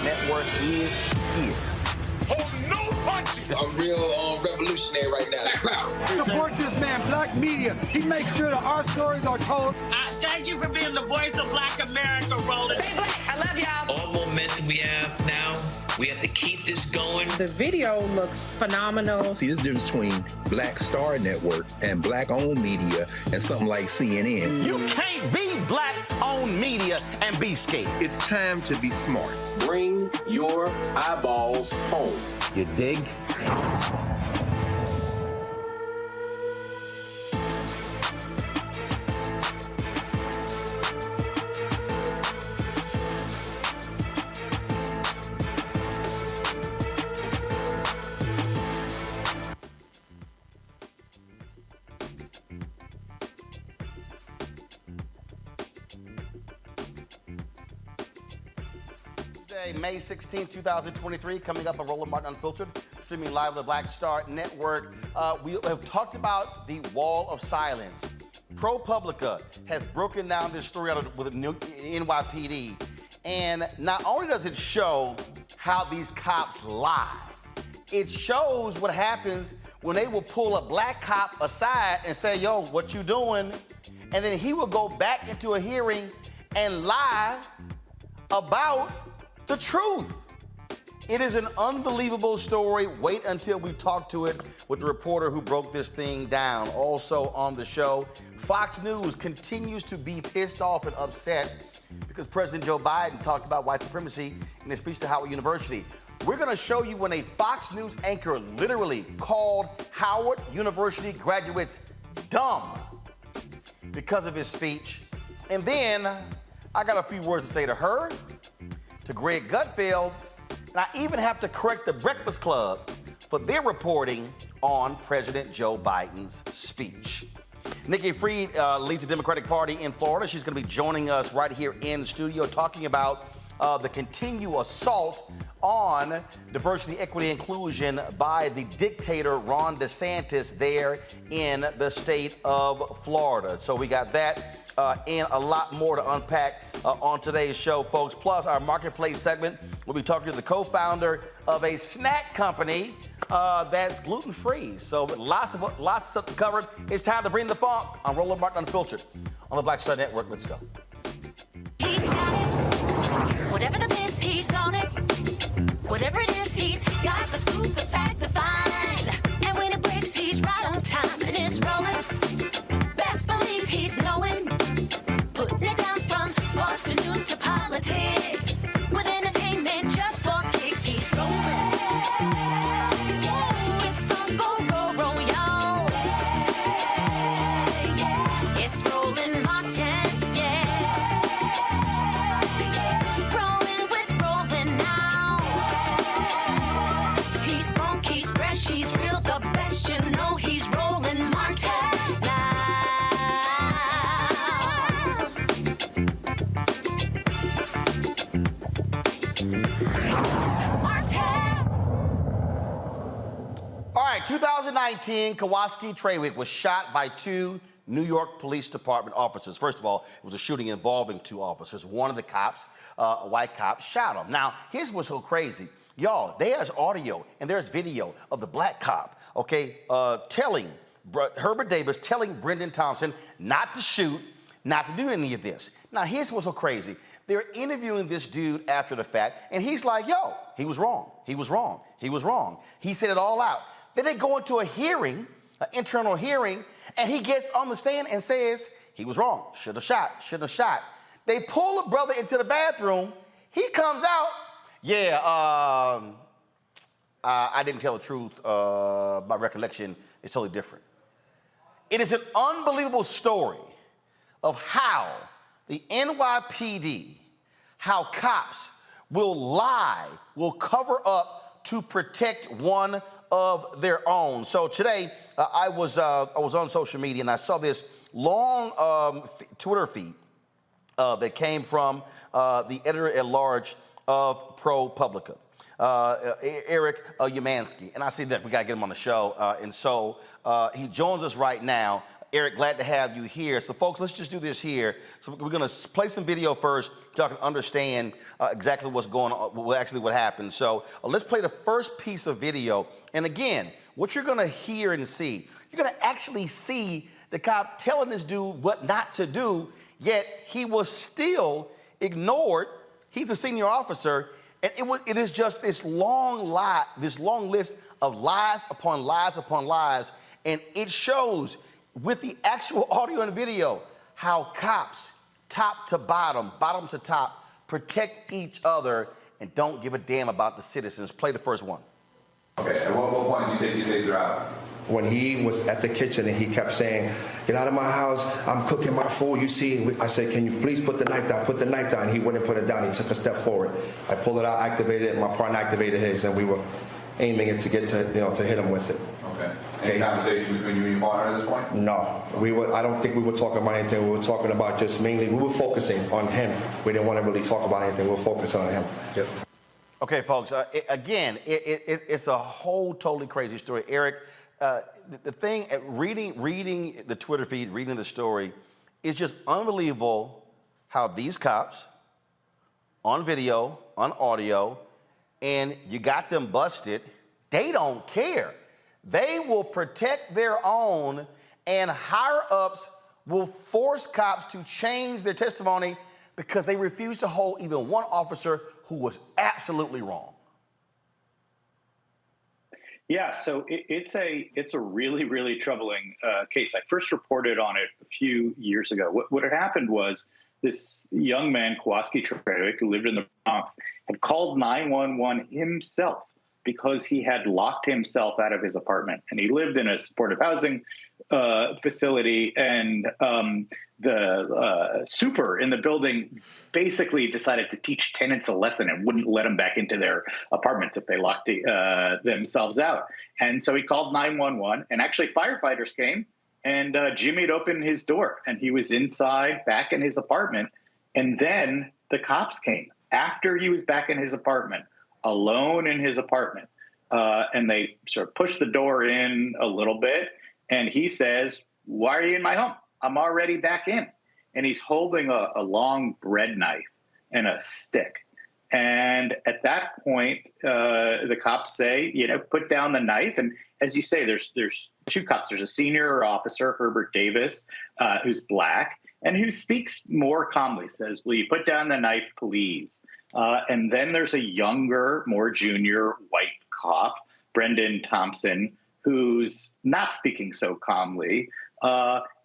Network is here. Hold no punches. I'm real revolutionary right now. Support this man, Black Media. He makes sure that our stories are told. Thank you for being the voice of Black America, Roland. Stay black. I love y'all. All momentum we have now, we have to keep this going. The video looks phenomenal. See, there's a difference between Black Star Network and Black-owned media and something like CNN. You can't be Black-owned media and be scared. It's time to be smart. Bring your eyeballs home. You dig? Tuesday, May 16, 2023, coming up on Roland Unfiltered, streaming live on the Black Star Network. We have talked about the wall of silence. ProPublica has broken down this story out with the NYPD, and not only does it show how these cops lie, it shows what happens when they will pull a black cop aside and say, yo, what you doing? And then he will go back into a hearing and lie about the truth. It is an unbelievable story. Wait until we talk to it with the reporter who broke this thing down. Also on the show, Fox News continues to be pissed off and upset because President Joe Biden talked about white supremacy in his speech to Howard University. We're going to show you when a Fox News anchor literally called Howard University graduates dumb because of his speech. And then I got a few words to say to her, to Greg Gutfeld, and I even have to correct the Breakfast Club for their reporting on President Joe Biden's speech. Nikki Fried leads the Democratic Party in Florida. She's going to be joining us right here in the studio talking about the continued assault on diversity, equity, inclusion by the dictator Ron DeSantis there in the state of Florida. So we got that and a lot more to unpack on today's show, folks. Plus, our marketplace segment, we'll be talking to the co-founder of a snack company that's gluten-free. So lots of stuff to cover. It's time to bring the funk on Roland Unfiltered on the Black Star Network. Let's go. He's got it. Whatever the miss, he's on it. Whatever it is, he's got the scoop, the fact, the find. And when it breaks, he's right on time and it's rolling. Best believe he's knowing. Putting it down from sports to news to politics. With entertainment just for kicks, he's rolling. It's on go, y'all. It's Roland Martin, rolling with Roland now. He's funk, he's fresh, he's real, the best, you know he's Roland Martin now. All right, 2019, Kawaski Trawick was shot by two New York Police Department officers. First of all, it was a shooting involving two officers. One of the cops, a white cop, shot him. Now, here's what's so crazy. Y'all, there's audio and there's video of the black cop, okay, telling Herbert Davis, telling Brendan Thompson not to shoot, not to do any of this. Now, here's what's so crazy. They're interviewing this dude after the fact, and he's like, yo, he was wrong. He was wrong. He was wrong. He said it all out. Then they go into a hearing, an internal hearing, and he gets on the stand and says, he was wrong. Should have shot. Shouldn't have shot. They pull the brother into the bathroom. He comes out. Yeah, I didn't tell the truth. My recollection is totally different. It is an unbelievable story of how the NYPD, how cops will lie, will cover up to protect one of their own. So today, I was on social media and I saw this long Twitter feed that came from the editor-at-large of ProPublica, Eric Umansky. And I see that we gotta get him on the show. And so he joins us right now. Eric, glad to have you here. So folks, let's just do this here. So we're gonna play some video first so y'all can understand exactly what's going on, what happened. So let's play the first piece of video. And again, what you're gonna hear and see, you're gonna actually see the cop telling this dude what not to do, yet he was still ignored. He's a senior officer, and it is just this long list of lies upon lies upon lies, and it shows with the actual audio and video how cops, top to bottom, bottom to top, protect each other and don't give a damn about the citizens. Play the first one. Okay, at what point did you take your taser out? When he was at the kitchen and he kept saying, get out of my house, I'm cooking my food, you see. I said, can you please put the knife down? Put the knife down. He wouldn't put it down. He took a step forward. I pulled it out, activated it, and my partner activated his, and we were aiming it to get to, to hit him with it. Okay. Any conversation between you and your partner at this point? No. I don't think we were talking about anything. We were talking about just mainly, we were focusing on him. We didn't want to really talk about anything. We were focusing on him. Yep. Okay, folks, it's a whole totally crazy story. Eric, the thing, reading the Twitter feed, reading the story, is just unbelievable how these cops, on video, on audio, and you got them busted, they don't care. They will protect their own, and higher-ups will force cops to change their testimony because they refuse to hold even one officer who was absolutely wrong. Yeah, so it's a really, really troubling case. I first reported on it a few years ago. What had happened was this young man, Kawaski Trawick, who lived in the Bronx, had called 911 himself because he had locked himself out of his apartment. And he lived in a supportive housing facility, and the super in the building basically decided to teach tenants a lesson and wouldn't let them back into their apartments if they locked themselves out. And so he called 911, and actually firefighters came, and Jimmy had opened his door, and he was inside back in his apartment. And then the cops came after he was back in his apartment, alone in his apartment. And they sort of pushed the door in a little bit. And he says, "Why are you in my home? I'm already back in." And he's holding a long bread knife and a stick. And at that point, the cops say, put down the knife. And as you say, there's two cops. There's a senior officer, Herbert Davis, who's black, and who speaks more calmly, says, "Will you put down the knife, please?" And then there's a younger, more junior white cop, Brendan Thompson, who's not speaking so calmly.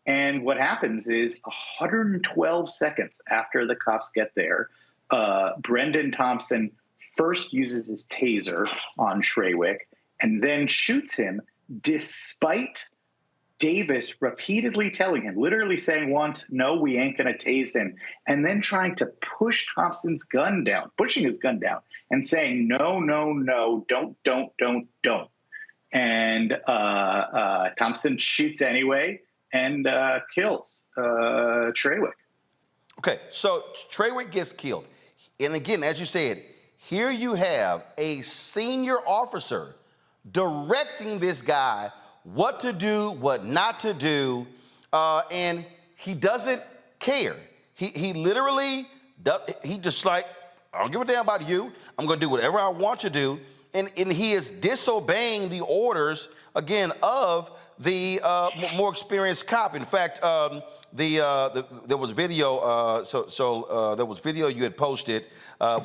And what happens is 112 seconds after the cops get there, Brendan Thompson first uses his taser on Trawick and then shoots him, despite Davis repeatedly telling him, literally saying once, "No, we ain't going to tase him," and then trying to push Thompson's gun down, pushing his gun down and saying, "No, no, no, don't." And Thompson shoots anyway and kills Trawick. Okay, so Trawick gets killed. And again, as you said, here you have a senior officer directing this guy what to do, what not to do, and he doesn't care. He literally, he just like, "I don't give a damn about you. I'm going to do whatever I want to do." And he is disobeying the orders, again, of the more experienced cop. In fact, there was video. There was video you had posted,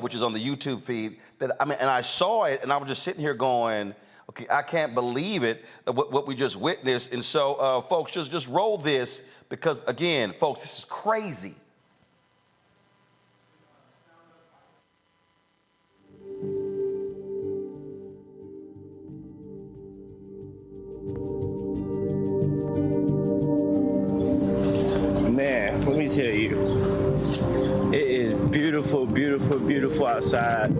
which is on the YouTube feed. And I saw it, and I was just sitting here going, "Okay, I can't believe it, what we just witnessed." And so, folks, just roll this because, again, folks, this is crazy. Man, let me tell you, it is beautiful, beautiful, beautiful outside.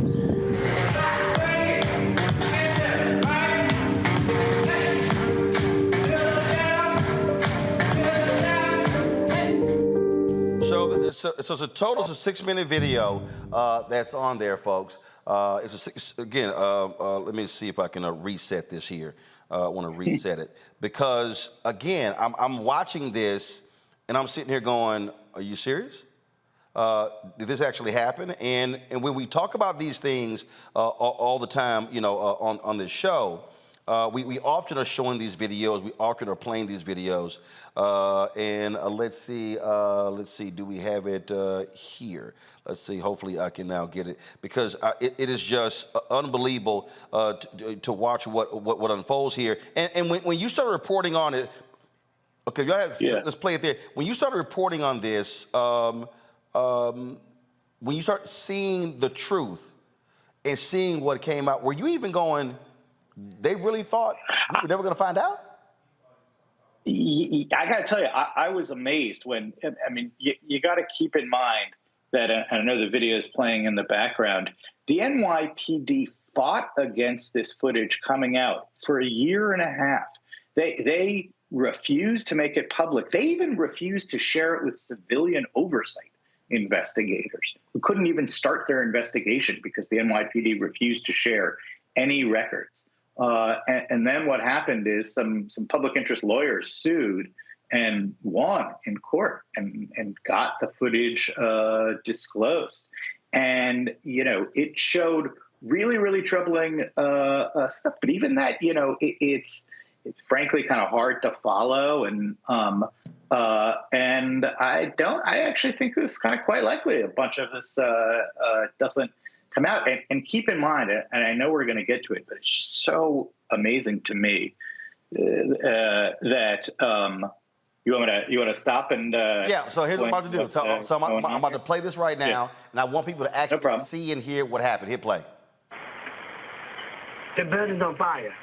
So it's a total, it's a 6-minute video that's on there, folks. Let me see if I can reset this here. I want to reset it because, again, I'm watching this and I'm sitting here going, "Are you serious? Did this actually happen?" And when we talk about these things all the time, on this show, we often are showing these videos. We often are playing these videos. Let's see. Do we have it here? Let's see. Hopefully, I can now get it because it is just unbelievable to watch what unfolds here. And when you start reporting on it, okay, let's play it there. When you started reporting on this, when you start seeing the truth and seeing what came out, were you even going, "They really thought we were never going to find out"? I got to tell you, I was amazed when, you got to keep in mind that, I know the video is playing in the background, the NYPD fought against this footage coming out for a year and a half. They refused to make it public. They even refused to share it with civilian oversight. investigators who couldn't even start their investigation because the NYPD refused to share any records. And then what happened is some public interest lawyers sued and won in court and got the footage disclosed. And, it showed really, really troubling stuff. But even that, it's frankly kind of hard to follow. And I actually think it's kind of quite likely a bunch of this doesn't come out. And keep in mind, and I know we're going to get to it, but it's so amazing to me that you want to stop and yeah. So here's what I'm about to do. So I'm about to play this right now, and I want people to actually see and hear what happened. Hit play. The building's on fire.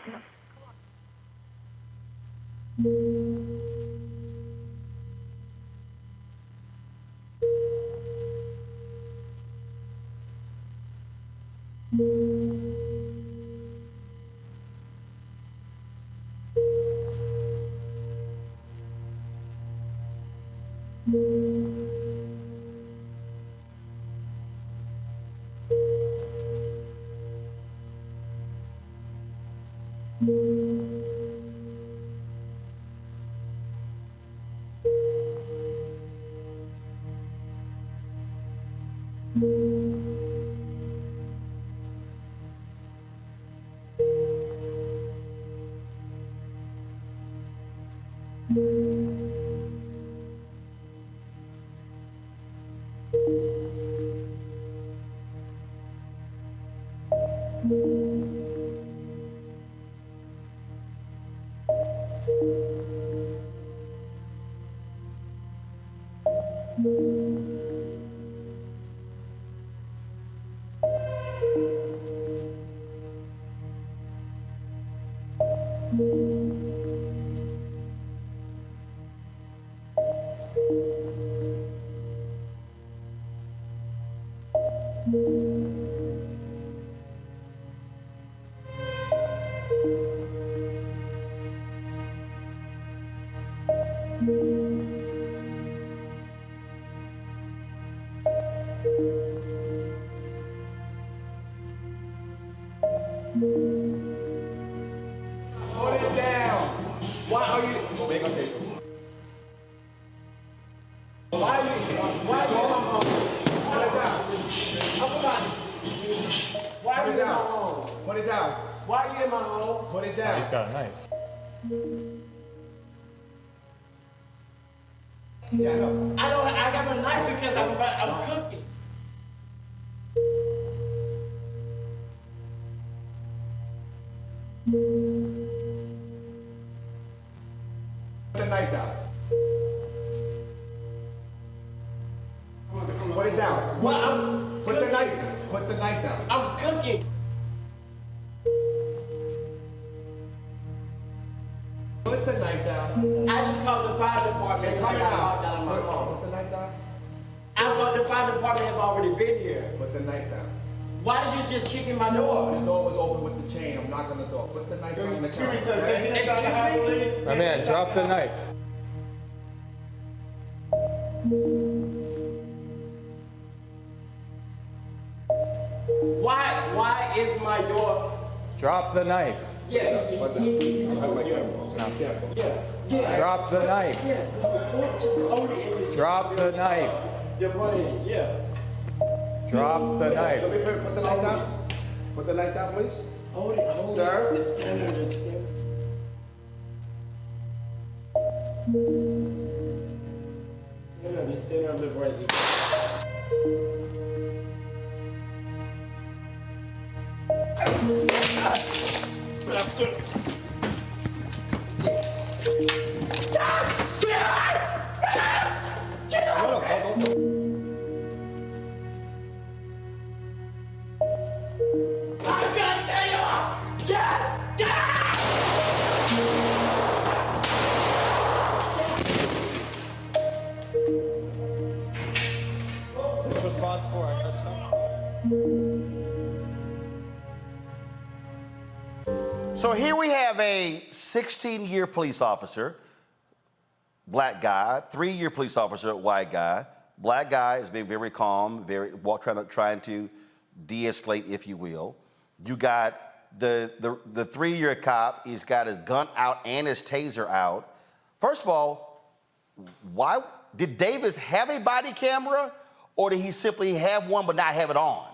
Why is my door? Drop the knife. Yeah, yeah. Drop the knife. Yeah, just hold it. Drop the knife. Yeah. Drop the knife. Let me put the knife down. Put the knife down, please. Hold it. Sir? The center, the center. The center of the right. So here we have a 16-year police officer, black guy, 3-year police officer, white guy, Black guy is being very calm, trying to de-escalate, if you will. You got the 3-year cop. He's got his gun out and his taser out. First of all, why did Davis have a body camera, or did he simply have one but not have it on?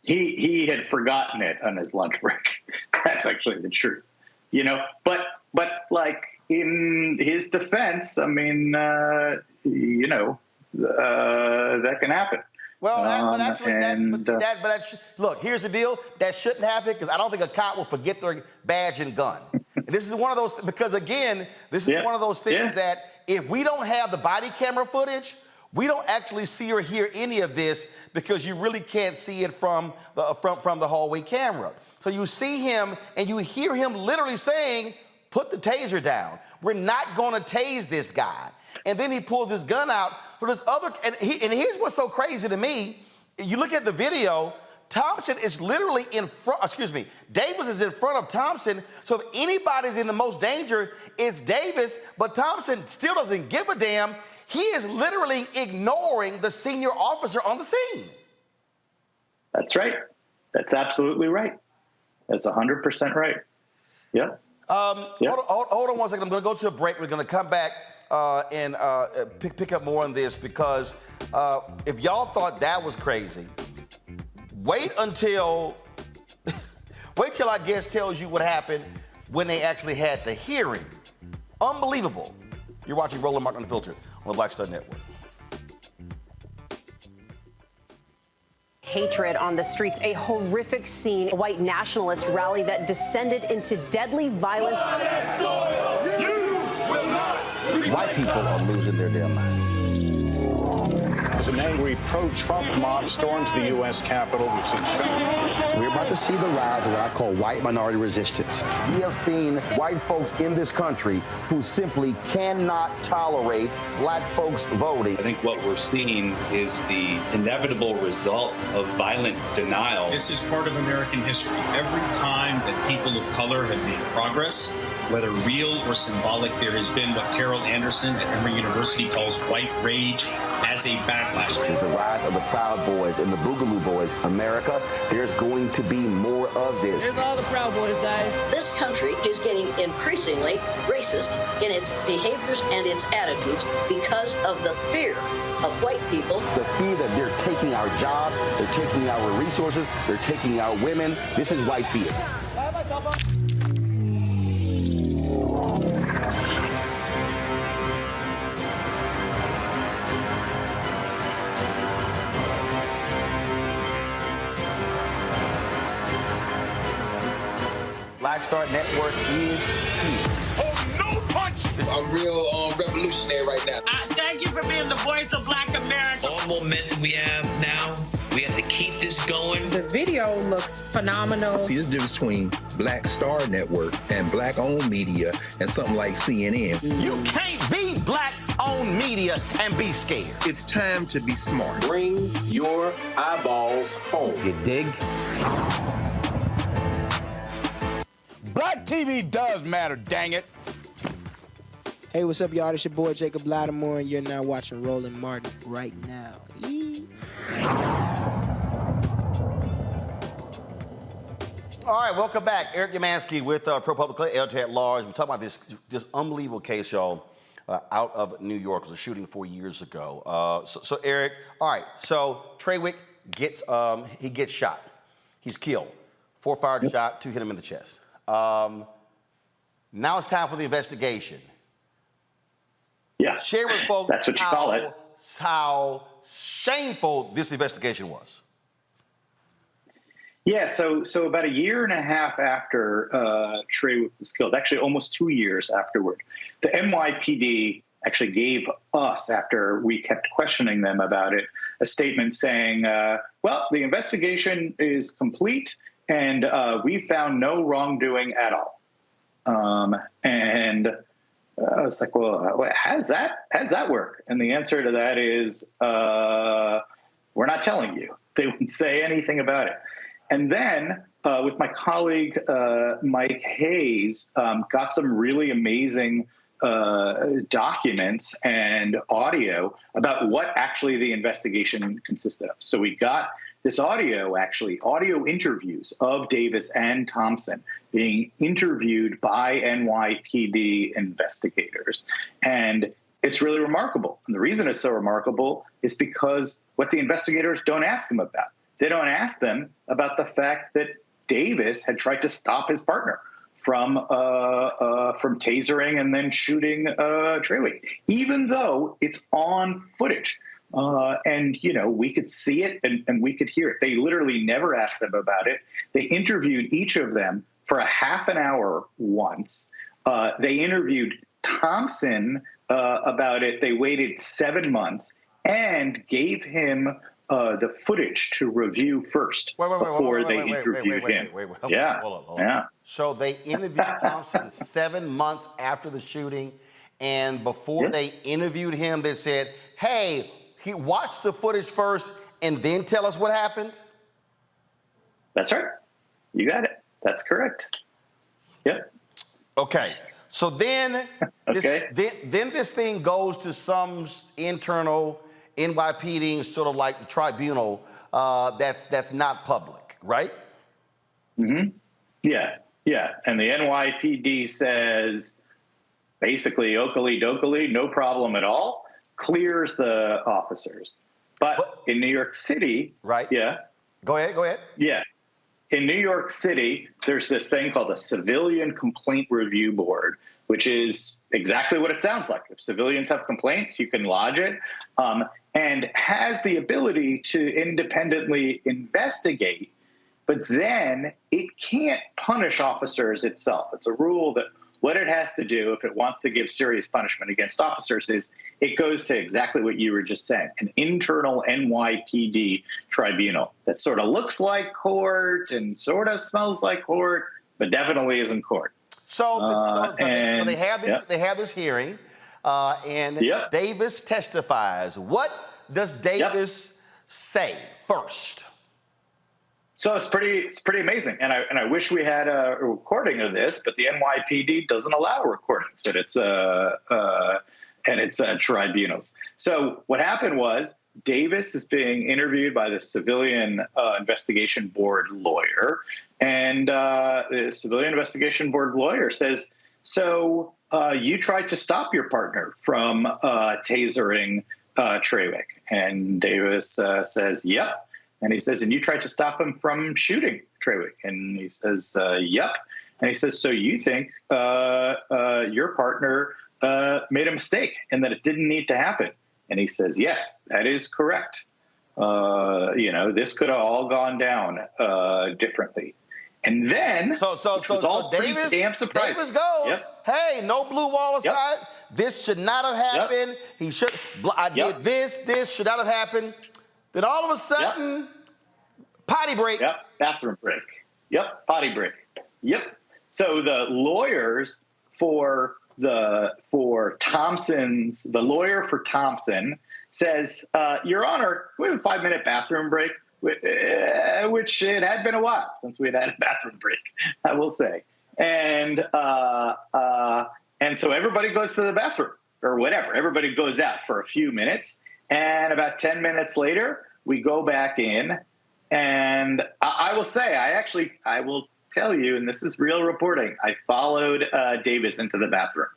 He had forgotten it on his lunch break. That's actually the truth, you know. But like in his defense, I mean, that can happen. Well, look, here's the deal. That shouldn't happen because I don't think a cop will forget their badge and gun. And this is one of those, because again, this is one of those things that if we don't have the body camera footage, we don't actually see or hear any of this because you really can't see it from the hallway camera. So you see him and you hear him literally saying, put the taser down. We're not going to tase this guy. And then he pulls his gun out. But there's and here's what's so crazy to me. You look at the video, Thompson is literally in front, Davis is in front of Thompson. So if anybody's in the most danger, it's Davis. But Thompson still doesn't give a damn. He is literally ignoring the senior officer on the scene. That's right. That's absolutely right. That's 100% right. Yep. Hold on one second. I'm going to go to a break. We're going to come back and pick up more on this because if y'all thought that was crazy, wait till I guess tells you what happened when they actually had the hearing. Unbelievable. You're watching Roland Martin Unfiltered on the Black Star Network. Hatred on the streets, a horrific scene, a white nationalist rally that descended into deadly violence. White people are losing their damn minds. As an angry pro-Trump mob storms the U.S. Capitol, we've seen shooting. We're about to see the rise of what I call white minority resistance. We have seen white folks in this country who simply cannot tolerate black folks voting. I think what we're seeing is the inevitable result of violent denial. This is part of American history. Every time that people of color have made progress, whether real or symbolic, there has been what Carol Anderson at Emory University calls white rage as a backlash. This is the rise of the Proud Boys and the Boogaloo Boys. America, there's going to be more of this. Here's all the Proud Boys, guys. This country is getting increasingly racist in its behaviors and its attitudes because of the fear of white people. The fear that they're taking our jobs, they're taking our resources, they're taking our women. This is white fear. Black Star Network is here. Oh, no punch! I'm real revolutionary right now. Thank you for being the voice of Black America. All momentum we have now, we have to keep this going. The video looks phenomenal. See, this difference between Black Star Network and black-owned media and something like CNN. You can't be black-owned media and be scared. It's time to be smart. Bring your eyeballs home. You dig? Black TV does matter, dang it. Hey, what's up, y'all? It's your boy, Jacob Lattimore, and you're now watching Roland Martin right now. All right, welcome back. Eric Yamansky with ProPublica, editor at large. We're talking about this unbelievable case, y'all, out of New York. It was a shooting 4 years ago. So Eric, all right, so Trawick gets shot. He's killed. 4 fired shot, 2 hit him in the chest. Now it's time for the investigation. Yeah, share with folks that's what you call it. How shameful this investigation was. Yeah, so about 1.5 years after Trawick was killed, actually almost 2 years afterward, the NYPD actually gave us, after we kept questioning them about it, a statement saying, well, the investigation is complete and we found no wrongdoing at all. And I was like, well, how does that work? And the answer to that is, we're not telling you. They wouldn't say anything about it. And then with my colleague, Mike Hayes, got some really amazing documents and audio about what actually the investigation consisted of. So we got this audio interviews of Davis and Thompson being interviewed by NYPD investigators. And it's really remarkable. And the reason it's so remarkable is because what the investigators don't ask them about. They don't ask them about the fact that Davis had tried to stop his partner from tasering and then shooting Trawick, even though it's on footage. And, we could see it and we could hear it. They literally never asked them about it. They interviewed each of them for a half an hour once. They interviewed Thompson about it. They waited 7 months and gave him the footage to review first before they interviewed him. Yeah. Hold on. So they interviewed Thompson 7 months after the shooting, and before they interviewed him, they said, hey, he watched the footage first and then tell us what happened? That's right. You got it. That's correct. Yep. Okay. So then, then this thing goes to some internal NYPD, sort of like the tribunal, that's not public, right? Mm-hmm. Yeah. And the NYPD says, basically, okily dokily, no problem at all, clears the officers. But in New York City, right? Yeah. Go ahead. Yeah. In New York City, there's this thing called a Civilian Complaint Review Board, which is exactly what it sounds like. If civilians have complaints, you can lodge it, and has the ability to independently investigate, but then it can't punish officers itself. It's a rule that what it has to do if it wants to give serious punishment against officers is it goes to exactly what you were just saying, an internal NYPD tribunal that sort of looks like court and sort of smells like court, but definitely isn't court. So they have this hearing, and Davis testifies. What does Davis say first? So it's pretty amazing, and I wish we had a recording of this, but the NYPD doesn't allow recordings at its tribunals. So what happened was Davis is being interviewed by the Civilian Investigation Board lawyer, and the Civilian Investigation Board lawyer says, so you tried to stop your partner from tasering Trawick. And Davis says, yep. And he says, and you tried to stop him from shooting Trawick. And he says, yep. And he says, so you think your partner made a mistake and that it didn't need to happen? And he says, yes, that is correct. This could have all gone down differently. And then, so Davis, damn surprising. Davis goes, hey, no blue wall aside. This should not have happened. He should. I did this. This should not have happened. Then all of a sudden, potty break. Bathroom break. Potty break. So the lawyers for Thompson's, the lawyer for Thompson says, Your Honor, we have a 5-minute bathroom break, which it had been a while since we had a bathroom break, I will say. And so everybody goes to the bathroom or whatever. Everybody goes out for a few minutes. And about 10 minutes later, we go back in. And I will say, I will tell you, and this is real reporting, I followed Davis into the bathroom.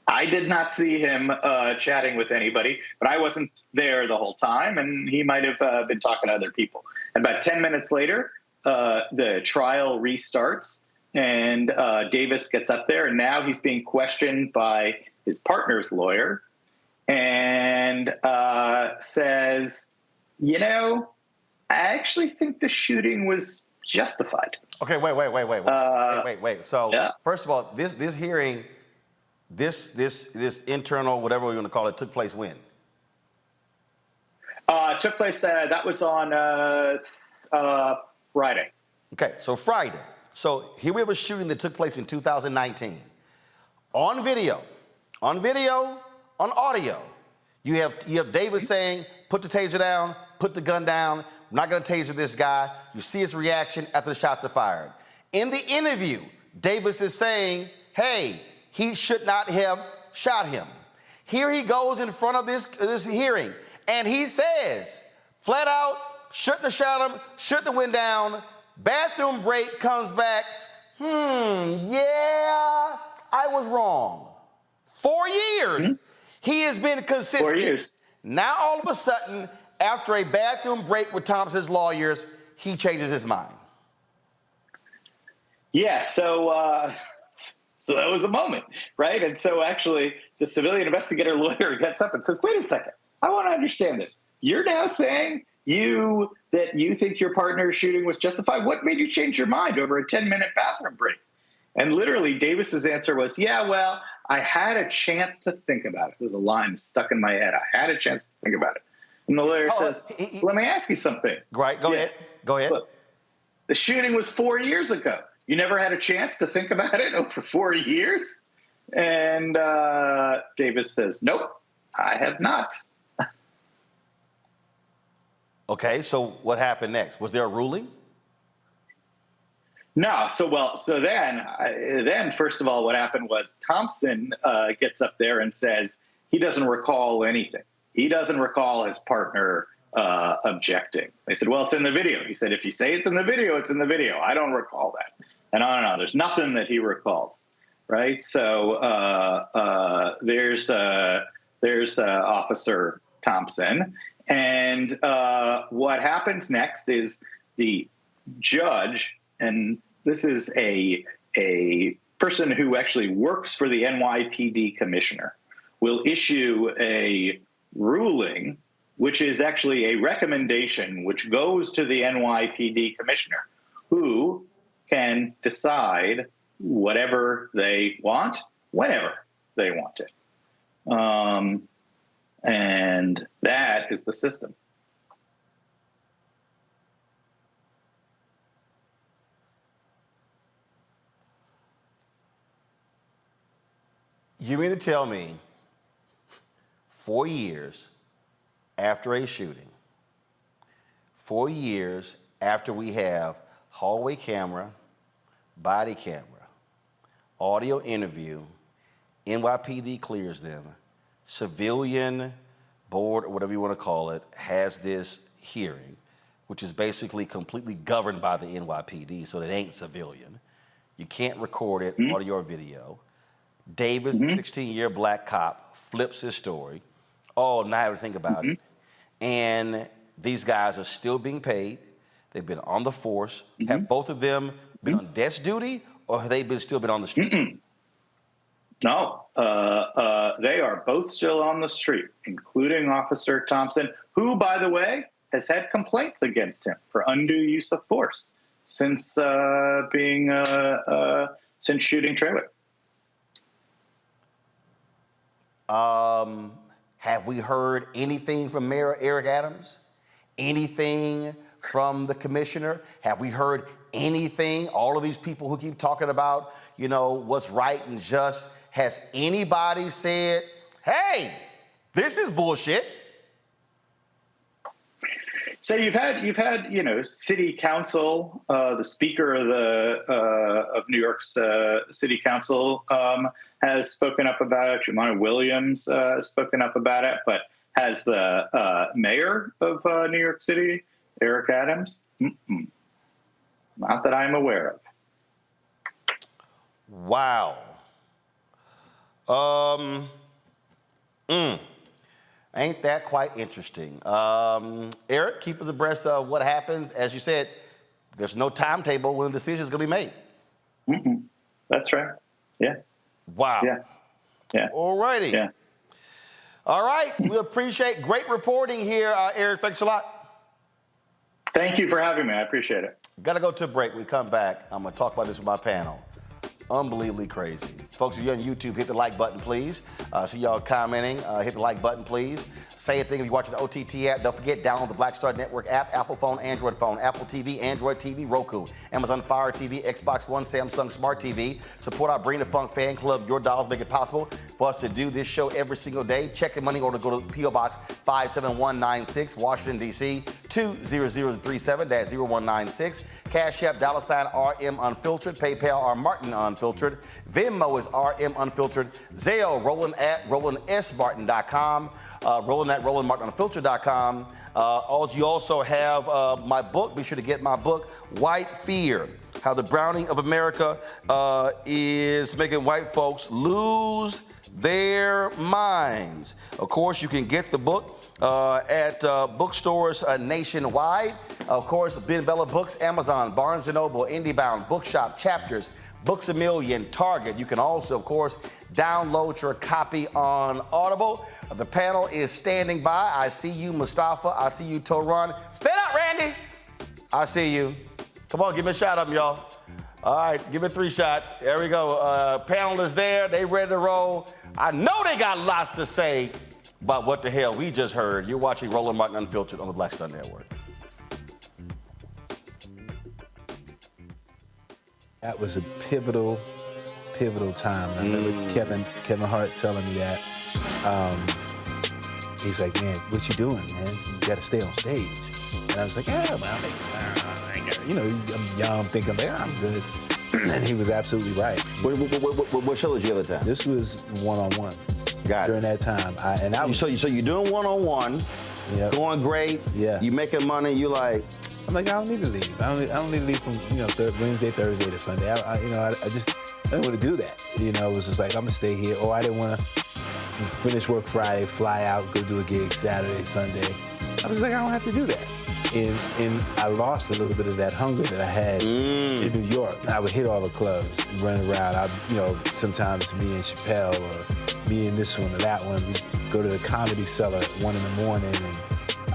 I did not see him chatting with anybody, but I wasn't there the whole time, and he might have been talking to other people. And about 10 minutes later, the trial restarts, and Davis gets up there, and now he's being questioned by his partner's lawyer, and says, I actually think the shooting was justified. Okay, wait. So first of all, this hearing, this internal, whatever we want to call it, took place when? Took place, that was on Friday. Okay, so Friday. So here we have a shooting that took place in 2019. On video, on audio, you have Davis saying, put the taser down, put the gun down, I'm not gonna taser this guy. You see his reaction after the shots are fired. In the interview, Davis is saying, hey, he should not have shot him. Here he goes in front of this hearing, and he says, flat out, shouldn't have shot him, shouldn't have went down. Bathroom break, comes back, yeah, I was wrong. 4 years. He has been consistent. 4 years. Now, all of a sudden, after a bathroom break with Thompson's lawyers, he changes his mind. Yeah, so that was a moment, right? And so actually, the civilian investigator lawyer gets up and says, wait a second, I want to understand this. You're now saying that you think your partner's shooting was justified? What made you change your mind over a 10-minute bathroom break? And literally, Davis's answer was, yeah, well, I had a chance to think about it. There's a line stuck in my head. I had a chance to think about it. And the lawyer says, let me ask you something. Right, go ahead. Go ahead. Look, the shooting was 4 years ago. You never had a chance to think about it over 4 years? And Davis says, nope, I have not. Okay, so what happened next? Was there a ruling? No. So then first of all, what happened was Thompson gets up there and says he doesn't recall anything. He doesn't recall his partner objecting. They said, well, it's in the video. He said, if you say it's in the video, it's in the video. I don't recall that. And on and on. There's nothing that he recalls, right? So there's Officer Thompson. And what happens next is the judge, and this is a person who actually works for the NYPD commissioner, will issue a ruling, which is actually a recommendation which goes to the NYPD commissioner, who can decide whatever they want, whenever they want it. And that is the system. You mean to tell me 4 years after a shooting, 4 years after we have hallway camera, body camera, audio interview, NYPD clears them, civilian board, or whatever you want to call it, has this hearing, which is basically completely governed by the NYPD, so it ain't civilian. You can't record it, audio or video. Davis, 16-year black cop, flips his story. Oh, now I have to think about it. And these guys are still being paid. They've been on the force. Have both of them been on desk duty, or have they still been on the street? No, they are both still on the street, including Officer Thompson, who, by the way, has had complaints against him for undue use of force since shooting Trawick. Have we heard anything from Mayor Eric Adams? Anything from the commissioner? Have we heard anything? All of these people who keep talking about, you know, what's right and just. Has anybody said, hey, this is bullshit? So you've had, you know, city council, the speaker of New York's city council has spoken up about it. Jemima Williams has spoken up about it, but has the mayor of New York City, Eric Adams? Not that I'm aware of. Wow. Ain't that quite interesting? Eric, keep us abreast of what happens. As you said, there's no timetable when the decision is going to be made. That's right. Yeah. Wow. Yeah. All righty. Yeah. All right. We appreciate great reporting here, Eric. Thanks a lot. Thank you for having me. I appreciate it. Got to go to a break. We come back. I'm going to talk about this with my panel. Unbelievably crazy. Folks, if you're on YouTube, hit the like button, please. See y'all commenting. Hit the like button, please. Say a thing if you're watching the OTT app. Don't forget, download the Black Star Network app, Apple phone, Android phone, Apple TV, Android TV, Roku, Amazon Fire TV, Xbox One, Samsung Smart TV. Support our Bring the Funk fan club. Your dollars make it possible for us to do this show every single day. Check your money order. Go to P.O. Box 57196, Washington, D.C. 20037, that's 0196. Cash App, $ RM Unfiltered. PayPal, R Martin Unfiltered. Venmo is is RM Unfiltered. Zelle, Roland at RolandSMartin.com. Roland at RolandMartinUnfiltered.com. You also have my book. Be sure to get my book, White Fear: How the Browning of America is making white folks lose their minds. Of course, you can get the book at bookstores nationwide. Of course, Ben Bella Books, Amazon, Barnes & Noble, IndieBound, Bookshop, Chapters, Books A Million, Target. You can also, of course, download your copy on Audible. The panel is standing by. I see you, Mustafa. I see you, Toron. Stand up, Randy. I see you. Come on, give me a shot of them, y'all. All right, give me a 3-shot. There we go. Panel is there. They ready to roll. I know they got lots to say about what the hell we just heard. You're watching Roland Martin Unfiltered on the Black Star Network. That was a pivotal time. I remember Kevin Hart telling me that. He's like, man, what you doing, man? You got to stay on stage. And I was like, yeah, man, I'm young, thinking, like, I'm good. And he was absolutely right. What show was the other time? This was one-on-one. Got it. During that time. So you're doing one-on-one, going great. Yeah. You making money. You like. I'm like, I don't need to leave. I don't need to leave from Wednesday, Thursday to Sunday. I didn't want to do that. It was just like, I'm gonna stay here. Or I didn't want to finish work Friday, fly out, go do a gig Saturday, Sunday. I was like, I don't have to do that. And I lost a little bit of that hunger that I had in New York. I would hit all the clubs, run around. Sometimes me and Chappelle or me and this one or that one, we'd go to the Comedy Cellar at 1 in the morning.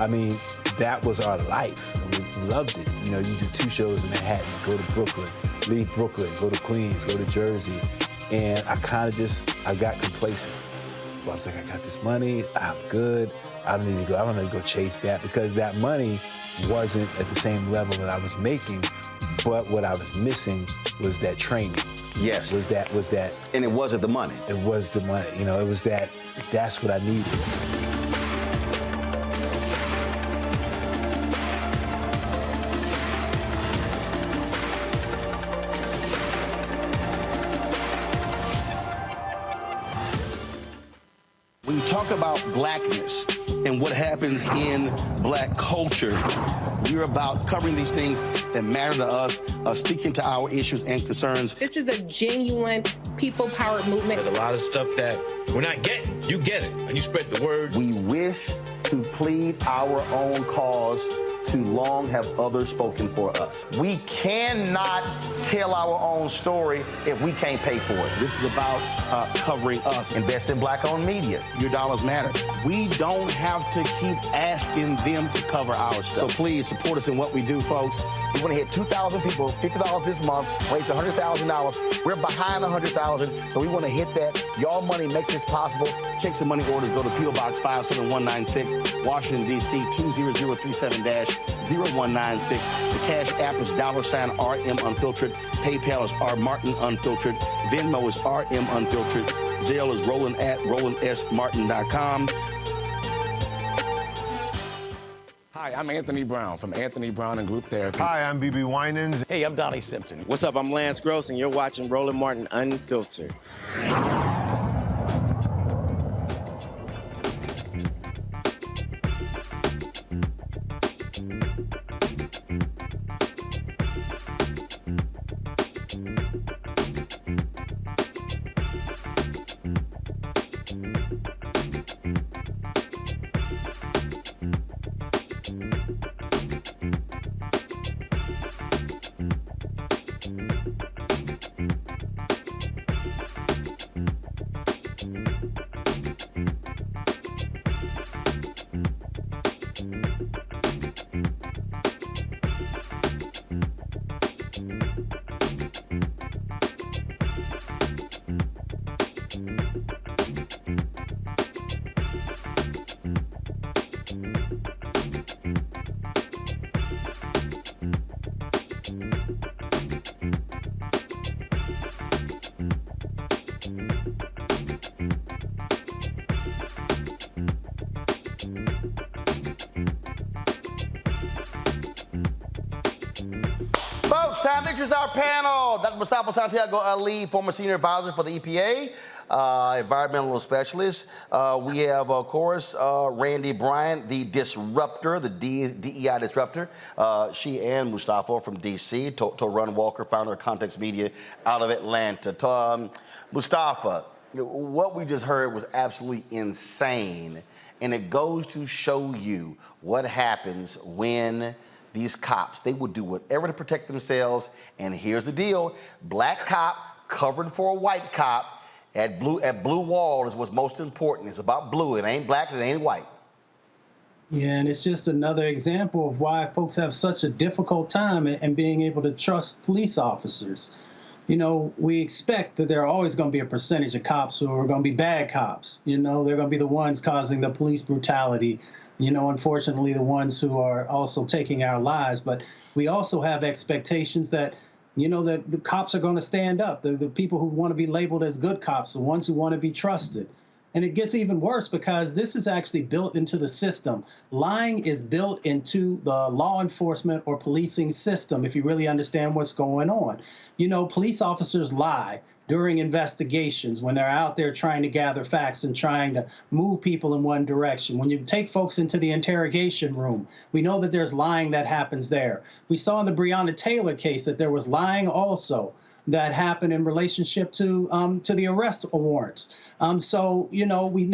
And that was our life. We loved it. You do 2 shows in Manhattan, go to Brooklyn, leave Brooklyn, go to Queens, go to Jersey. And I got complacent. I was like, I got this money, I'm good. I don't need to go chase that, because that money wasn't at the same level that I was making, but what I was missing was that training. Yes. Was that. And it wasn't the money. It was the money. It was that's what I needed. When you talk about blackness and what happens in black culture, we're about covering these things that matter to us, speaking to our issues and concerns. This is a genuine people-powered movement. There's a lot of stuff that we're not getting. You get it, and you spread the word. We wish to plead our own cause. Too long have others spoken for us. We cannot tell our own story if we can't pay for it. This is about covering us. Invest in black-owned media. Your dollars matter. We don't have to keep asking them to cover our stuff. So please support us in what we do, folks. We want to hit 2,000 people, $50 this month, raise $100,000. We're behind 100,000, so we want to hit that. Y'all money makes this possible. Checks and money orders go to P.O. Box 57196, Washington, D.C. 20037-0196. The Cash App is $RM Unfiltered. PayPal is R Martin Unfiltered. Venmo is RM Unfiltered. Zelle is Roland at RolandSMartin.com. Hi, I'm Anthony Brown from Anthony Brown and Group Therapy. Hi, I'm BB Winans. Hey, I'm Donnie Simpson. What's up? I'm Lance Gross, and you're watching Roland Martin Unfiltered. folks, time to introduce our panel. Dr. Mustafa Santiago Ali, former senior advisor for the EPA, environmental specialist. We have, of course, Randy Bryant, the disruptor, the DEI disruptor. She and Mustafa from D.C., Toran Walker, founder of Context Media out of Atlanta. Mustafa, what we just heard was absolutely insane, and it goes to show you what happens when these cops, they will do whatever to protect themselves. And here's the deal: black cop covered for a white cop at blue wall is what's most important. It's about blue. It ain't black, it ain't white. Yeah, and it's just another example of why folks have such a difficult time in being able to trust police officers. You know, we expect that there are always going to be a percentage of cops who are going to be bad cops. You know, they're going to be the ones causing the police brutality. You know, unfortunately, the ones who are also taking our lives. But we also have expectations that, you know, that the cops are going to stand up. The people who want to be labeled as good cops, the ones who want to be trusted. And it gets even worse because this is actually built into the system. Lying is built into the law enforcement or policing system, if you really understand what's going on. You know, police officers lie during investigations when they're out there trying to gather facts and trying to move people in one direction. When you take folks into the interrogation room, we know that there's lying that happens there. We saw in the Breonna Taylor case that there was lying also that happened in relationship to the arrest warrants. So, you know, we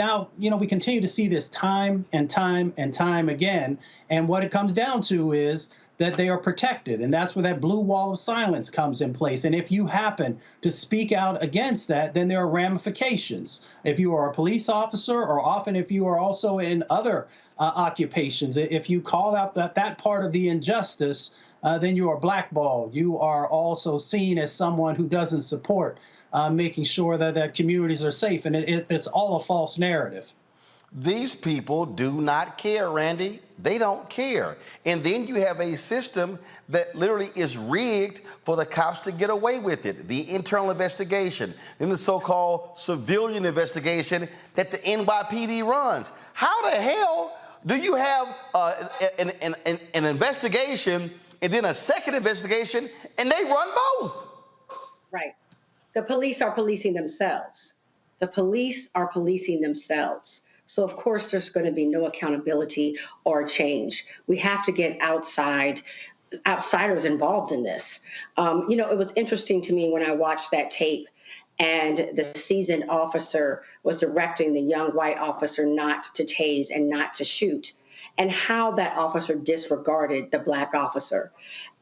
continue to see this time and time and time again. And what it comes down to is that they are protected. And that's where that blue wall of silence comes in place. And if you happen to speak out against that, then there are ramifications. If you are a police officer, or often if you are also in other occupations, if you call out that part of the injustice, then you are blackballed. You are also seen as someone who doesn't support making sure that communities are safe. And it's all a false narrative. These people do not care, Randy. They don't care. And then you have a system that literally is rigged for the cops to get away with it. The internal investigation, then the so-called civilian investigation that the NYPD runs. How the hell do you have an investigation and then a second investigation, and they run both? Right. The police are policing themselves. The police are policing themselves. So, of course, there's going to be no accountability or change. We have to get outsiders involved in this. You know, it was interesting to me when I watched that tape and the seasoned officer was directing the young white officer not to tase and not to shoot, and how that officer disregarded the black officer.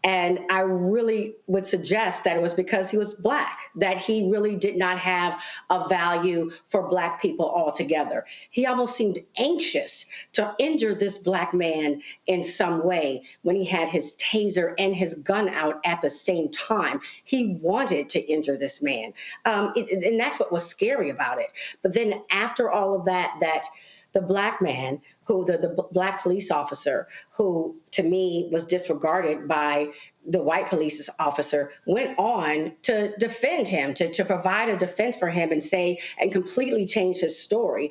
And I really would suggest that it was because he was black, that he really did not have a value for black people altogether. He almost seemed anxious to injure this black man in some way when he had his taser and his gun out at the same time. He wanted to injure this man. And that's what was scary about it. But then after all of that, the black man, who the black police officer, who to me was disregarded by the white police officer, went on to defend him, to provide a defense for him and completely change his story.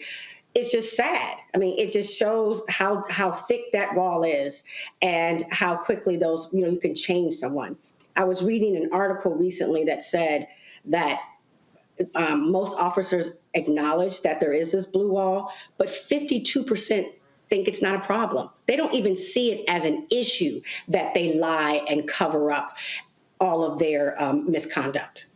It's just sad. I mean, it just shows how thick that wall is and how quickly you can change someone. I was reading an article recently that said that most officers acknowledge that there is this blue wall, but 52% think it's not a problem. They don't even see it as an issue that they lie and cover up all of their misconduct.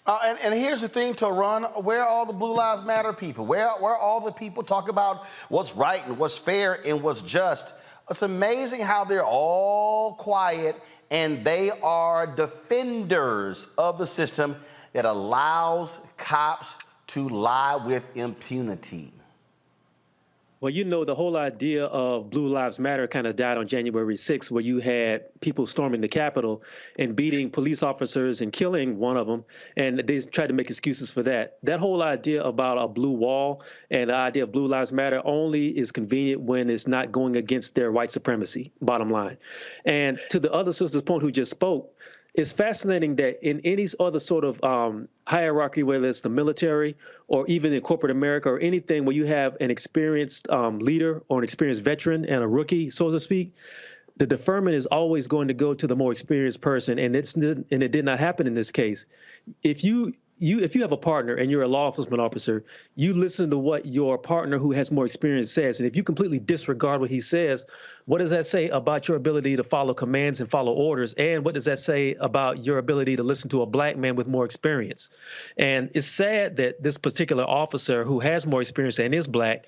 And here's the thing, Toran, where are all the Blue Lives Matter people? Where all the people talk about what's right and what's fair and what's just? It's amazing how they're all quiet and they are defenders of the system that allows cops to lie with impunity. Well, you know, the whole idea of Blue Lives Matter kind of died on January 6th, where you had people storming the Capitol and beating police officers and killing one of them, and they tried to make excuses for that. That whole idea about a blue wall and the idea of Blue Lives Matter only is convenient when it's not going against their white supremacy, bottom line. And to the other sister's point who just spoke, it's fascinating that in any other sort of hierarchy, whether it's the military or even in corporate America or anything where you have an experienced leader or an experienced veteran and a rookie, so to speak, the deferment is always going to go to the more experienced person, and it did not happen in this case. If you have a partner and you're a law enforcement officer, you listen to what your partner who has more experience says. And if you completely disregard what he says, what does that say about your ability to follow commands and follow orders? And what does that say about your ability to listen to a black man with more experience? And it's sad that this particular officer who has more experience and is black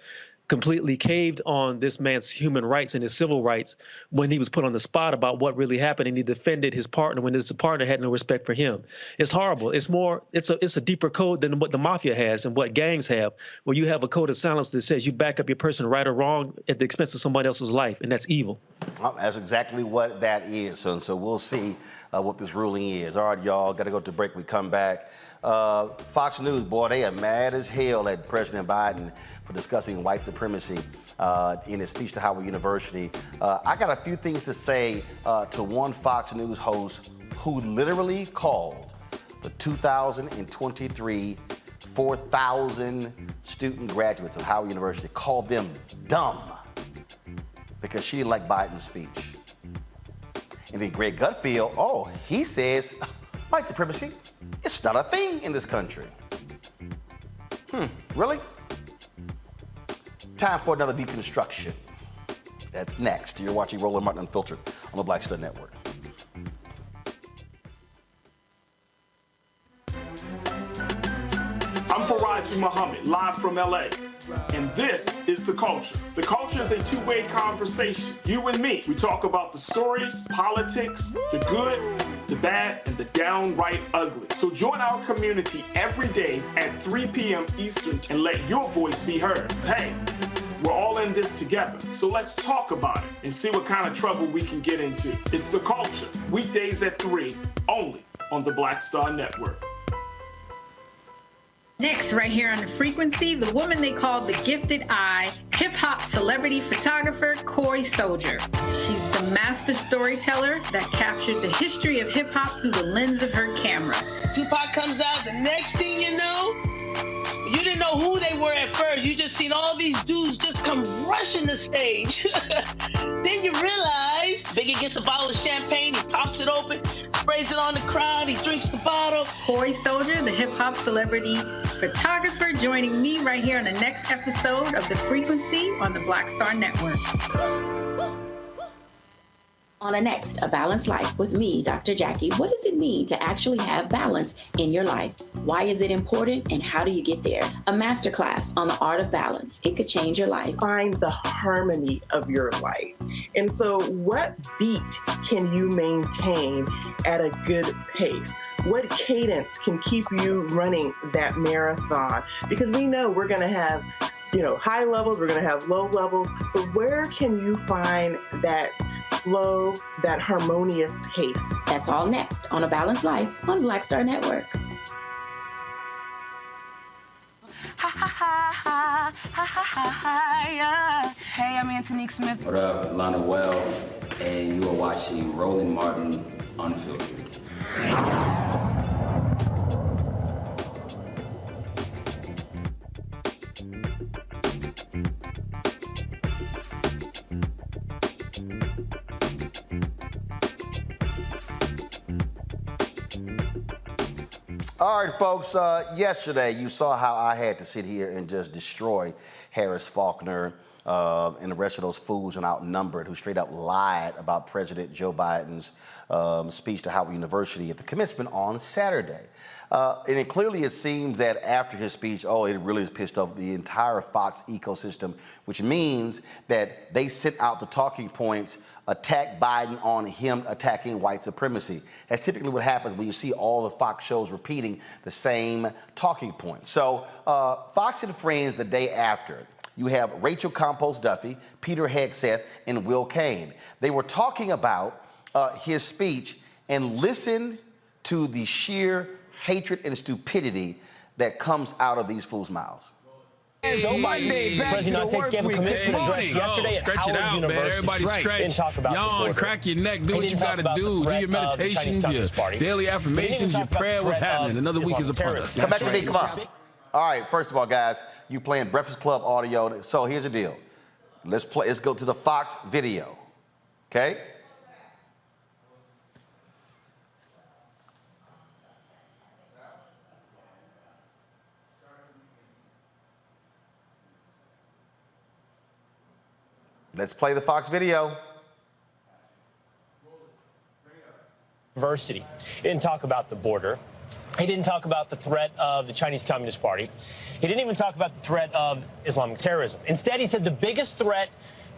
completely caved on this man's human rights and his civil rights when he was put on the spot about what really happened, and he defended his partner when his partner had no respect for him. It's horrible. It's a deeper code than what the mafia has and what gangs have, where you have a code of silence that says you back up your person right or wrong at the expense of somebody else's life, and that's evil. That's exactly what that is. So we'll see what this ruling is. All right, y'all, got to go to break. We come back. Fox News, boy, they are mad as hell at President Biden for discussing white supremacy in his speech to Howard University. I got a few things to say to one Fox News host who literally called the 2023 4,000 student graduates of Howard University, called them dumb because she didn't like Biden's speech. And then Greg Gutfeld, he says white supremacy, it's not a thing in this country. Really? Time for another deconstruction. That's next. You're watching Roland Martin Unfiltered on the Black Star Network. I'm Faraji Muhammad, live from LA. And this is The Culture. The Culture is a two-way conversation. You and me, we talk about the stories, politics, the good, the bad, and the downright ugly. So join our community every day at 3 p.m. Eastern and let your voice be heard. Hey, we're all in this together. So let's talk about it and see what kind of trouble we can get into. It's The Culture, weekdays at 3, only on the Black Star Network. Next, right here on The Frequency, the woman they call the Gifted Eye, hip-hop celebrity photographer Cory Soldier. She's the master storyteller that captured the history of hip-hop through the lens of her camera. Tupac comes out, the next thing you know, you didn't know who they were at first. You just seen all these dudes just come rushing the stage. Then you realize Biggie gets a bottle of champagne, he pops it open, sprays it on the crowd, he drinks the bottle. Cory Soldier, the hip-hop celebrity photographer, joining me right here on the next episode of The Frequency on the Black Star Network. On the next, A Balanced Life with me, Dr. Jackie. What does it mean to actually have balance in your life? Why is it important and how do you get there? A masterclass on the art of balance. It could change your life. Find the harmony of your life. And so what beat can you maintain at a good pace? What cadence can keep you running that marathon? Because we know we're going to have, high levels, we're going to have low levels, but where can you find that flow, that harmonious pace? That's all next on A Balanced Life on Black Star Network. Hey, I'm Antonique Smith. What up, Lana Well, and you are watching Roland Martin Unfiltered. All right, folks, yesterday you saw how I had to sit here and just destroy Harris Faulkner and the rest of those fools and outnumbered who straight up lied about President Joe Biden's speech to Howard University at the commencement on Saturday. And it seems that after his speech, it really pissed off the entire Fox ecosystem, which means that they sent out the talking points, attack Biden on him attacking white supremacy. That's typically what happens when you see all the Fox shows repeating the same talking points. So Fox and Friends the day after, you have Rachel Campos Duffy, Peter Hegseth, and Will Cain. They were talking about his speech and listen to the sheer hatred and stupidity that comes out of these fools' mouths. President of the United States gave a commencement address yesterday at Howard University. Everybody stretch. Talk about Yawn, crack your neck, do what you got to do. Do your meditations, your daily affirmations, your prayer. What's happening? Another week is upon us. Come back to me, come on. All right, first of all, guys, you playing Breakfast Club audio. So here's the deal. Let's go to the Fox video, okay? Let's play the Fox video. Diversity. He didn't talk about the border. He didn't talk about the threat of the Chinese Communist Party. He didn't even talk about the threat of Islamic terrorism. Instead, he said the biggest threat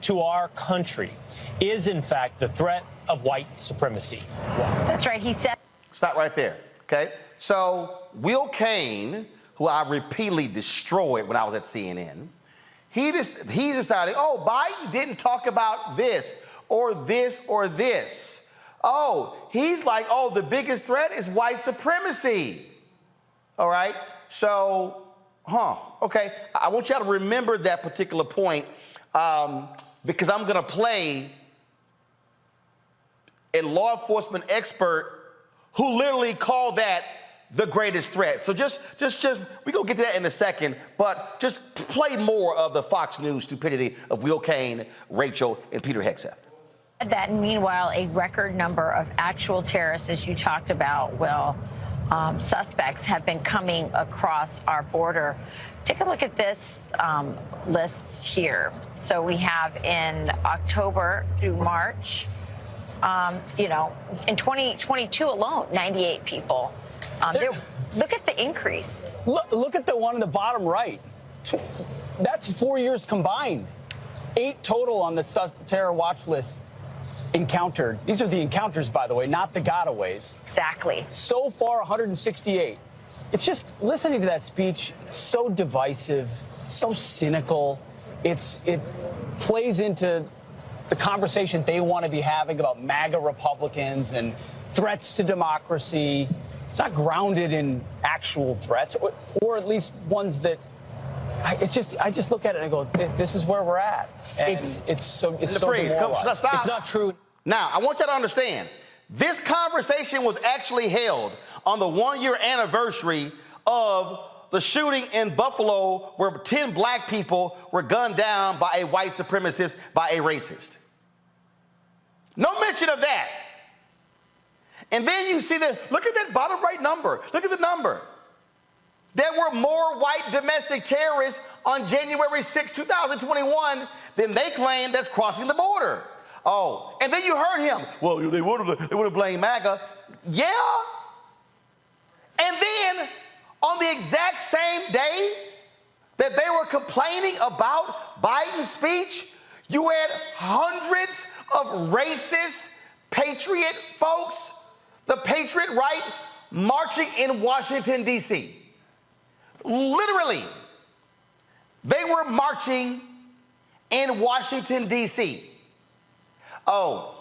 to our country is, in fact, the threat of white supremacy. Wow. That's right. He said. Stop right there, okay? So Will Cain, who I repeatedly destroyed when I was at CNN, he's deciding, oh, Biden didn't talk about this or this or this. Oh, he's like, oh, the biggest threat is white supremacy. All right? So, okay. I want y'all to remember that particular point because I'm going to play a law enforcement expert who literally called that the greatest threat. So just we're going to get to that in a second, but just play more of the Fox News stupidity of Will Cain, Rachel, and Peter Hegseth. That meanwhile, a record number of actual terrorists, as you talked about, Will, suspects have been coming across our border. Take a look at this list here. So we have in October through March, in 2022 alone, 98 people. Look at the increase. Look at the one in the bottom right. That's 4 years combined. 8 total on the terror watch list encountered. These are the encounters, by the way, not the gotaways. Exactly. So far, 168. It's just listening to that speech, so divisive, so cynical. It plays into the conversation they want to be having about MAGA Republicans and threats to democracy. It's not grounded in actual threats, or at least ones that I just look at it and I go, this is where we're at. And it's so demoralizing. Stop. It's not true. Now, I want you to understand, this conversation was actually held on the 1-year anniversary of the shooting in Buffalo where 10 black people were gunned down by a white supremacist, by a racist. No mention of that. And then you see look at that bottom right number. Look at the number. There were more white domestic terrorists on January 6, 2021 than they claim that's crossing the border. Oh, and then you heard him. Well, they would have blamed MAGA. Yeah. And then on the exact same day that they were complaining about Biden's speech, you had hundreds of racist patriot folks, the patriot right, marching in Washington, D.C. Literally, they were marching in Washington, D.C. Oh,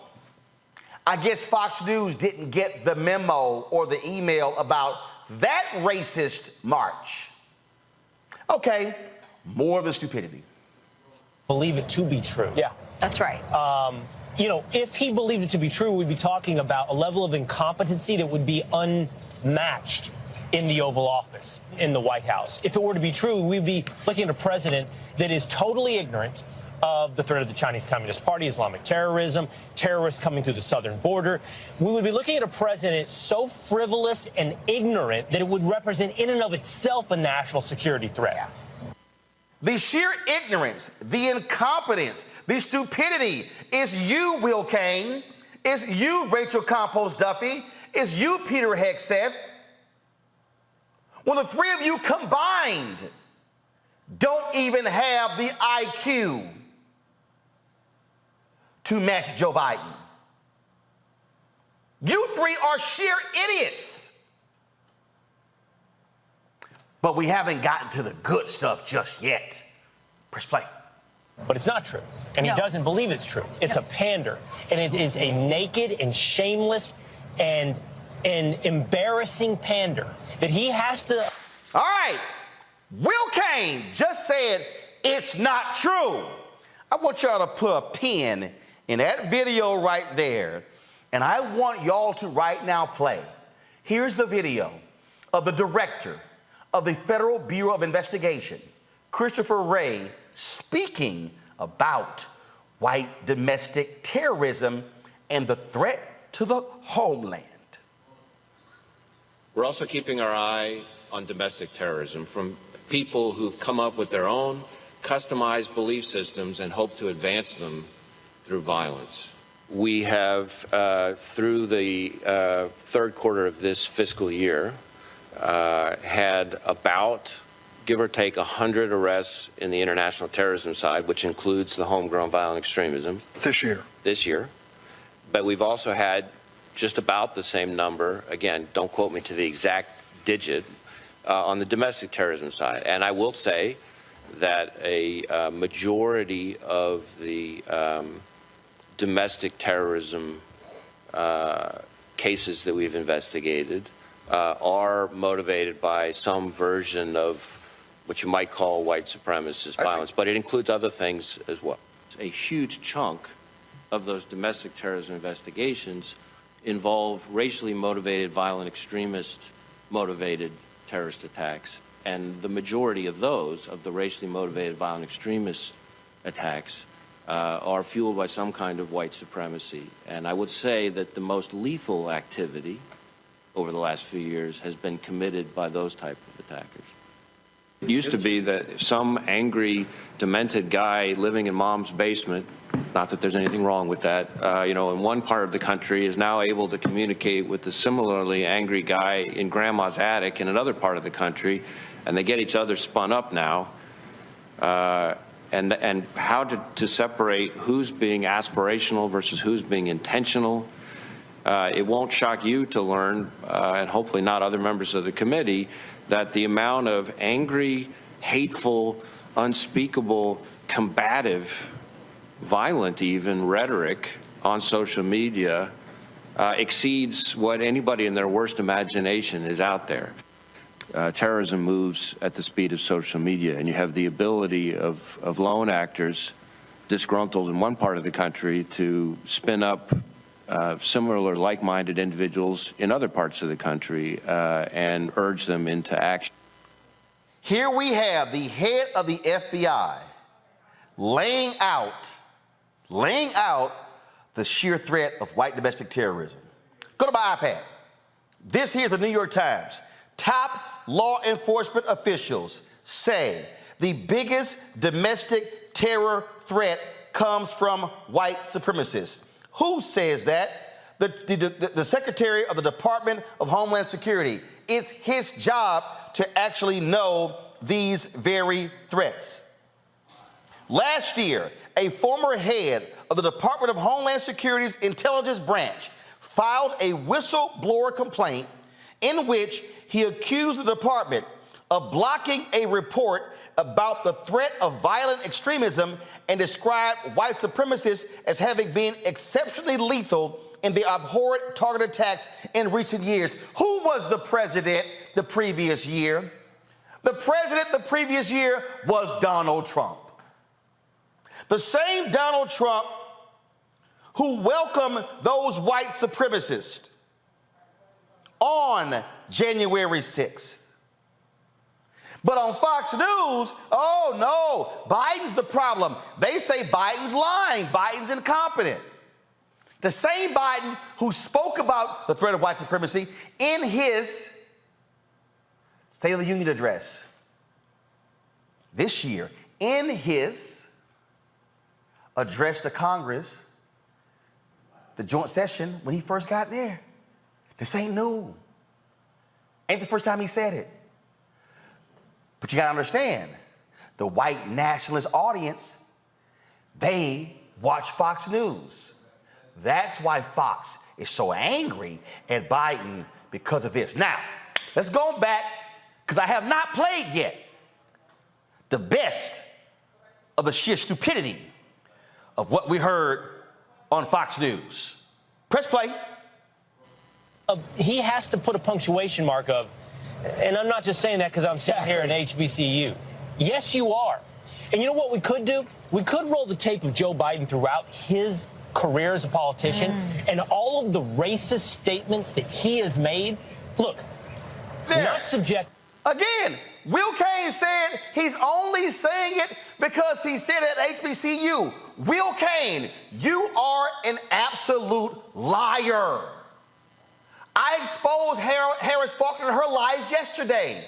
I guess Fox News didn't get the memo or the email about that racist march. Okay, more of the stupidity. Believe it to be true. Yeah. That's right. If he believed it to be true, we'd be talking about a level of incompetency that would be unmatched in the Oval Office, in the White House. If it were to be true, we'd be looking at a president that is totally ignorant of the threat of the Chinese Communist Party, Islamic terrorism, terrorists coming through the southern border. We would be looking at a president so frivolous and ignorant that it would represent in and of itself a national security threat. Yeah. The sheer ignorance, the incompetence, the stupidity is you, Will Cain. It's you, Rachel Campos Duffy. It's you, Peter Hegseth. When the three of you combined don't even have the IQ to match Joe Biden. You three are sheer idiots. But we haven't gotten to the good stuff just yet. Press play. But it's not true. And he doesn't believe it's true. It's a pander. And it is a naked and shameless and an embarrassing pander that he has to. All right. Will Cain just said it's not true. I want y'all to put a pin in that video right there. And I want y'all to right now play. Here's the video of the director of the Federal Bureau of Investigation, Christopher Wray, speaking about white domestic terrorism and the threat to the homeland. We're also keeping our eye on domestic terrorism from people who've come up with their own customize belief systems and hope to advance them through violence. We have, through the third quarter of this fiscal year, had about, give or take, 100 arrests in the international terrorism side, which includes the homegrown violent extremism. This year. This year. But we've also had just about the same number, again, don't quote me to the exact digit, on the domestic terrorism side. And I will say that a majority of the domestic terrorism cases that we've investigated are motivated by some version of what you might call white supremacist violence, but it includes other things as well. A huge chunk of those domestic terrorism investigations involve racially motivated, violent extremist motivated terrorist attacks. And the majority of those, of the racially motivated, violent extremist attacks, are fueled by some kind of white supremacy. And I would say that the most lethal activity over the last few years has been committed by those type of attackers. It used to be that some angry, demented guy living in mom's basement, not that there's anything wrong with that, in one part of the country is now able to communicate with the similarly angry guy in grandma's attic in another part of the country, and they get each other spun up now. And how to separate who's being aspirational versus who's being intentional. It won't shock you to learn, and hopefully not other members of the committee, that the amount of angry, hateful, unspeakable, combative, violent even rhetoric on social media exceeds what anybody in their worst imagination is out there. Terrorism moves at the speed of social media, and you have the ability of lone actors disgruntled in one part of the country to spin up similar like-minded individuals in other parts of the country and urge them into action. Here we have the head of the FBI laying out the sheer threat of white domestic terrorism. Go to my iPad. This here's the New York Times. Top law enforcement officials say the biggest domestic terror threat comes from white supremacists. Who says that? The Secretary of the Department of Homeland Security. It's his job to actually know these very threats. Last year, a former head of the Department of Homeland Security's intelligence branch filed a whistleblower complaint in which he accused the department of blocking a report about the threat of violent extremism and described white supremacists as having been exceptionally lethal in the abhorrent target attacks in recent years. Who was the president the previous year? The president the previous year was Donald Trump. The same Donald Trump who welcomed those white supremacists on January 6th. But on Fox News, oh no, Biden's the problem. They say Biden's lying, Biden's incompetent. The same Biden who spoke about the threat of white supremacy in his State of the Union address this year, in his address to Congress, the joint session when he first got there. This ain't new. Ain't the first time he said it. But you gotta understand, the white nationalist audience, they watch Fox News. That's why Fox is so angry at Biden because of this. Now, let's go back, because I have not played yet the best of the sheer stupidity of what we heard on Fox News. Press play. He has to put a punctuation mark of, and I'm not just saying that because I'm sitting here at HBCU. Yes, you are. And you know what we could do? We could roll the tape of Joe Biden throughout his career as a politician and all of the racist statements that he has made. Look, not subject. Again, Will Cain said he's only saying it because he said it at HBCU. Will Cain, you are an absolute liar. I exposed Harris Faulkner and her lies yesterday.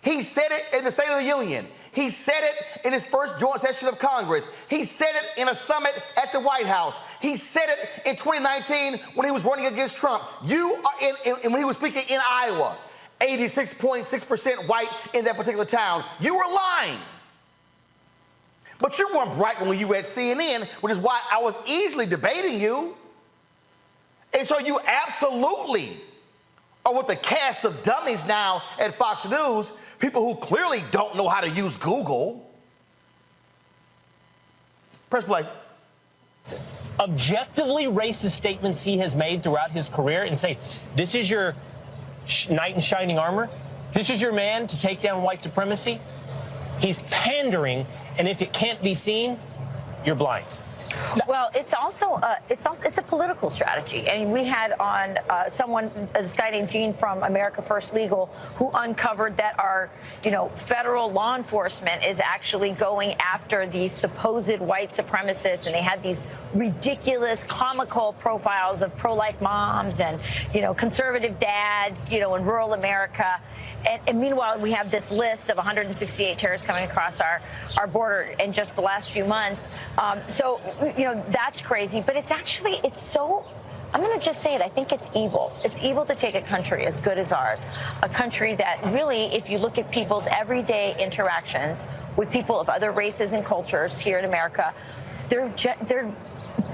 He said it in the State of the Union. He said it in his first joint session of Congress. He said it in a summit at the White House. He said it in 2019 when he was running against Trump. When he was speaking in Iowa, 86.6% white in that particular town. You were lying. But you weren't bright when you were at CNN, which is why I was easily debating you. And so you absolutely are with the cast of dummies now at Fox News, people who clearly don't know how to use Google. Press play. Objectively racist statements he has made throughout his career and say, this is your knight in shining armor? This is your man to take down white supremacy? He's pandering, and if it can't be seen, you're blind. Well, it's also it's a political strategy. And we had on this guy named Gene from America First Legal, who uncovered that our, federal law enforcement is actually going after these supposed white supremacists, and they had these ridiculous, comical profiles of pro-life moms and, conservative dads, in rural America. And meanwhile, we have this list of 168 terrorists coming across our border in just the last few months. So, that's crazy. But it's so, I'm going to just say it, I think it's evil. It's evil to take a country as good as ours, a country that really, if you look at people's everyday interactions with people of other races and cultures here in America, they're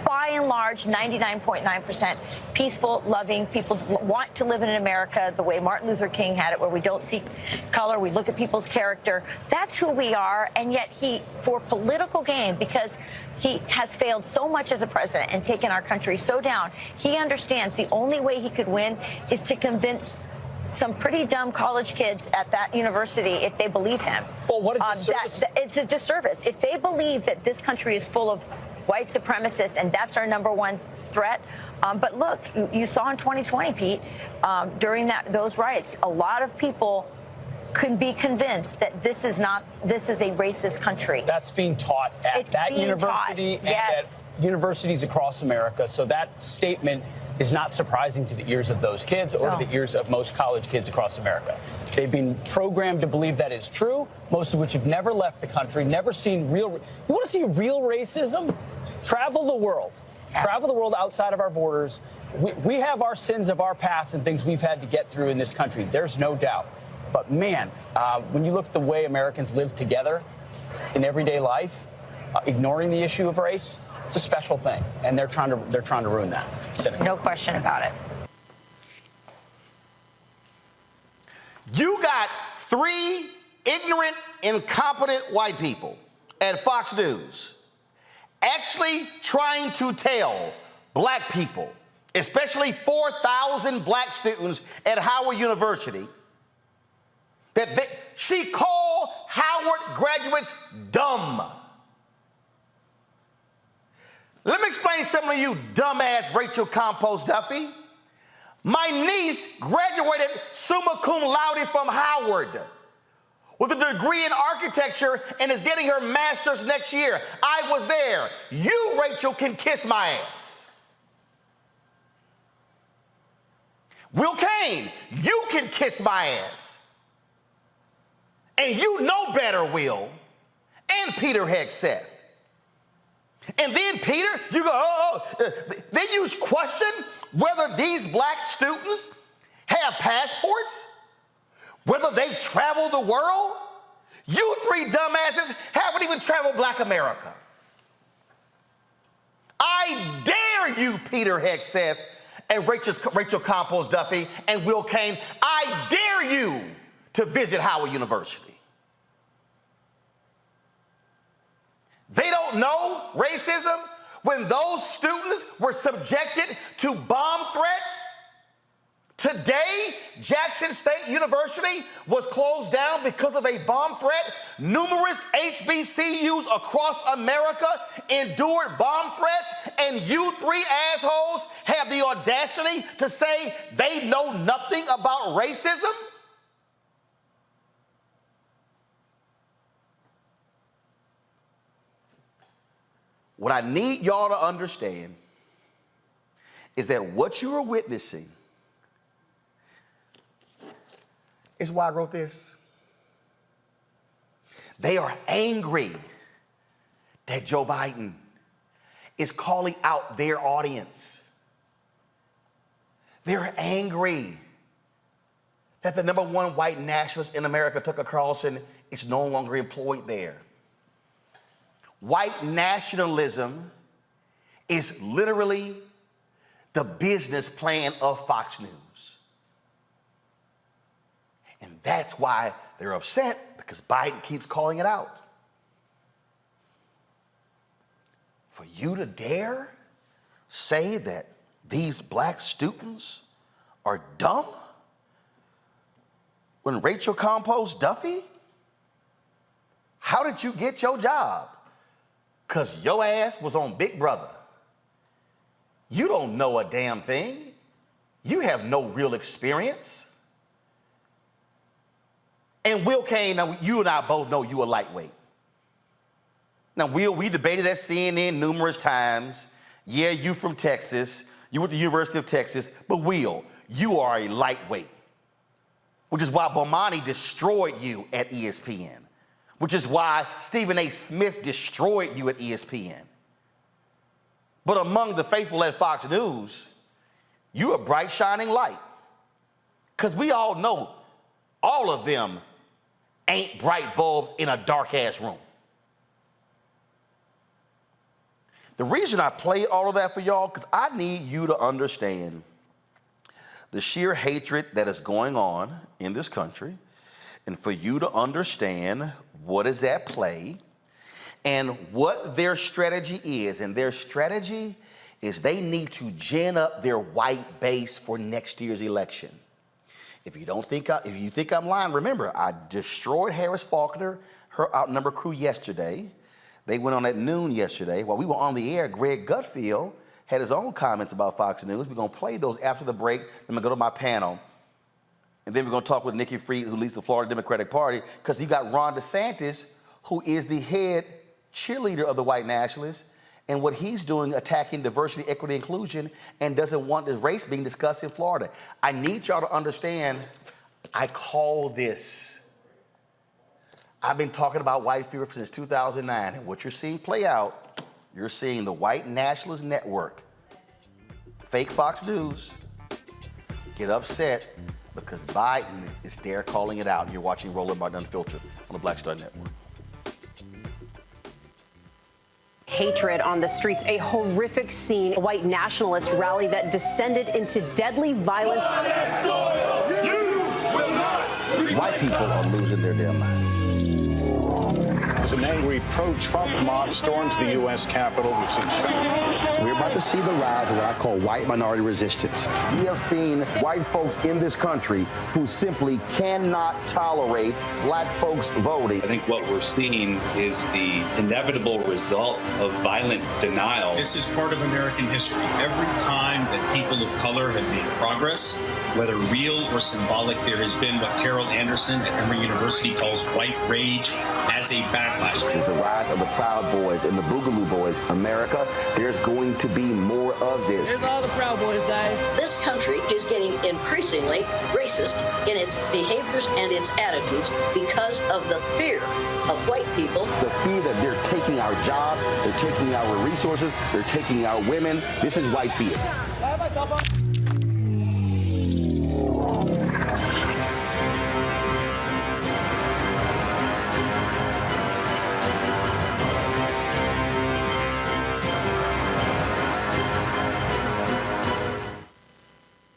by and large, 99.9% peaceful, loving. People want to live in America the way Martin Luther King had it, where we don't see color, we look at people's character. That's who we are. And yet for political gain, because he has failed so much as a president and taken our country so down, he understands the only way he could win is to convince some pretty dumb college kids at that university if they believe him. Well, what a disservice. It's a disservice. If they believe that this country is full of white supremacists and that's our number one threat. But look, you saw in 2020, Pete, during those riots, a lot of people can be convinced that this is a racist country. That's being taught at that university and at universities across America. So that statement is not surprising to the ears of those kids or to the ears of most college kids across America. They've been programmed to believe that is true, most of which have never left the country, never seen real. You want to see real racism? Travel the world. Yes. Travel the world outside of our borders. We have our sins of our past and things we've had to get through in this country. There's no doubt. But man, when you look at the way Americans live together in everyday life, ignoring the issue of race, it's a special thing, and they're trying to ruin that. No question about it. You got 3 ignorant, incompetent white people at Fox News actually trying to tell black people, especially 4,000 black students at Howard University, that she called Howard graduates dumb. Let me explain something to you, dumbass Rachel Campos Duffy. My niece graduated summa cum laude from Howard with a degree in architecture and is getting her master's next year. I was there. You, Rachel, can kiss my ass. Will Kane, you can kiss my ass. And you know better, Will. And Peter Hegseth. And then, Peter, you go, then you question whether these black students have passports, whether they travel the world. You 3 dumbasses haven't even traveled black America. I dare you, Peter Hegseth and Rachel Campos Duffy and Will Kane, I dare you to visit Howard University. They don't know racism when those students were subjected to bomb threats. Today, Jackson State University was closed down because of a bomb threat. Numerous HBCUs across America endured bomb threats, and you 3 assholes have the audacity to say they know nothing about racism? What I need y'all to understand is that what you are witnessing is why I wrote this. They are angry that Joe Biden is calling out their audience. They're angry that the #1 white nationalist in America, Tucker Carlson, is no longer employed there. White nationalism is literally the business plan of Fox News. And that's why they're upset, because Biden keeps calling it out. For you to dare say that these black students are dumb when Rachel composed Duffy? How did you get your job? Because your ass was on Big Brother. You don't know a damn thing. You have no real experience. And Will Kane, now you and I both know you a lightweight. Now, Will, we debated at CNN numerous times. Yeah, you from Texas. You went to the University of Texas. But Will, you are a lightweight, which is why Bomani destroyed you at ESPN, which is why Stephen A. Smith destroyed you at ESPN. But among the faithful at Fox News, you're a bright, shining light. Because we all know all of them ain't bright bulbs in a dark-ass room. The reason I play all of that for y'all, because I need you to understand the sheer hatred that is going on in this country, and for you to understand what is at play and what their strategy is. And their strategy is they need to gin up their white base for next year's election. If you think I'm lying, remember, I destroyed Harris Faulkner, her outnumbered crew yesterday. They went on at noon yesterday. While we were on the air, Greg Gutfield had his own comments about Fox News. We're going to play those after the break. I'm going to go to my panel. And then we're going to talk with Nikki Fried, who leads the Florida Democratic Party, because you got Ron DeSantis, who is the head cheerleader of the white nationalists, and what he's doing, attacking diversity, equity, inclusion, and doesn't want the race being discussed in Florida. I need y'all to understand, I call this. I've been talking about white fear since 2009, and what you're seeing play out, you're seeing the white nationalist network, fake Fox News, get upset because Biden is there calling it out. You're watching Roland Martin Unfiltered on the Black Star Network. Hatred on the streets, a horrific scene, a white nationalist rally that descended into deadly violence. White people are losing their damn minds. An angry pro-Trump mob storms the U.S. Capitol. We've seen We're about to see the rise of what I call white minority resistance. We have seen white folks in this country who simply cannot tolerate black folks voting. I think what we're seeing is the inevitable result of violent denial. This is part of American history. Every time that people of color have made progress, whether real or symbolic, there has been what Carol Anderson at Emory University calls white rage as a backlash. This is the rise of the Proud Boys and the Boogaloo Boys. America, there's going to be more of this. Here's all the Proud Boys, guys. This country is getting increasingly racist in its behaviors and its attitudes because of the fear of white people. The fear that they're taking our jobs, they're taking our resources, they're taking our women. This is white fear.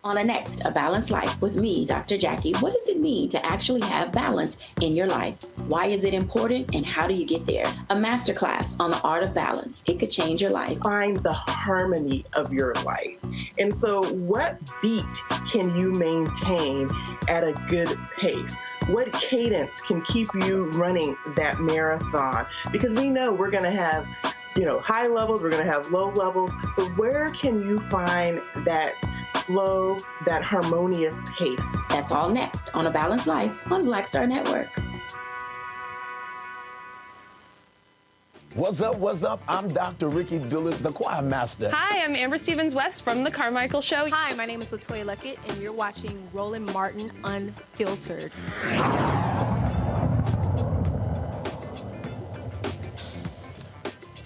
On a next, A Balanced Life with me, Dr. Jackie. What does it mean to actually have balance in your life? Why is it important and how do you get there? A masterclass on the art of balance. It could change your life. Find the harmony of your life. And so what beat can you maintain at a good pace? What cadence can keep you running that marathon? Because we know we're going to have, high levels, we're going to have low levels, but where can you find that flow, that harmonious pace? That's all next on A Balanced Life on Black Star Network. What's up? What's up? I'm Dr. Ricky Dillard, the choir master. Hi, I'm Amber Stevens-West from The Carmichael Show. Hi, my name is LaToya Luckett, and you're watching Roland Martin Unfiltered.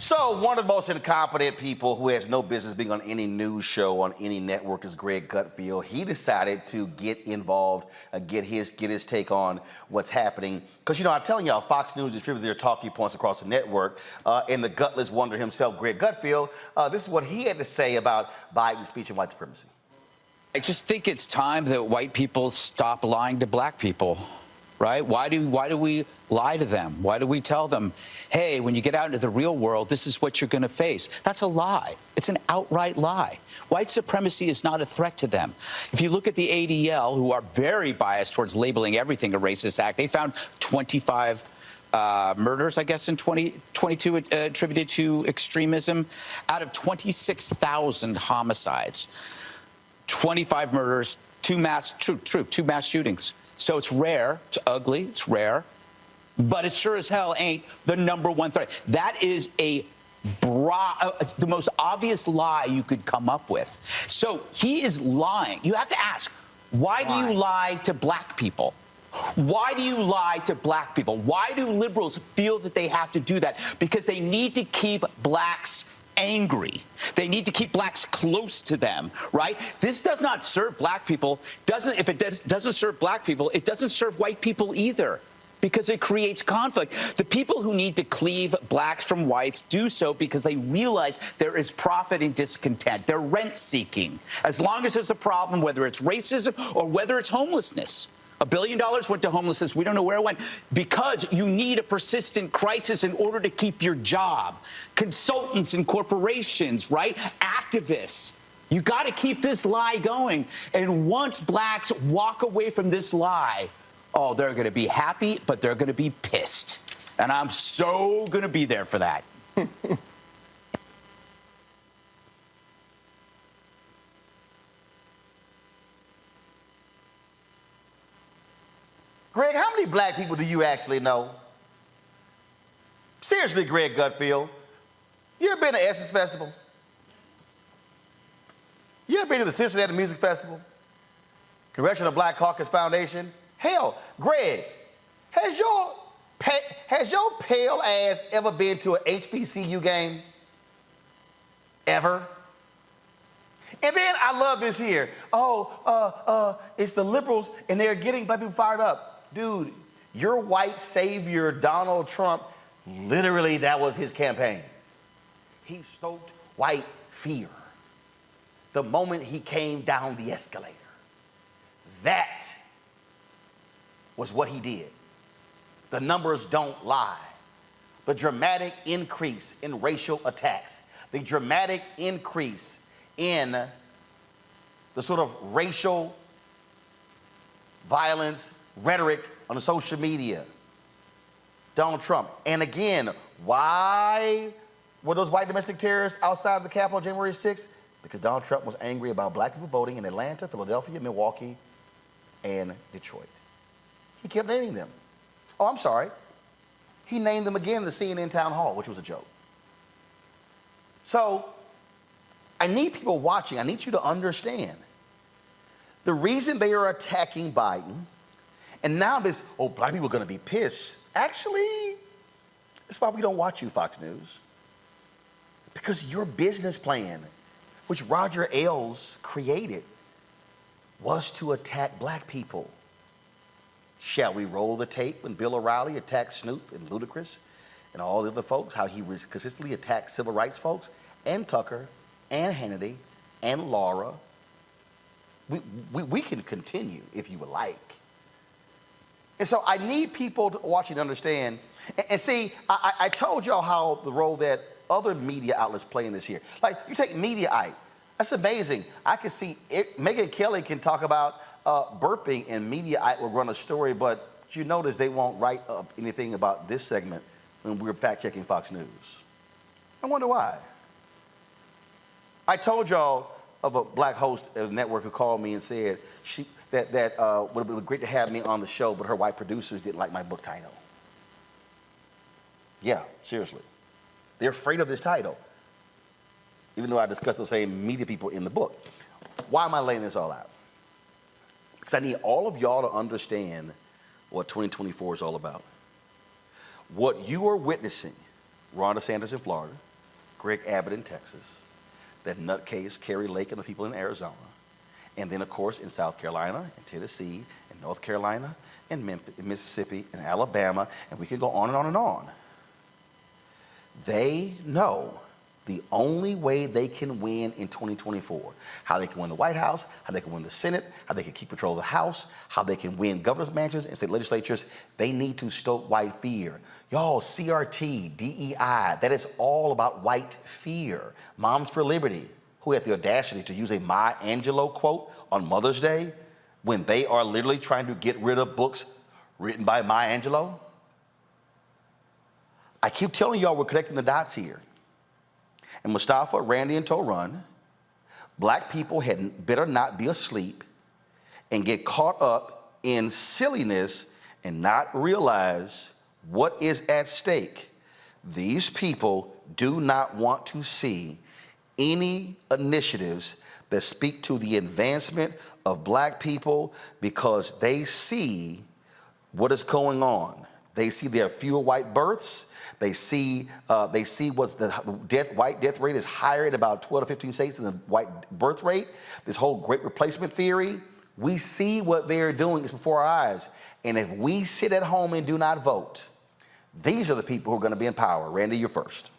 So one of the most incompetent people who has no business being on any news show on any network is Greg Gutfeld. He decided to get involved, get his take on what's happening. Because, you know, I'm telling y'all, Fox News distributed their talking points across the network, and the gutless wonder himself, Greg Gutfeld, this is what he had to say about Biden's speech on white supremacy. I just think it's time that white people stop lying to black people. Right? Why do we lie to them? Why do we tell them, hey, when you get out into the real world, this is what you're going to face? That's a lie. It's an outright lie. White supremacy is not a threat to them. If you look at the ADL, who are very biased towards labeling everything a racist act, they found 25 murders, I guess, in 2022 attributed to extremism out of 26,000 homicides. 25 murders, two mass shootings. So it's rare, it's ugly, it's rare, but it sure as hell ain't the #1 threat. That is the most obvious lie you could come up with. So he is lying. You have to ask, why do you lie to black people? Why do you lie to black people? Why do liberals feel that they have to do that? Because they need to keep blacks angry. They need to keep blacks close to them, right? This does not serve black people. If it doesn't serve black people, it doesn't serve white people either, because it creates conflict. The people who need to cleave blacks from whites do so because they realize there is profit in discontent. They're rent-seeking. As long as there's a problem, whether it's racism or whether it's homelessness. $1 billion went to homelessness. We don't know where it went, because you need a persistent crisis in order to keep your job. Consultants and corporations, right? Activists. You got to keep this lie going. And once blacks walk away from this lie, oh, they're going to be happy, but they're going to be pissed. And I'm so going to be there for that. Greg, how many black people do you actually know? Seriously, Greg Gutfeld, you ever been to Essence Festival? You ever been to the Cincinnati Music Festival? Congressional Black Caucus Foundation? Hell, Greg, has your pale ass ever been to an HBCU game? Ever? And then I love this here. It's the liberals and they're getting black people fired up. Dude, your white savior, Donald Trump, literally that was his campaign. He stoked white fear the moment he came down the escalator. That was what he did. The numbers don't lie. The dramatic increase in racial attacks, the dramatic increase in the sort of racial violence rhetoric on the social media. Donald Trump. And again, why were those white domestic terrorists outside the Capitol on January 6th? Because Donald Trump was angry about black people voting in Atlanta, Philadelphia, Milwaukee, and Detroit. He kept naming them. Oh, I'm sorry. He named them again in the CNN town hall, which was a joke. So I need people watching, I need you to understand the reason they are attacking Biden, and now this, black people are going to be pissed. Actually, that's why we don't watch you, Fox News. Because your business plan, which Roger Ailes created, was to attack black people. Shall we roll the tape when Bill O'Reilly attacked Snoop and Ludacris and all the other folks, how he consistently attacked civil rights folks, and Tucker, and Hannity, and Laura? We can continue if you would like. And so I need people to watch and understand. And see, I told y'all how the role that other media outlets play in this here. Like, you take Mediaite. That's amazing. I can see Megyn Kelly can talk about burping, and Mediaite will run a story, but you notice they won't write up anything about this segment when we're fact-checking Fox News. I wonder why. I told y'all of a black host of the network who called me and said that would have been great to have me on the show, but her white producers didn't like my book title. Yeah, seriously. They're afraid of this title, even though I discussed those same media people in the book. Why am I laying this all out? Because I need all of y'all to understand what 2024 is all about. What you are witnessing, Ron DeSantis in Florida, Greg Abbott in Texas, that nutcase Kerry Lake and the people in Arizona, and then, of course, in South Carolina, and Tennessee, and North Carolina, and Memphis, and Mississippi, and Alabama, and we could go on and on and on. They know the only way they can win in 2024, how they can win the White House, how they can win the Senate, how they can keep control of the House, how they can win governor's mansions and state legislatures, they need to stoke white fear. Y'all, CRT, DEI, that is all about white fear. Moms for Liberty, who had the audacity to use a Maya Angelou quote on Mother's Day when they are literally trying to get rid of books written by Maya Angelou. I keep telling y'all we're connecting the dots here. And Mustafa, Randy, and Torun, black people had better not be asleep and get caught up in silliness and not realize what is at stake. These people do not want to see any initiatives that speak to the advancement of black people because they see what is going on. They see there are fewer white births. They see what's the white death rate is higher in about 12 to 15 states than the white birth rate. This whole great replacement theory, we see what they're doing is before our eyes. And if we sit at home and do not vote, these are the people who are going to be in power. Randy, you're first.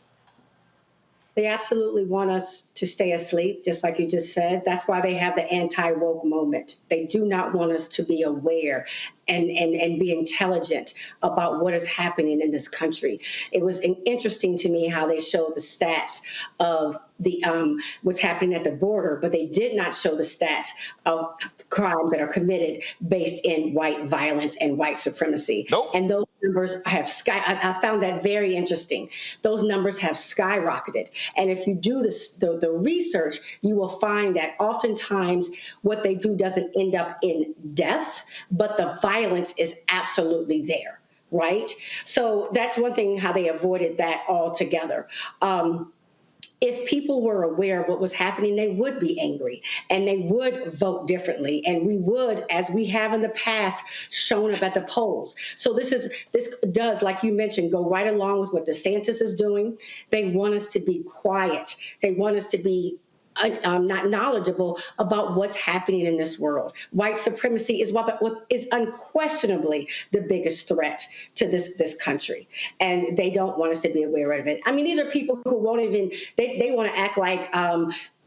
They absolutely want us to stay asleep, just like you just said. That's why they have the anti-woke moment. They do not want us to be aware and be intelligent about what is happening in this country. It was interesting to me how they showed the stats of the what's happening at the border, but they did not show the stats of crimes that are committed based in white violence and white supremacy. Nope. And those numbers have I found that very interesting. Those numbers have skyrocketed. And if you do the research, you will find that oftentimes what they do doesn't end up in deaths, but the violence is absolutely there, right? So that's one thing, how they avoided that altogether. If people were aware of what was happening, they would be angry and they would vote differently. And we would, as we have in the past, shown up at the polls. So this does, like you mentioned, go right along with what DeSantis is doing. They want us to be quiet. They want us to be not knowledgeable about what's happening in this world. White supremacy is what is unquestionably the biggest threat to this country. And they don't want us to be aware of it. I mean, these are people who won't even, they want to act like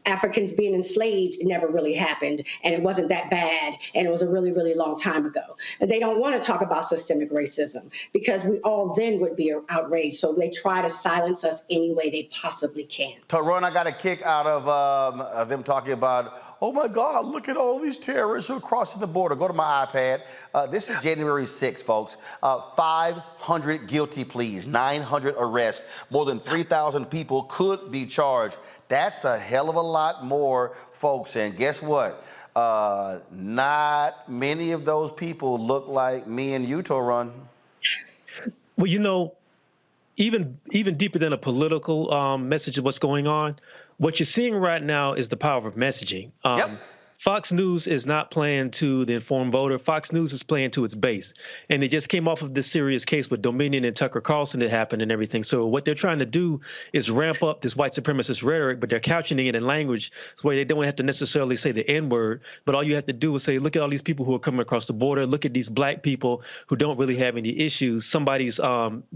Africans being enslaved never really happened, and it wasn't that bad, and it was a really, really long time ago. And they don't want to talk about systemic racism because we all then would be outraged. So they try to silence us any way they possibly can. Torun, I got a kick out of them talking about, oh my God, look at all these terrorists who are crossing the border. Go to my iPad. This is January 6th, folks. 500 guilty pleas, 900 arrests, more than 3,000 people could be charged. That's a hell of a lot more, folks. And guess what? Not many of those people look like me and you, Torun. Well, you know, even deeper than a political message of what's going on, what you're seeing right now is the power of messaging. Yep. Fox News is not playing to the informed voter. Fox News is playing to its base. And they just came off of this serious case with Dominion and Tucker Carlson that happened and everything. So what they're trying to do is ramp up this white supremacist rhetoric, but they're couching it in language where they don't have to necessarily say the N-word, but all you have to do is say, look at all these people who are coming across the border. Look at these black people who don't really have any issues. Somebody's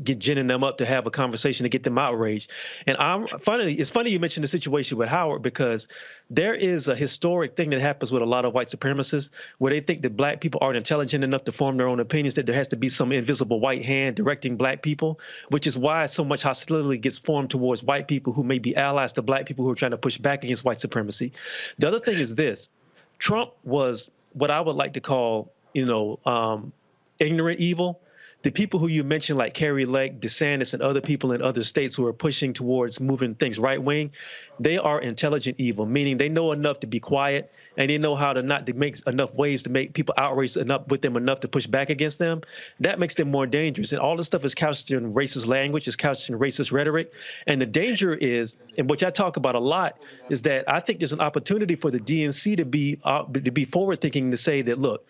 ginning them up to have a conversation to get them outraged. And it's funny you mentioned the situation with Howard, because there is a historic thing that happens with a lot of white supremacists where they think that black people aren't intelligent enough to form their own opinions, that there has to be some invisible white hand directing black people, which is why so much hostility gets formed towards white people who may be allies to black people who are trying to push back against white supremacy. The other thing is this. Trump was what I would like to call, ignorant evil. The people who you mentioned, like Kerry Lake, DeSantis, and other people in other states who are pushing towards moving things right wing, they are intelligent evil, meaning they know enough to be quiet and they know how to not to make enough waves to make people outraged enough with them enough to push back against them. That makes them more dangerous. And all this stuff is couched in racist language, is couched in racist rhetoric. And the danger is, and which I talk about a lot, is that I think there's an opportunity for the DNC to be forward thinking, to say that, look,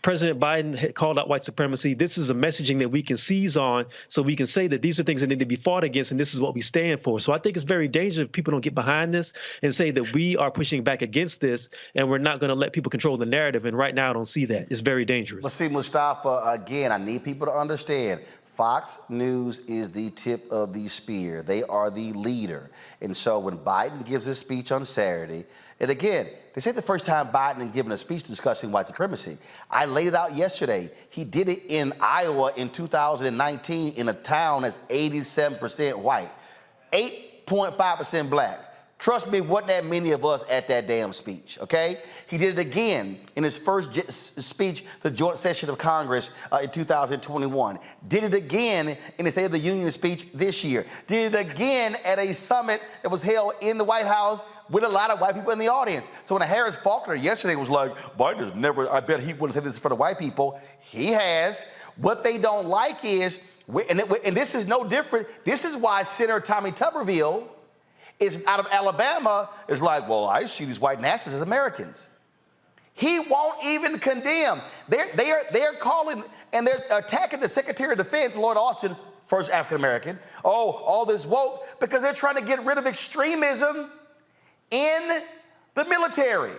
President Biden had called out white supremacy. This is a messaging that we can seize on so we can say that these are things that need to be fought against and this is what we stand for. So I think it's very dangerous if people don't get behind this and say that we are pushing back against this and we're not going to let people control the narrative. And right now I don't see that. It's very dangerous. But see, Mustafa, again, I need people to understand Fox News is the tip of the spear. They are the leader. And so when Biden gives his speech on Saturday, and again, this ain't the first time Biden has given a speech discussing white supremacy. I laid it out yesterday. He did it in Iowa in 2019 in a town that's 87% white, 8.5% black. Trust me, wasn't that many of us at that damn speech, okay? He did it again in his first speech, the joint session of Congress in 2021. Did it again in the State of the Union speech this year. Did it again at a summit that was held in the White House with a lot of white people in the audience. So when Harris Faulkner yesterday was like, Biden has never, I bet he wouldn't say this in front of white people. He has. What they don't like is, and this is no different, this is why Senator Tommy Tuberville is out of Alabama is like, well, I see these white nationalists as Americans. He won't even condemn. They're calling and they're attacking the Secretary of Defense, Lloyd Austin, first African-American. Oh, all this woke, because they're trying to get rid of extremism in the military.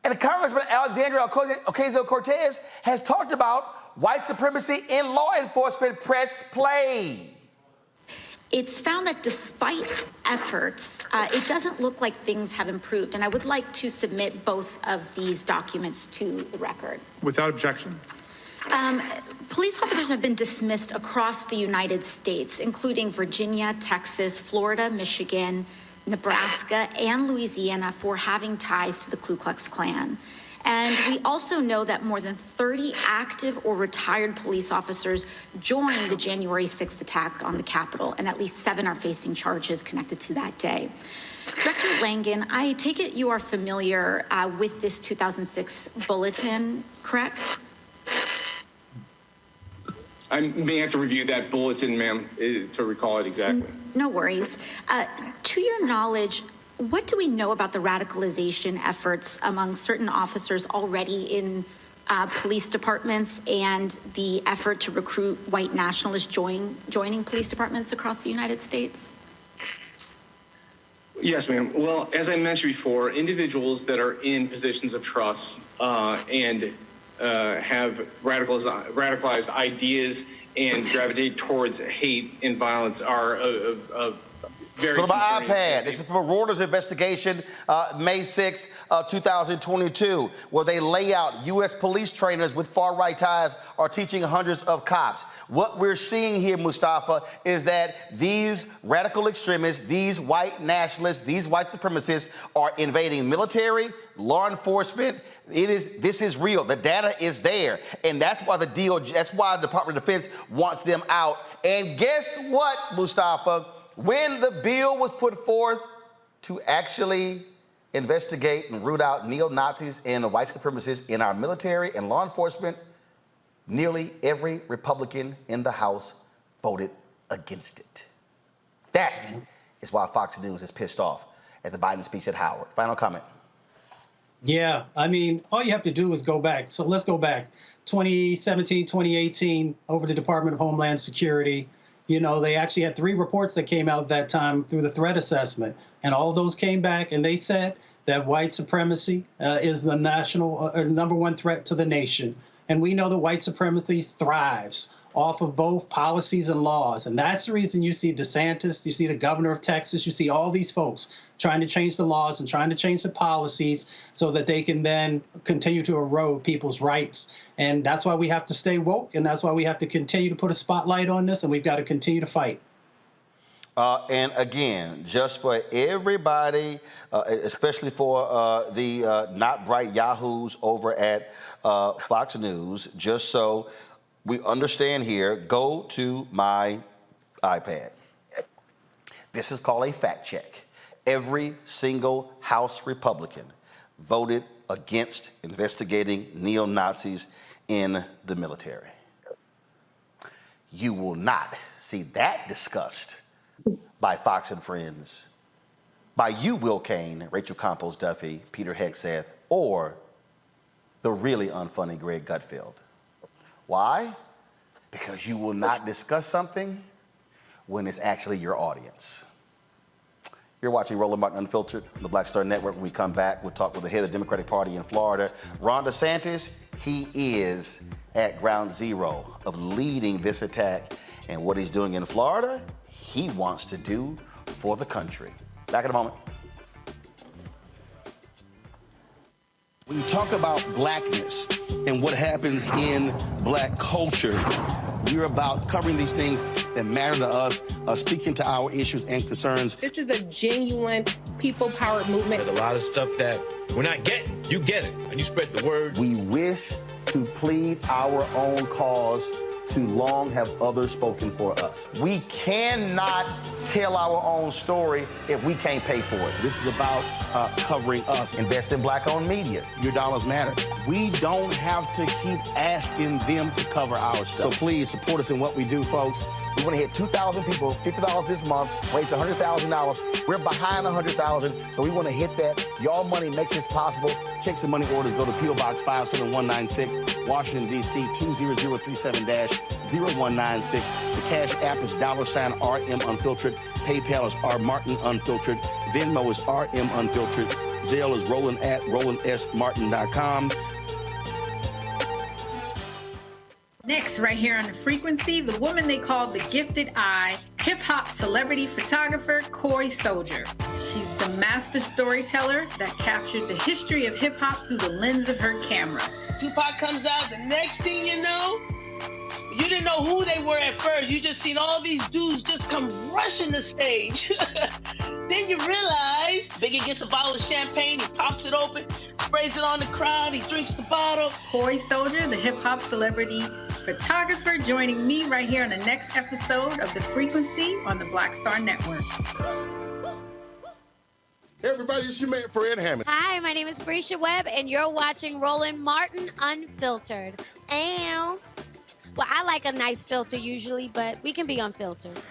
And Congressman Alexandria Ocasio-Cortez has talked about white supremacy in law enforcement. Press play. It's found that despite efforts, it doesn't look like things have improved. And I would like to submit both of these documents to the record. Without objection. Police officers have been dismissed across the United States, including Virginia, Texas, Florida, Michigan, Nebraska, and Louisiana for having ties to the Ku Klux Klan. And we also know that more than 30 active or retired police officers joined the January 6th attack on the Capitol, and at least 7 are facing charges connected to that day. Director Langen, I take it you are familiar with this 2006 bulletin, correct? I may have to review that bulletin, ma'am, to recall it exactly. No worries. To your knowledge, what do we know about the radicalization efforts among certain officers already in police departments and the effort to recruit white nationalists joining police departments across the United States? Yes, ma'am. Well, as I mentioned before, individuals that are in positions of trust and have radicalized ideas and gravitate towards hate and violence are very Go to my concerning. iPad. This is from a Reuters investigation, May 6, 2022, where they lay out U.S. police trainers with far-right ties are teaching hundreds of cops. What we're seeing here, Mustafa, is that these radical extremists, these white nationalists, these white supremacists are invading military, law enforcement. This is real. The data is there. And that's why that's why the Department of Defense wants them out. And guess what, Mustafa? When the bill was put forth to actually investigate and root out neo-Nazis and white supremacists in our military and law enforcement, nearly every Republican in the House voted against it. That is why Fox News is pissed off at the Biden speech at Howard. Final comment. Yeah, I mean, all you have to do is go back. So let's go back. 2017, 2018, over the Department of Homeland Security. You know, they actually had 3 reports that came out at that time through the threat assessment. And all of those came back and they said that white supremacy is the national #1 threat to the nation. And we know that white supremacy thrives off of both policies and laws. And that's the reason you see DeSantis, you see the governor of Texas, you see all these folks trying to change the laws and trying to change the policies so that they can then continue to erode people's rights. And that's why we have to stay woke, and that's why we have to continue to put a spotlight on this, and we've got to continue to fight. And again, just for everybody, especially for the not bright yahoos over at Fox News, just so we understand here, go to my iPad. This is called a fact check. Every single House Republican voted against investigating neo-Nazis in the military. You will not see that discussed by Fox and Friends, by you, Will Kane, Rachel Campos Duffy, Peter Hegseth, or the really unfunny Greg Gutfeld. Why? Because you will not discuss something when it's actually your audience. You're watching Roland Martin Unfiltered on the Black Star Network. When we come back, we'll talk with the head of the Democratic Party in Florida, Ron DeSantis. He is at ground zero of leading this attack, and what he's doing in Florida, he wants to do for the country. Back in a moment. When you talk about blackness and what happens in black culture, we're about covering these things that matter to us, speaking to our issues and concerns. This is a genuine people-powered movement. There's a lot of stuff that we're not getting. You get it, and you spread the word. We wish to plead our own cause. Too long have others spoken for us. We cannot tell our own story if we can't pay for it. This is about covering us. Invest in black-owned media. Your dollars matter. We don't have to keep asking them to cover our stuff. So please support us in what we do, folks. We want to hit 2,000 people, $50 this month, raise $100,000. We're behind 100,000, so we want to hit that. Y'all money makes this possible. Checks and money orders go to P.O. Box 57196, Washington, D.C. 20037-0196. The Cash App is $RM Unfiltered. PayPal is R Martin Unfiltered. Venmo is RM Unfiltered. Zelle is Roland at RolandSMartin.com. Next, right here on The Frequency, the woman they call the Gifted Eye, hip-hop celebrity photographer Coy Soldier. She's the master storyteller that captured the history of hip-hop through the lens of her camera. Tupac comes out, the next thing you know, you didn't know who they were at first. You just seen all these dudes just come rushing the stage. Then you realize Biggie gets a bottle of champagne, he pops it open, sprays it on the crowd, he drinks the bottle. Coy Soldier, the hip-hop celebrity photographer, joining me right here on the next episode of The Frequency on the Black Star Network. Hey everybody, it's your man Fred Hammond. Hi, my name is Brescia Webb, and you're watching Roland Martin Unfiltered. Ow. Well, I like a nice filter usually, but we can be unfiltered.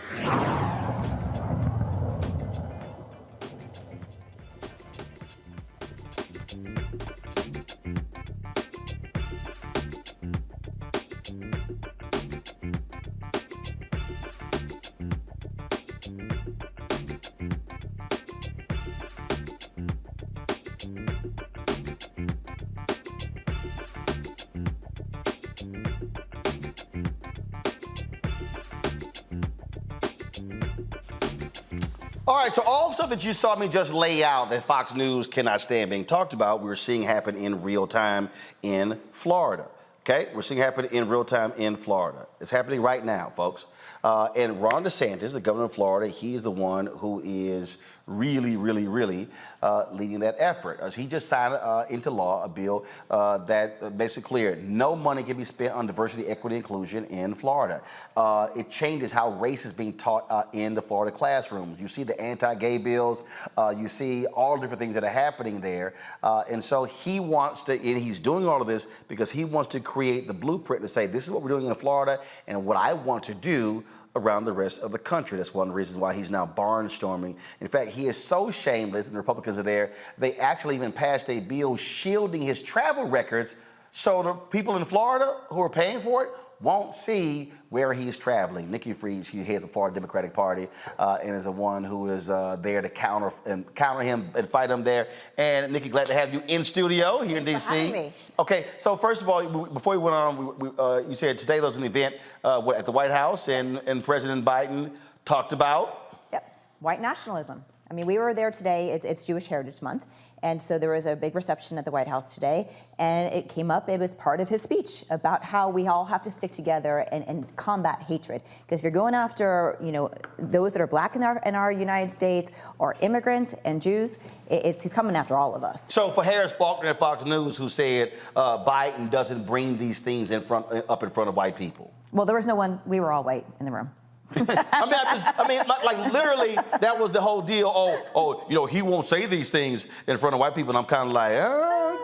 All right, so all the stuff that you saw me just lay out that Fox News cannot stand being talked about, we're seeing happen in real time in Florida. Okay, we're seeing happen in real time in Florida. It's happening right now, folks. And Ron DeSantis, the governor of Florida, he is the one who is really leading that effort. He just signed into law a bill that makes it clear no money can be spent on diversity, equity, inclusion in Florida. It changes how race is being taught in the Florida classrooms. You see the anti-gay bills. You see all the different things that are happening there. And so he wants to, and he's doing all of this because he wants to create the blueprint to say, this is what we're doing in Florida and what I want to do around the rest of the country. That's one of the reasons why he's now barnstorming. In fact, he is so shameless, and the Republicans are there, they actually even passed a bill shielding his travel records so the people in Florida who are paying for it won't see where he's traveling. Nikki Fried, she heads the Florida Democratic Party and is the one who is there to counter him and fight him there. And Nikki, glad to have you in studio here in D.C. Okay, so first of all, before we went on, you said today there was an event at the White House and President Biden talked about? Yep, white nationalism. I mean, we were there today, it's Jewish Heritage Month, and so there was a big reception at the White House today, and it came up, it was part of his speech about how we all have to stick together and combat hatred. Because if you're going after, you know, those that are black in our United States, or immigrants and Jews, he's coming after all of us. So for Harris Faulkner at Fox News, who said Biden doesn't bring these things up in front of white people. Well, there was no one, we were all white in the room. Like literally, that was the whole deal. Oh, you know, he won't say these things in front of white people. And I'm kind of like,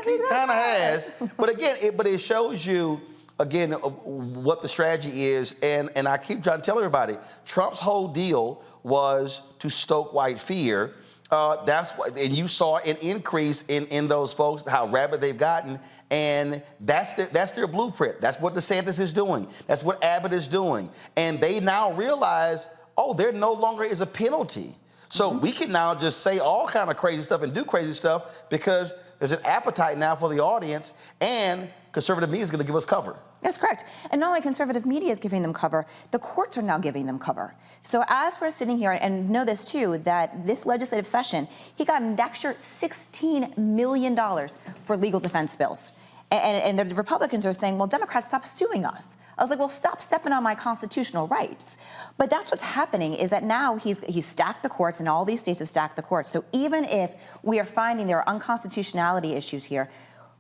he kind of has. But again, it shows you, again, what the strategy is. And I keep trying to tell everybody, Trump's whole deal was to stoke white fear. That's what, and you saw an increase in those folks, how rabid they've gotten, and that's their blueprint. That's what DeSantis is doing. That's what Abbott is doing, and they now realize, oh, there no longer is a penalty. So we can now just say all kind of crazy stuff and do crazy stuff because there's an appetite now for the audience, and conservative media is going to give us cover. That's correct. And not only conservative media is giving them cover, the courts are now giving them cover. So as we're sitting here, and know this too, that this legislative session, he got an extra $16 million for legal defense bills. And the Republicans are saying, well, Democrats, stop suing us. I was like, well, stop stepping on my constitutional rights. But that's what's happening, is that now he's stacked the courts, and all these states have stacked the courts. So even if we are finding there are unconstitutionality issues here,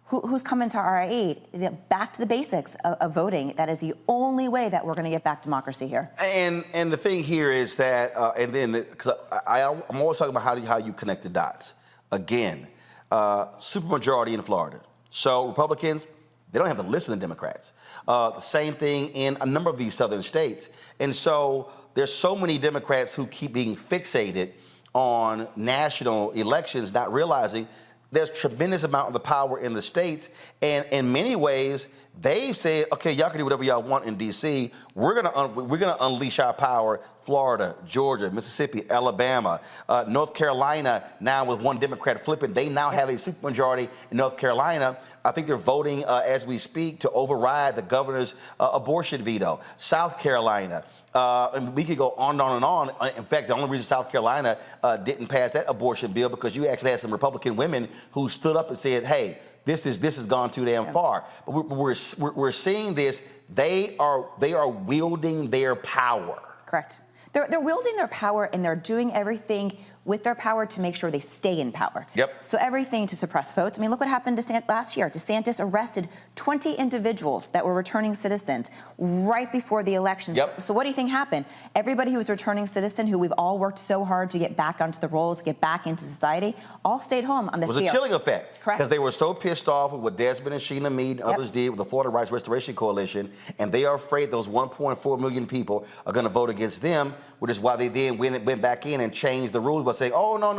who's coming to our aid? Back to the basics of voting. That is the only way that we're going to get back democracy here. And the thing here is that, because I'm always talking about how you connect the dots. Again, supermajority in Florida. So Republicans, they don't have to listen to Democrats. The same thing in a number of these southern states. And so there's so many Democrats who keep being fixated on national elections, not realizing there's tremendous amount of the power in the states. And in many ways, they've said, okay, y'all can do whatever y'all want in D.C. We're gonna unleash our power. Florida, Georgia, Mississippi, Alabama, North Carolina, now with one Democrat flipping, they now have a supermajority in North Carolina. I think they're voting as we speak to override the governor's abortion veto. South Carolina. And we could go on and on and on. In fact, the only reason South Carolina didn't pass that abortion bill because you actually had some Republican women who stood up and said, hey, this has gone too damn far. But we're seeing this. They are wielding their power. Correct. They're wielding their power, and they're doing everything with their power to make sure they stay in power. Yep. So everything to suppress votes. I mean, look what happened last year. DeSantis arrested 20 individuals that were returning citizens right before the election. Yep. So what do you think happened? Everybody who was a returning citizen, who we've all worked so hard to get back onto the rolls, get back into society, all stayed home on the field. It was a chilling effect. Correct. Because they were so pissed off with what Desmond and Sheena Mead and others did with the Florida Rights Restoration Coalition, and they are afraid those 1.4 million people are going to vote against them, which is why they then went back in and changed the rules by saying, oh, no,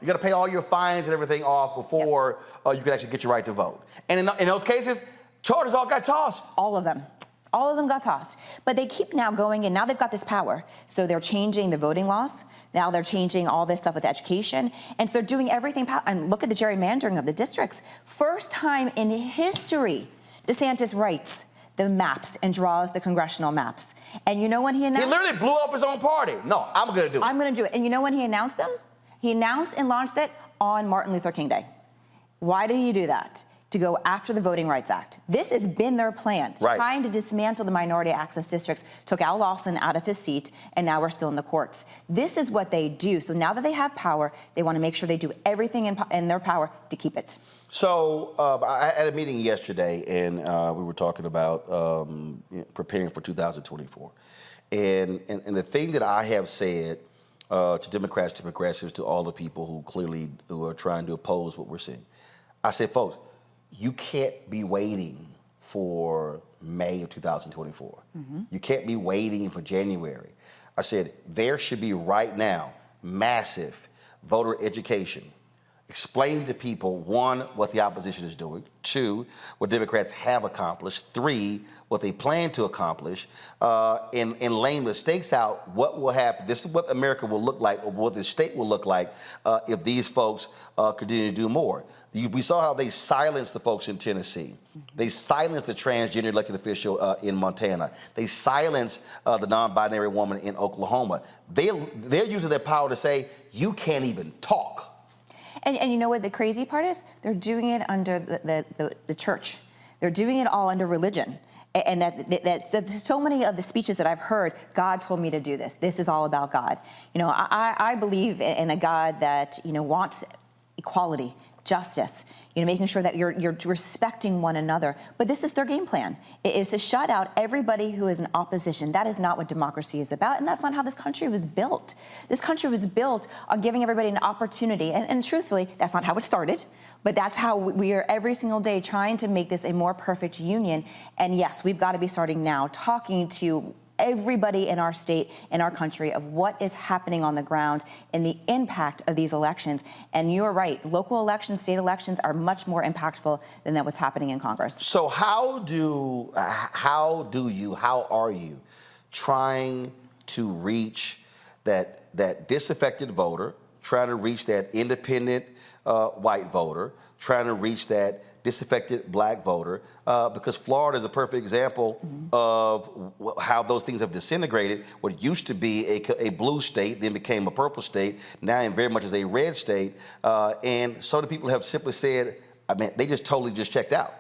you got to pay all your fines and everything off before you can actually get your right to vote. And in those cases, charges all got tossed. All of them. All of them got tossed. But they keep now going, and now they've got this power. So they're changing the voting laws. Now they're changing all this stuff with education. And so they're doing everything. And look at the gerrymandering of the districts. First time in history, DeSantis writes the maps and draws the congressional maps. And you know when he announced? He literally blew off his own party. No, I'm going to do it. I'm going to do it. And you know when he announced them? He announced and launched it on Martin Luther King Day. Why did he do that? To go after the Voting Rights Act. This has been their plan, trying to dismantle the minority access districts, took Al Lawson out of his seat, and now we're still in the courts. This is what they do. So now that they have power, they want to make sure they do everything in their power to keep it. So I had a meeting yesterday, and we were talking about preparing for 2024. And the thing that I have said to Democrats, to progressives, to all the people who are trying to oppose what we're seeing, I said, folks, you can't be waiting for May of 2024. You can't be waiting for January. I said, there should be right now massive voter education. Explain to people, one, what the opposition is doing, two, what Democrats have accomplished, three, what they plan to accomplish, and laying the stakes out, what will happen. This is what America will look like, or what the state will look like if these folks continue to do more. We saw how they silenced the folks in Tennessee. They silenced the transgender elected official in Montana. They silenced the non-binary woman in Oklahoma. They're using their power to say, you can't even talk. And you know what the crazy part is? They're doing it under the church. They're doing it all under religion. And that so many of the speeches that I've heard, God told me to do this. This is all about God. You know, I believe in a God that, you know, wants equality, justice, you know, making sure that you're respecting one another. But this is their game plan. It is to shut out everybody who is in opposition. That is not what democracy is about, and that's not how this country was built. This country was built on giving everybody an opportunity, and truthfully, that's not how it started. But that's how we are every single day trying to make this a more perfect union. And yes, we've got to be starting now, talking to everybody in our state, in our country, of what is happening on the ground and the impact of these elections. And you're right, local elections, state elections are much more impactful than what's happening in Congress. So how are you trying to reach that disaffected voter, trying to reach that independent white voter, trying to reach that disaffected black voter, because Florida is a perfect example of how those things have disintegrated. What used to be a blue state then became a purple state, now in very much as a red state, and so the people have simply said, I mean, they just totally just checked out.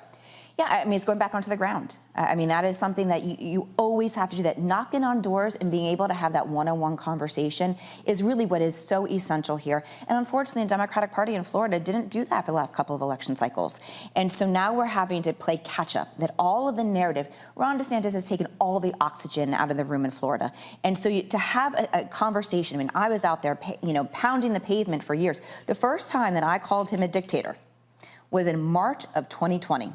Yeah, I mean, it's going back onto the ground. I mean, that is something that you always have to do. That knocking on doors and being able to have that one-on-one conversation is really what is so essential here. And unfortunately, the Democratic Party in Florida didn't do that for the last couple of election cycles. And so now we're having to play catch-up, that all of the narrative, Ron DeSantis has taken all the oxygen out of the room in Florida. And so to have a conversation, I mean, I was out there, pounding the pavement for years. The first time that I called him a dictator was in March of 2020.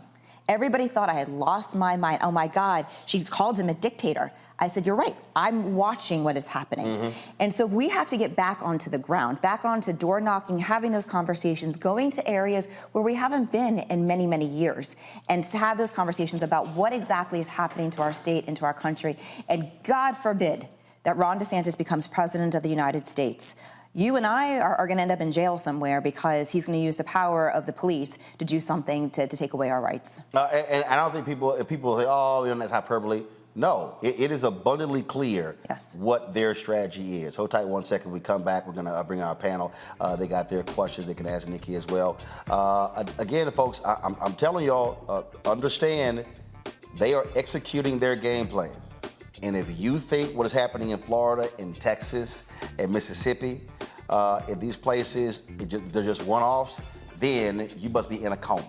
Everybody thought I had lost my mind. Oh my God, she's called him a dictator. I said, you're right, I'm watching what is happening. And so we have to get back onto the ground, back onto door knocking, having those conversations, going to areas where we haven't been in many, many years, and to have those conversations about what exactly is happening to our state and to our country. And God forbid that Ron DeSantis becomes president of the United States. You and I are going to end up in jail somewhere because he's going to use the power of the police to do something to take away our rights. And I don't think if people say, oh, that's hyperbole. No, it is abundantly clear what their strategy is. Hold tight 1 second. We come back. We're going to bring our panel. They got their questions. They can ask Nikki as well. Again, folks, I'm telling y'all, understand they are executing their game plan. And if you think what is happening in Florida, in Texas, and Mississippi, in these places, they're just one-offs, then you must be in a coma.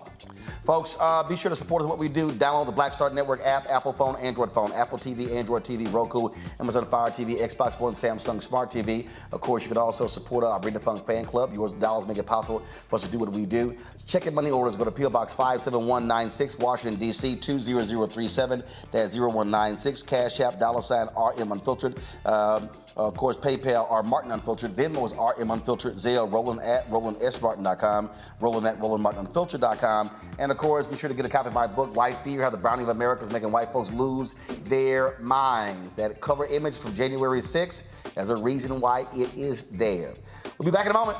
Folks, be sure to support us what we do. Download the Black Star Network app, Apple phone, Android phone, Apple TV, Android TV, Roku, Amazon Fire TV, Xbox One, Samsung Smart TV. Of course, you can also support our Bring the Funk fan club. Your dollars make it possible for us to do what we do. Check in money orders. Go to P.O. Box 57196, Washington, D.C. 20037. That's 0196. Cash App, $RM Unfiltered. Of course, PayPal, R. Martin Unfiltered. Venmo is RM Unfiltered. Zelle, Roland at RolandSMartin.com. Roland at RolandMartinUnfiltered.com. And of course, be sure to get a copy of my book, White Fear, How the Browning of America is Making White Folks Lose Their Minds. That cover image from January 6th as a reason why it is there. We'll be back in a moment.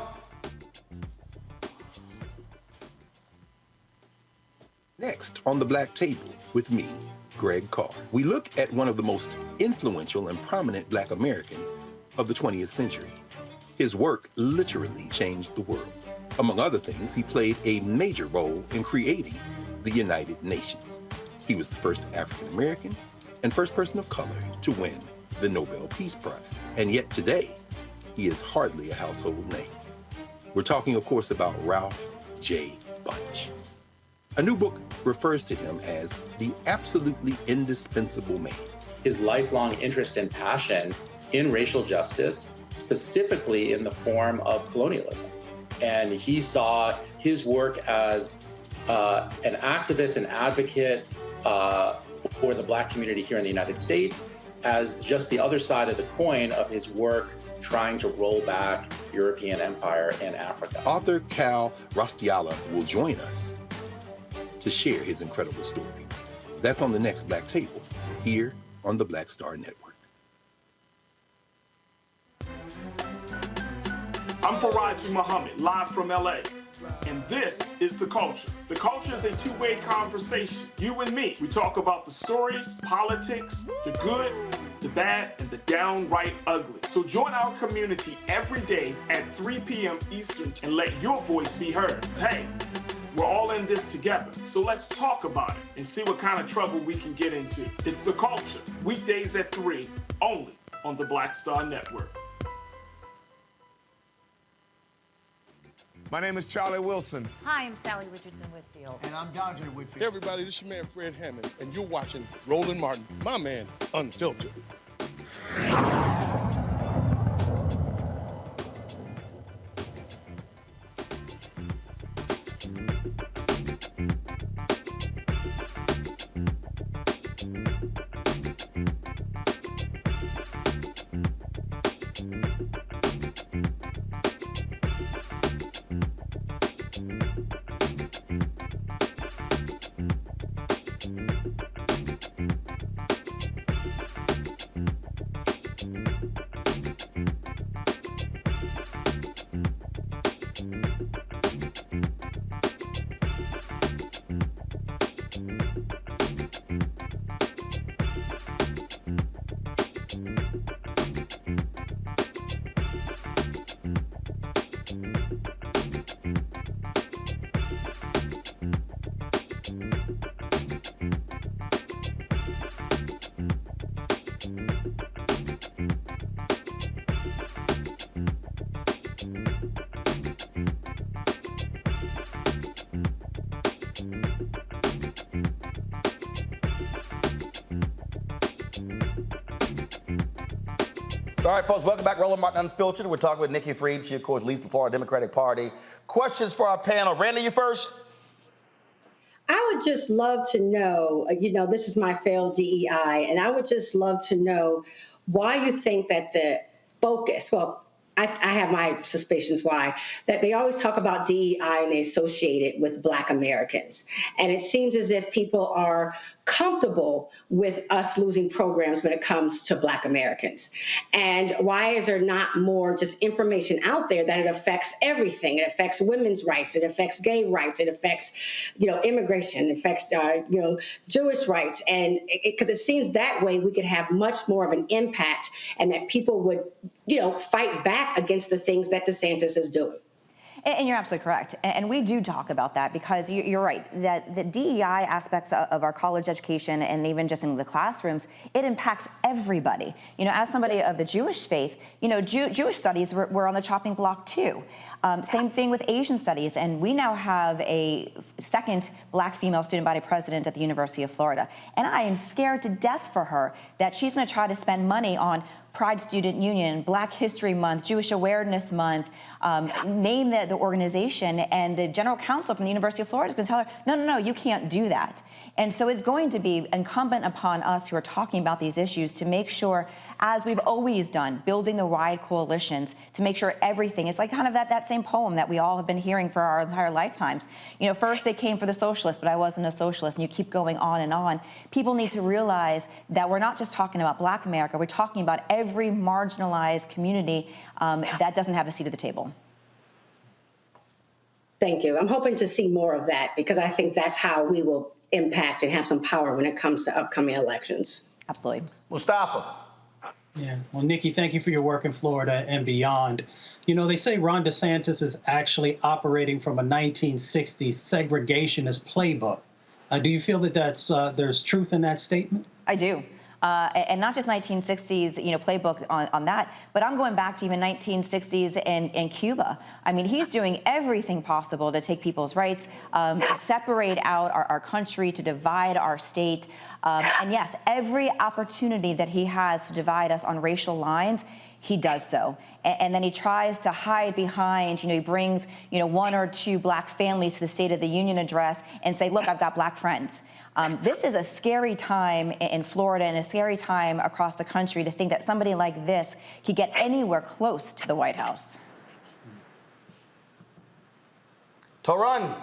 Next on the Black Table with me, Greg Carr. We look at one of the most influential and prominent Black Americans of the 20th century. His work literally changed the world. Among other things, he played a major role in creating the United Nations. He was the first African American and first person of color to win the Nobel Peace Prize. And yet today, he is hardly a household name. We're talking, of course, about Ralph J. Bunche. A new book refers to him as the absolutely indispensable man. His lifelong interest and passion in racial justice, specifically in the form of colonialism. And he saw his work as an activist and advocate for the Black community here in the United States as just the other side of the coin of his work trying to roll back European empire in Africa. Author Cal Rostiala will join us to share his incredible story. That's on the next Black Table, here on the Black Star Network. I'm Faraji Muhammad, live from LA. And this is The Culture. The Culture is a two-way conversation. You and me. We talk about the stories, politics, the good, the bad, and the downright ugly. So join our community every day at 3 p.m. Eastern and let your voice be heard. Hey, we're all in this together. So let's talk about it and see what kind of trouble we can get into. It's The Culture, weekdays at 3, only on the Black Star Network. My name is Charlie Wilson. Hi, I'm Sally Richardson Whitfield. And I'm Dondre Whitfield. Hey everybody, this is your man Fred Hammond, and you're watching Roland Martin, my man, Unfiltered. All right, folks, welcome back. Roland Martin Unfiltered. We're talking with Nikki Fried. She, of course, leads the Florida Democratic Party. Questions for our panel. Randy, you first. I would just love to know, this is my failed DEI, and I would just love to know why you think that the focus, I have my suspicions why, that they always talk about DEI and they associate it with Black Americans. And it seems as if people are comfortable with us losing programs when it comes to Black Americans. And why is there not more just information out there that it affects everything? It affects women's rights, it affects gay rights, it affects, immigration, it affects, Jewish rights. And because it seems that way we could have much more of an impact and that people would, fight back against the things that DeSantis is doing. And you're absolutely correct. And we do talk about that because you're right, that the DEI aspects of our college education and even just in the classrooms, it impacts everybody. As somebody of the Jewish faith, Jewish studies were on the chopping block too. Same thing with Asian studies. And we now have a second Black female student body president at the University of Florida. And I am scared to death for her that she's going to try to spend money on Pride Student Union, Black History Month, Jewish Awareness Month, name the organization, and the general counsel from the University of Florida is going to tell her, no, you can't do that. And so it's going to be incumbent upon us who are talking about these issues to make sure, as we've always done, building the wide coalitions to make sure everything, it's like kind of that same poem that we all have been hearing for our entire lifetimes. First they came for the socialists, but I wasn't a socialist, and you keep going on and on. People need to realize that we're not just talking about Black America, we're talking about every marginalized community that doesn't have a seat at the table. Thank you. I'm hoping to see more of that because I think that's how we will impact and have some power when it comes to upcoming elections. Absolutely. Mustafa. Yeah. Well, Nikki, thank you for your work in Florida and beyond. They say Ron DeSantis is actually operating from a 1960s segregationist playbook. Do you feel that there's truth in that statement? I do. And not just 1960s, playbook on that, but I'm going back to even 1960s in Cuba. I mean, he's doing everything possible to take people's rights, to separate out our country, to divide our state. And yes, every opportunity that he has to divide us on racial lines, he does so. And then he tries to hide behind, he brings, one or two Black families to the State of the Union address and say, look, I've got Black friends. This is a scary time in Florida and a scary time across the country to think that somebody like this could get anywhere close to the White House. Toran.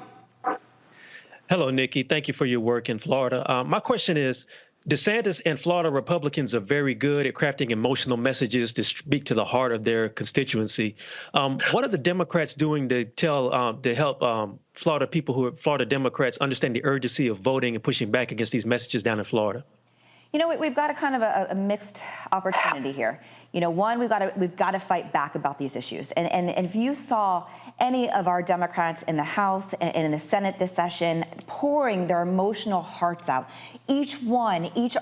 Hello, Nikki. Thank you for your work in Florida. My question is, DeSantis and Florida Republicans are very good at crafting emotional messages to speak to the heart of their constituency. What are the Democrats doing to help Florida people who are Florida Democrats understand the urgency of voting and pushing back against these messages down in Florida? We've got a kind of a mixed opportunity here. One, we've got to fight back about these issues. And if you saw any of our Democrats in the House and in the Senate this session pouring their emotional hearts out, each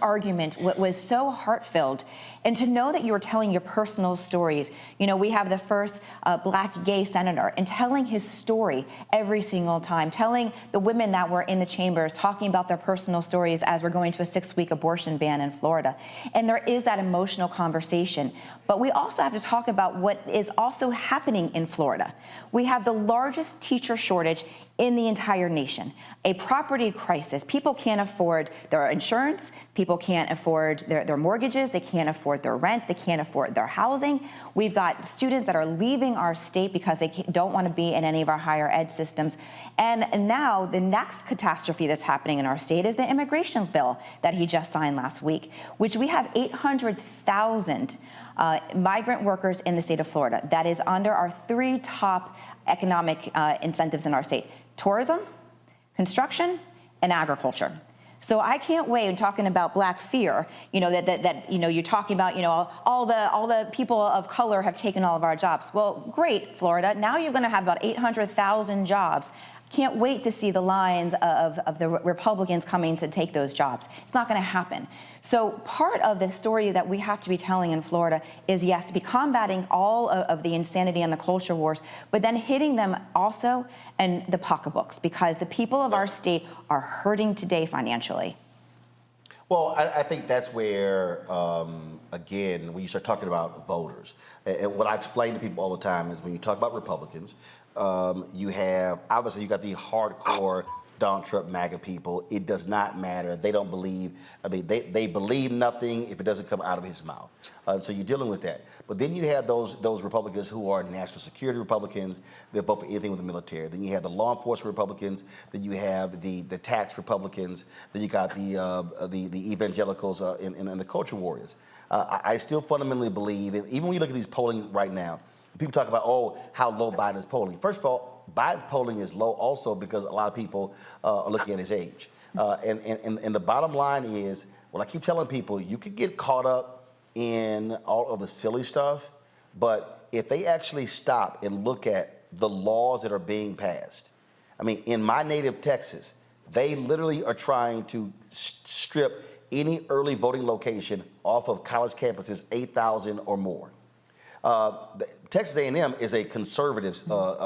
argument was so heart-filled. And to know that you were telling your personal stories, we have the first Black gay senator, and telling his story every single time, telling the women that were in the chambers, talking about their personal stories as we're going to a 6-week abortion ban in Florida. And there is that emotional conversation. But we also have to talk about what is also happening in Florida. We have the largest teacher shortage in the entire nation, a property crisis. People can't afford their insurance. People can't afford their mortgages. They can't afford their rent. They can't afford their housing. We've got students that are leaving our state because they don't want to be in any of our higher ed systems. And now the next catastrophe that's happening in our state is the immigration bill that he just signed last week, which we have 800,000 migrant workers in the state of Florida. That is under our 3 top economic incentives in our state: tourism, construction, and agriculture. So I can't wait. And talking about Black fear, you're talking about, all the people of color have taken all of our jobs. Well, great, Florida. Now you're going to have about 800,000 jobs. Can't wait to see the lines of the Republicans coming to take those jobs. It's not going to happen. So part of the story that we have to be telling in Florida is, yes, to be combating all of the insanity and the culture wars, but then hitting them also in the pocketbooks, because the people of our state are hurting today financially. Well, I think that's where, again, when you start talking about voters, and what I explain to people all the time is when you talk about Republicans, you have, obviously, you got the hardcore Donald Trump MAGA people. It does not matter. They don't believe, they believe nothing if it doesn't come out of his mouth. So you're dealing with that. But then you have those Republicans who are national security Republicans that vote for anything with the military. Then you have the law enforcement Republicans. Then you have the tax Republicans. Then you got the evangelicals and the culture warriors. I still fundamentally believe, and even when you look at these polling right now, people talk about, oh, how low Biden is polling. First of all, Biden's polling is low also because a lot of people are looking at his age. And the bottom line is, well, I keep telling people, you could get caught up in all of the silly stuff, but if they actually stop and look at the laws that are being passed, I mean, in my native Texas, they literally are trying to strip any early voting location off of college campuses, 8,000 or more. Texas A&M is a conservative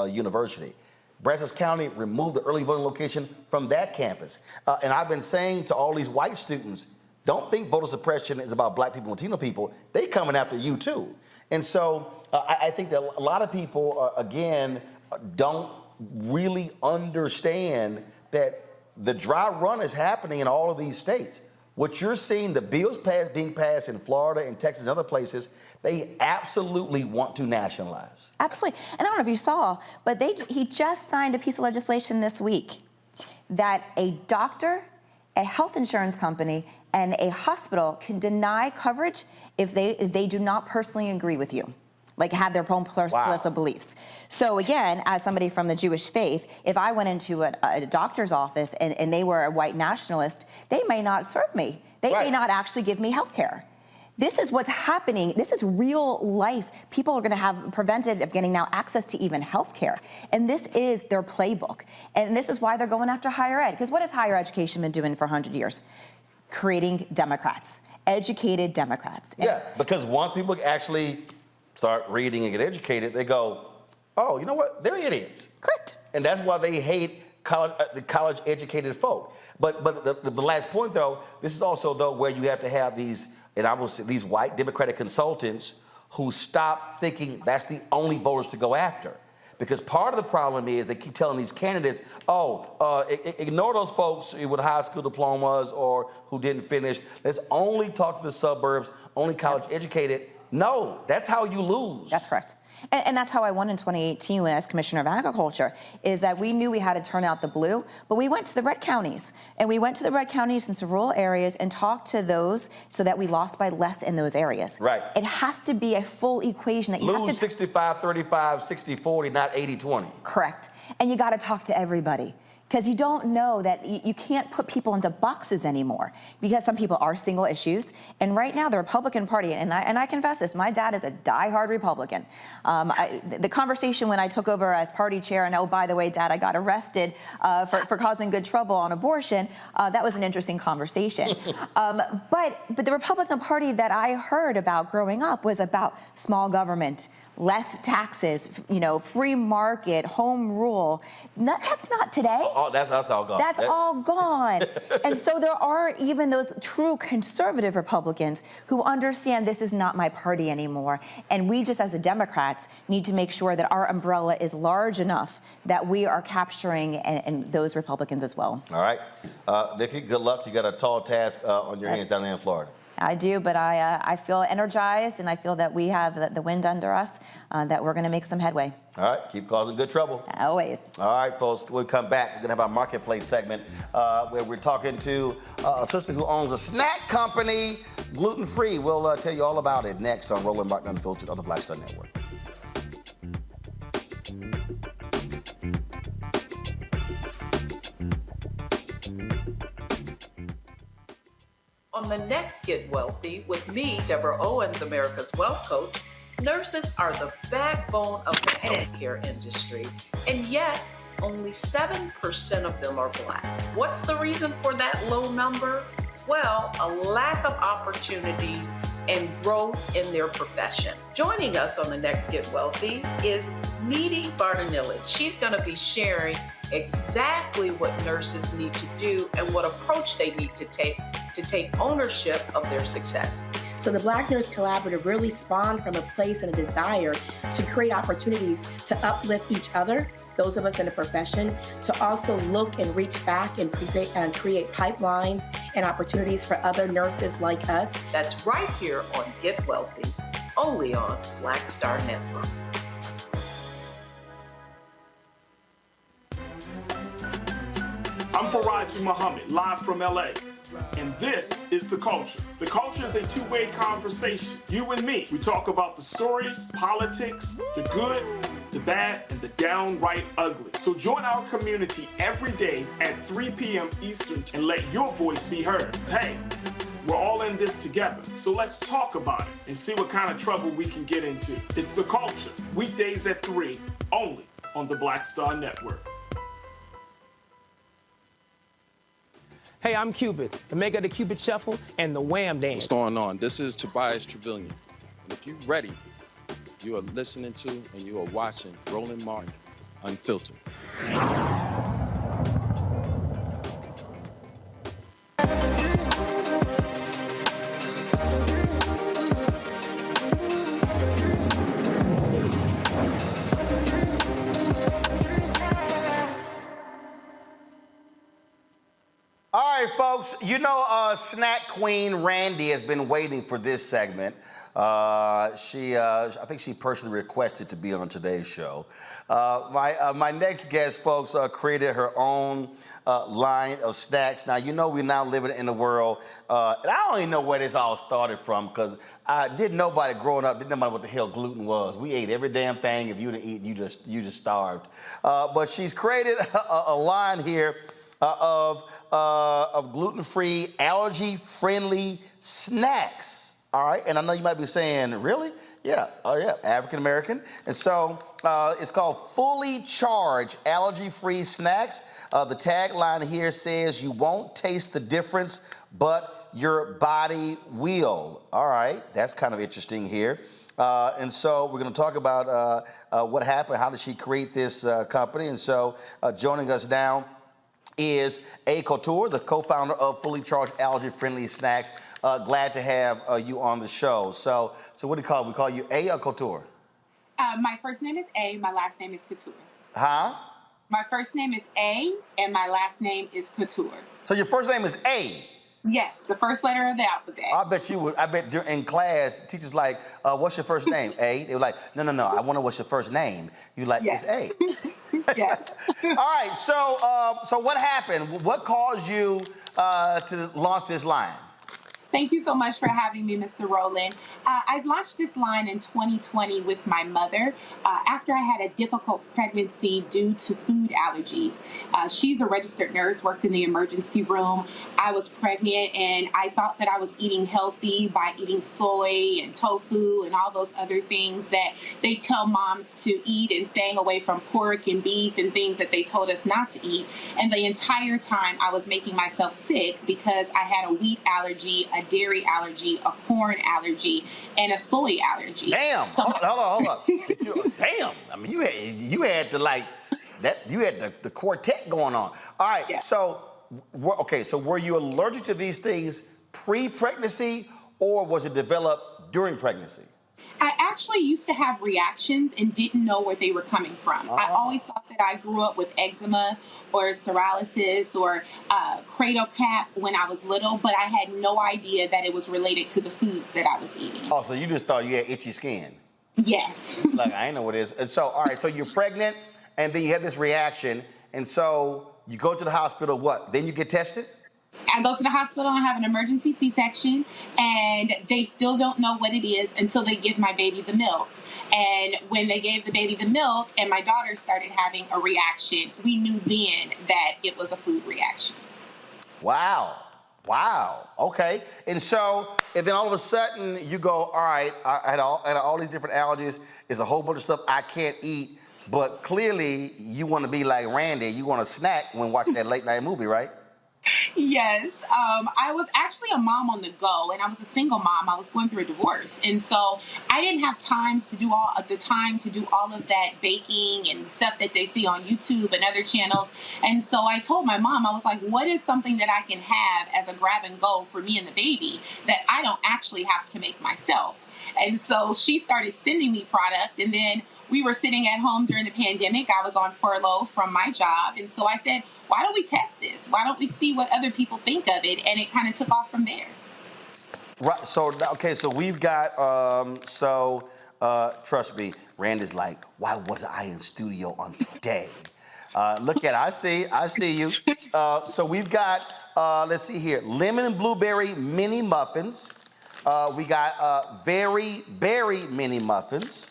university. Brazos County removed the early voting location from that campus. And I've been saying to all these white students, don't think voter suppression is about black people and Latino people. They coming after you too. And so I think that a lot of people, again, don't really understand that the dry run is happening in all of these states. What you're seeing, the bills being passed in Florida and Texas and other places, they absolutely want to nationalize. Absolutely. And I don't know if you saw, but he just signed a piece of legislation this week that a doctor, a health insurance company, and a hospital can deny coverage if they do not personally agree with you, like have their own personal beliefs. So again, as somebody from the Jewish faith, if I went into a doctor's office and they were a white nationalist, they may not serve me. They may not actually give me health care. This is what's happening. This is real life. People are going to have prevented of getting now access to even health care. And this is their playbook. And this is why they're going after higher ed. Because what has higher education been doing for 100 years? Creating Democrats, educated Democrats. Yeah, because once people actually start reading and get educated, they go, oh, you know what? They're idiots. Correct. And that's why they hate the college-educated folk. But the last point, though, this is also, though, where you have to have these, and I will say these white Democratic consultants who stop thinking that's the only voters to go after. Because part of the problem is they keep telling these candidates, ignore those folks with high school diplomas or who didn't finish. Let's only talk to the suburbs, only college educated. No, that's how you lose. That's correct. And that's how I won in 2018 as Commissioner of Agriculture, is that we knew we had to turn out the blue, but we went to the red counties. And we went to the red counties into rural areas and talked to those so that we lost by less in those areas. Right. It has to be a full equation that you have to... Lose 65-35, 60-40, not 80-20. Correct. And you got to talk to everybody. Because you don't know that you can't put people into boxes anymore, because some people are single issues. And right now, the Republican Party, and I confess this, my dad is a diehard Republican. The conversation when I took over as party chair, and oh, by the way, Dad, I got arrested for causing good trouble on abortion, that was an interesting conversation. But the Republican Party that I heard about growing up was about small government, less taxes, free market, home rule. That's not today. Oh, that's all gone. That's all gone. And so there are even those true conservative Republicans who understand this is not my party anymore. And we just, as the Democrats, need to make sure that our umbrella is large enough that we are capturing and those Republicans as well. All right. Nikki, good luck. You got a tall task on your hands down there in Florida. I do, but I feel energized, and I feel that we have the wind under us, that we're going to make some headway. All right, keep causing good trouble. Always. All right, folks, we'll come back. We're going to have our marketplace segment where we're talking to a sister who owns a snack company, gluten-free. We'll tell you all about it next on Roland Martin Unfiltered on the Black Star Network. On the next Get Wealthy with me, Deborah Owens, America's Wealth Coach, nurses are the backbone of the healthcare industry, and yet only 7% of them are Black. What's the reason for that low number? Well, a lack of opportunities and growth in their profession. Joining us on the next Get Wealthy is Needy Bartanillich. She's going to be sharing exactly what nurses need to do and what approach they need to take to take ownership of their success. So the Black Nurse Collaborative really spawned from a place and a desire to create opportunities to uplift each other, those of us in the profession, to also look and reach back and create pipelines and opportunities for other nurses like us. That's right here on Get Wealthy, only on Black Star Network. I'm Faraji Muhammad, live from LA. And this is The Culture. The Culture is a two-way conversation. You and me. We talk about the stories, politics, the good, the bad, and the downright ugly. So join our community every day at 3 p.m. Eastern and let your voice be heard. Hey, we're all in this together. So let's talk about it and see what kind of trouble we can get into. It's The Culture, weekdays at 3, only on the Black Star Network. Hey, I'm Cupid, the maker of the Cupid Shuffle and the Wham Dance. What's going on? This is Tobias Trevelyan. And if you're ready, you are listening to and you are watching Roland Martin Unfiltered. All right, folks, you know Snack Queen Randy has been waiting for this segment. I think she personally requested to be on today's show. My next guest, folks, created her own line of snacks. Now, you know we're now living in a world, and I don't even know where this all started from, because nobody growing up didn't know what the hell gluten was. We ate every damn thing. If you didn't eat, you just starved. But she's created a line here of gluten-free, allergy-friendly snacks. All right, and I know you might be saying, really? Yeah, oh yeah, African-American. And so it's called Fully Charged Allergy-Free Snacks. The tagline here says, you won't taste the difference, but your body will. All right, that's kind of interesting here. And so we're going to talk about what happened, how did she create this company. And so joining us now is A. Couture, the co-founder of Fully Charged Allergy-Friendly Snacks. Glad to have you on the show. So what do you call it? We call you A or Couture? My first name is A, my last name is Couture. Huh? My first name is A, and my last name is Couture. So your first name is A? Yes, the first letter of the alphabet. I bet you would. I bet in class, teachers like, what's your first name? A? They were like, no, I want to know what's your first name. You like, yes. It's A. Yes. All right, so what happened? What caused you to launch this line? Thank you so much for having me, Mr. Roland. I launched this line in 2020 with my mother after I had a difficult pregnancy due to food allergies. She's a registered nurse, worked in the emergency room. I was pregnant, and I thought that I was eating healthy by eating soy and tofu and all those other things that they tell moms to eat, and staying away from pork and beef and things that they told us not to eat. And the entire time I was making myself sick because I had a wheat allergy, a dairy allergy, a corn allergy, and a soy allergy. Damn! So, hold on. Damn! I mean, you had to like that. You had the quartet going on. All right. Yeah. So were you allergic to these things pre-pregnancy, or was it developed during pregnancy? I actually used to have reactions and didn't know where they were coming from. I always thought that I grew up with eczema or psoriasis or cradle cap when I was little, but I had no idea that it was related to the foods that I was eating. Oh, so you just thought you had itchy skin? Yes. Like, I ain't know what it is. And so, all right, so you're pregnant, and then you have this reaction, and so you go to the hospital, what? Then you get tested? I go to the hospital and have an emergency C-section, and they still don't know what it is until they give my baby the milk. And when they gave the baby the milk and my daughter started having a reaction, we knew then that it was a food reaction. Wow. Okay. And then all of a sudden you go, all right, I had all these different allergies. There's a whole bunch of stuff I can't eat. But clearly you want to be like Randy. You want to snack when watching that late night movie, right? Yes, I was actually a mom on the go, and I was a single mom. I was going through a divorce, and so I didn't have time to do all of that baking and stuff that they see on YouTube and other channels. And so I told my mom, I was like, "What is something that I can have as a grab and go for me and the baby that I don't actually have to make myself?" And so she started sending me product, and then we were sitting at home during the pandemic. I was on furlough from my job. And so I said, why don't we test this? Why don't we see what other people think of it? And it kind of took off from there. Right. So, okay, so we've got, trust me, Randy's like, why wasn't I in studio on today? Look at it. I see you. So we've got, let's see here, lemon and blueberry mini muffins. We got very berry mini muffins.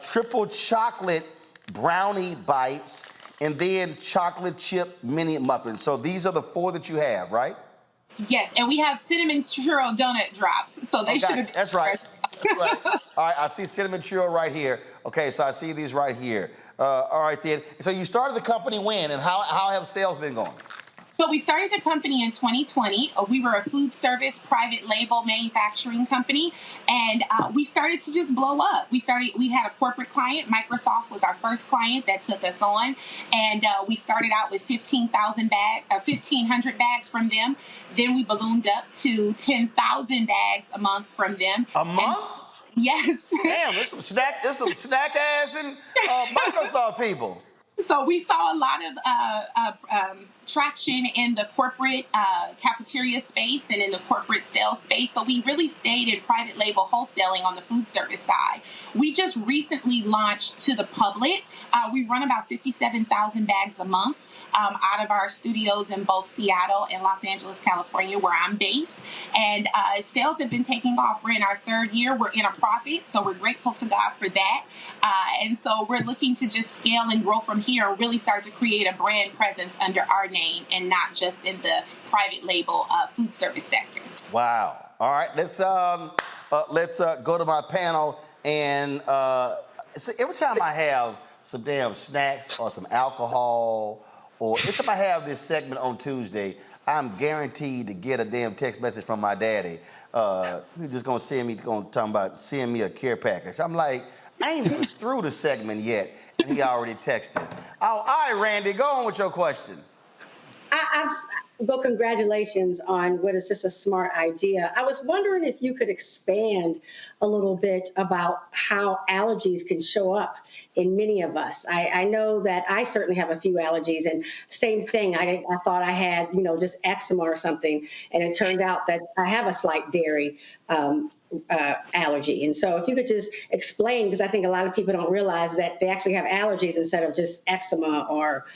Triple chocolate brownie bites, and then chocolate chip mini muffins. So these are the 4 that you have, right? Yes, and we have cinnamon churro donut drops. So they should have. That's right. That's right. All right, I see cinnamon churro right here. Okay, so I see these right here. All right, then. So you started the company when, and how have sales been going? So we started the company in 2020. We were a food service private label manufacturing company, and we started to just blow up. We had a corporate client. Microsoft was our first client that took us on, and we started out with 1,500 bags from them. Then we ballooned up to 10,000 bags a month from them. A month? Yes. Damn, there's some snack ass and Microsoft people. So we saw a lot of traction in the corporate cafeteria space and in the corporate sales space. So we really stayed in private label wholesaling on the food service side. We just recently launched to the public. We run about 57,000 bags a month out of our studios in both Seattle and Los Angeles, California, where I'm based. And sales have been taking off. We're in our 3rd year. We're in a profit, so we're grateful to God for that. And so we're looking to just scale and grow from here and really start to create a brand presence under our name and not just in the private label food service sector. Wow. All right, let's go to my panel. And so every time I have some damn snacks or some alcohol, or every time I have this segment on Tuesday, I'm guaranteed to get a damn text message from my daddy. He's just gonna send me a care package. I'm like, I ain't even through the segment yet, and he already texted. Oh, all right, Randy, go on with your question. Well, congratulations on what is just a smart idea. I was wondering if you could expand a little bit about how allergies can show up in many of us. I know that I certainly have a few allergies, and same thing. I thought I had, just eczema or something, and it turned out that I have a slight dairy allergy. And so if you could just explain, because I think a lot of people don't realize that they actually have allergies instead of just eczema or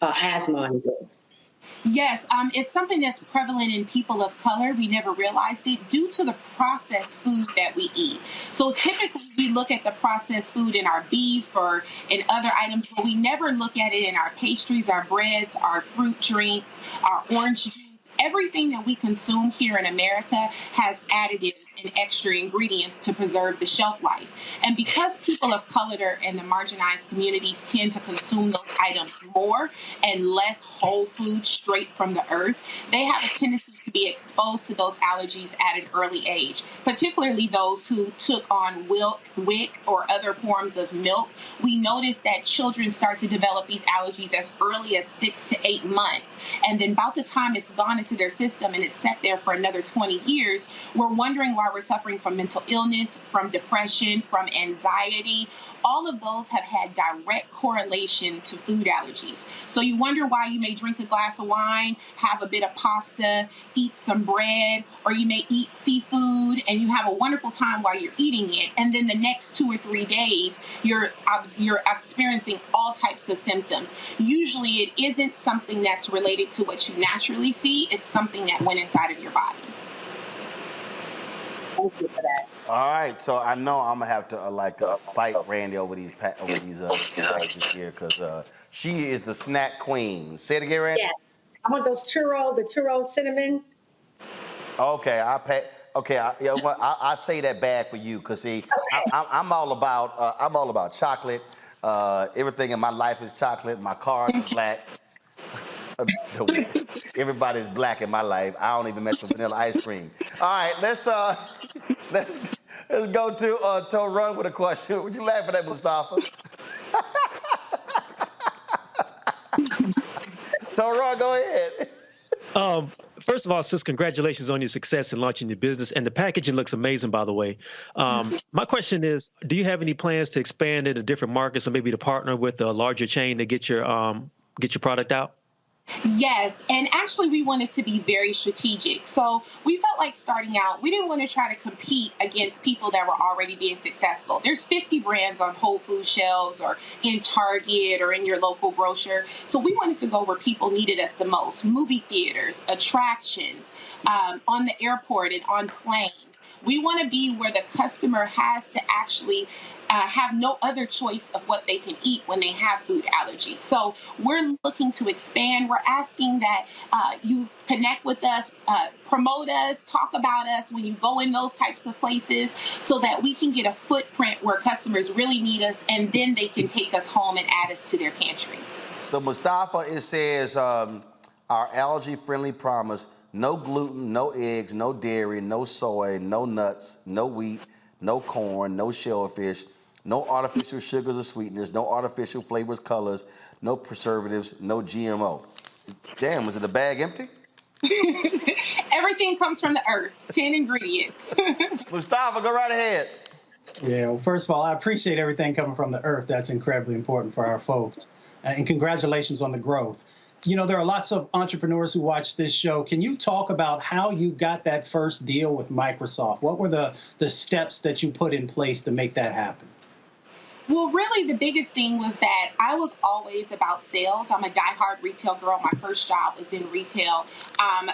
asthma. Yes, it's something that's prevalent in people of color. We never realized it due to the processed food that we eat. So typically we look at the processed food in our beef or in other items, but we never look at it in our pastries, our breads, our fruit drinks, our orange juice. Everything that we consume here in America has additives and extra ingredients to preserve the shelf life. And because people of color and the marginalized communities tend to consume those items more and less whole food straight from the earth, they have a tendency to be exposed to those allergies at an early age, particularly those who took on WIC or other forms of milk. We notice that children start to develop these allergies as early as 6 to 8 months. And then about the time it's gone into their system and it's sat there for another 20 years, we're wondering why we're suffering from mental illness, from depression, from anxiety. All of those have had direct correlation to food allergies. So you wonder why you may drink a glass of wine, have a bit of pasta, eat some bread, or you may eat seafood and you have a wonderful time while you're eating it. And then the next 2 or 3 days, you're experiencing all types of symptoms. Usually it isn't something that's related to what you naturally see. It's something that went inside of your body. Thank you for that. All right, so I know I'm gonna have to fight Randy over these packages here because she is the snack queen. Say it again, Randy. Yeah, I want those the churro cinnamon. Okay, I say that bag for you because see, okay. I'm all about chocolate. Everything in my life is chocolate. My car is black. Everybody's black in my life. I don't even mess with vanilla ice cream. All right, let's go to Roland with a question. Would you laugh at that, Mustafa? Roland, go ahead. First of all, sis, congratulations on your success in launching your business. And the packaging looks amazing, by the way. My question is, do you have any plans to expand into different markets or maybe to partner with a larger chain to get your product out? Yes, and actually we wanted to be very strategic. So we felt like starting out, we didn't want to try to compete against people that were already being successful. There's 50 brands on Whole Foods shelves or in Target or in your local grocer. So we wanted to go where people needed us the most: movie theaters, attractions, on the airport and on planes. We want to be where the customer has to actually have no other choice of what they can eat when they have food allergies. So we're looking to expand. We're asking that you connect with us, promote us, talk about us when you go in those types of places so that we can get a footprint where customers really need us, and then they can take us home and add us to their pantry. So Mustafa, it says our allergy-friendly promise: no gluten, no eggs, no dairy, no soy, no nuts, no wheat, no corn, no shellfish, no artificial sugars or sweeteners, no artificial flavors, colors, no preservatives, no GMO. Damn, was it the bag empty? Everything comes from the earth. 10 ingredients. Mustafa, go right ahead. Yeah, well, first of all, I appreciate everything coming from the earth. That's incredibly important for our folks. And congratulations on the growth. You know, there are lots of entrepreneurs who watch this show. Can you talk about how you got that first deal with Microsoft? What were the steps that you put in place to make that happen? Well, really, the biggest thing was that I was always about sales. I'm a diehard retail girl. My first job was in retail.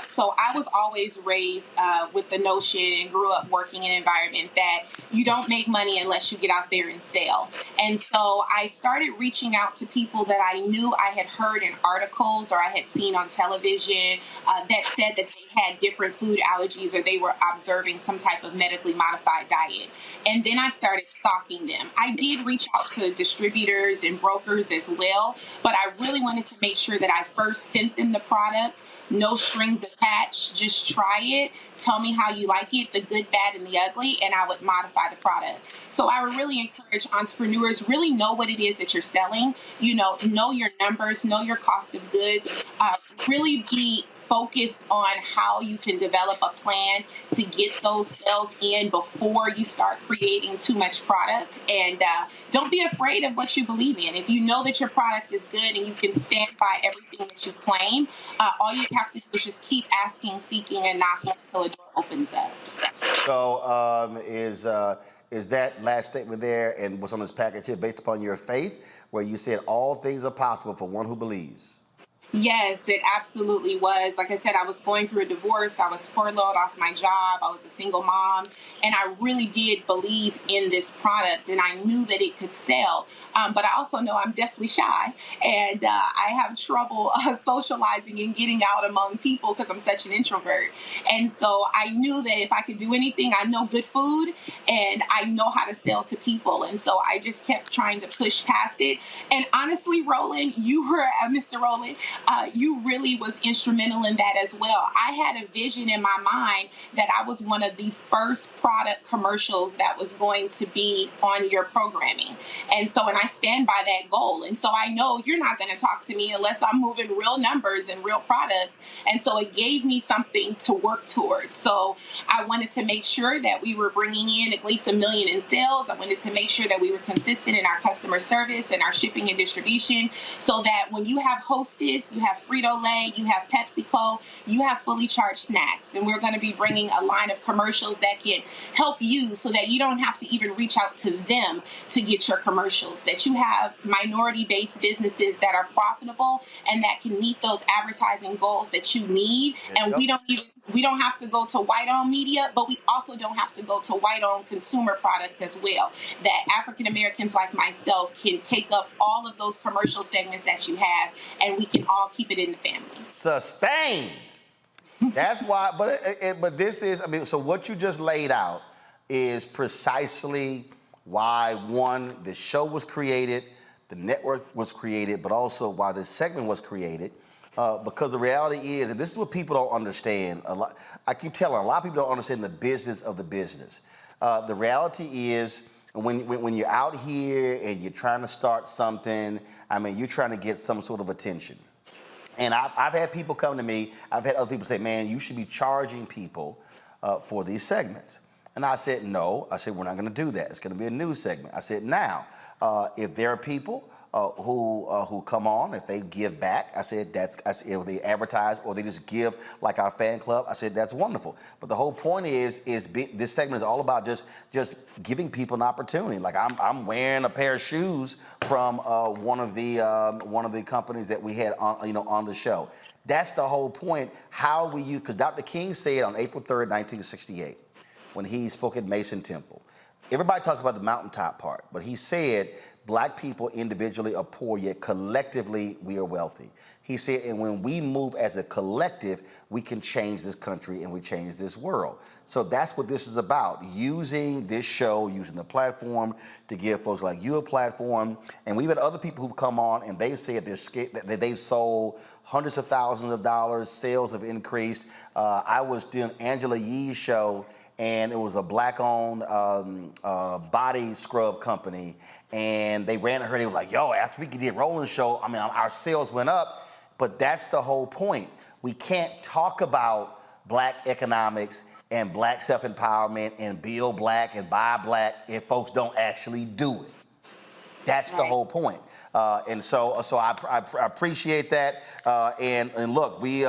So I was always raised with the notion and grew up working in an environment that you don't make money unless you get out there and sell. And so I started reaching out to people that I knew I had heard in articles or I had seen on television that said that they had different food allergies or they were observing some type of medically modified diet. And then I started stalking them. I did reach out to distributors and brokers as well, but I really wanted to make sure that I first sent them the product, no strings attached, just try it, tell me how you like it, the good, bad, and the ugly, and I would modify the product. So I would really encourage entrepreneurs, really know what it is that you're selling, know your numbers, know your cost of goods, really be focused on how you can develop a plan to get those sales in before you start creating too much product. And don't be afraid of what you believe in. If you know that your product is good and you can stand by everything that you claim, all you have to do is just keep asking, seeking, and knocking until a door opens up. So is that last statement there and what's on this package here based upon your faith, where you said all things are possible for one who believes? Yes, it absolutely was. Like I said, I was going through a divorce. I was furloughed off my job. I was a single mom. And I really did believe in this product. And I knew that it could sell. But I also know I'm deathly shy. And I have trouble socializing and getting out among people because I'm such an introvert. And so I knew that if I could do anything, I know good food and I know how to sell to people. And so I just kept trying to push past it. And honestly, Roland, you were Mr. Roland. You really was instrumental in that as well. I had a vision in my mind that I was one of the first product commercials that was going to be on your programming. And so, and I stand by that goal. And so I know you're not going to talk to me unless I'm moving real numbers and real products. And so it gave me something to work towards. So I wanted to make sure that we were bringing in at least $1 million in sales. I wanted to make sure that we were consistent in our customer service and our shipping and distribution, so that when you have Hostess, you have Frito-Lay, you have PepsiCo, you have fully charged snacks. And we're going to be bringing a line of commercials that can help you so that you don't have to even reach out to them to get your commercials, that you have minority-based businesses that are profitable and that can meet those advertising goals that you need. And we don't have to go to white-owned media, but we also don't have to go to white-owned consumer products as well. That African Americans like myself can take up all of those commercial segments that you have, and we can all keep it in the family. Sustained. That's why. But this is. I mean, so what you just laid out is precisely why, one, the show was created, the network was created, but also why this segment was created. because the reality is, and this is what people don't understand. I keep telling a lot of people don't understand the business of the business. The reality is, when you're out here and you're trying to start something, I mean, you're trying to get some sort of attention. And I've had people come to me, I've had other people say, man, you should be charging people for these segments. And I said, no. I said, we're not going to do that. It's going to be a news segment. I said, now, if there are people who come on, if they give back, I said, if they advertise or they just give like our fan club, I said, that's wonderful. But the whole point is this segment is all about just giving people an opportunity. Like I'm wearing a pair of shoes from one of the companies that we had on the show. That's the whole point. How we use, because Dr. King said on April 3rd, 1968, when he spoke at Mason Temple. Everybody talks about the mountaintop part, but he said black people individually are poor, yet collectively we are wealthy. He said, and when we move as a collective, we can change this country and we change this world. So that's what this is about, using this show, using the platform to give folks like you a platform. And we've had other people who've come on and they said that they've sold hundreds of thousands of dollars, sales have increased. I was doing Angela Yee's show, and it was a black-owned body scrub company, and they ran to her, and they were like, yo, after we did Roland's show, I mean, our sales went up, but that's the whole point. We can't talk about black economics and black self-empowerment and build black and buy black if folks don't actually do it. That's the whole point. And so I appreciate that. And look, we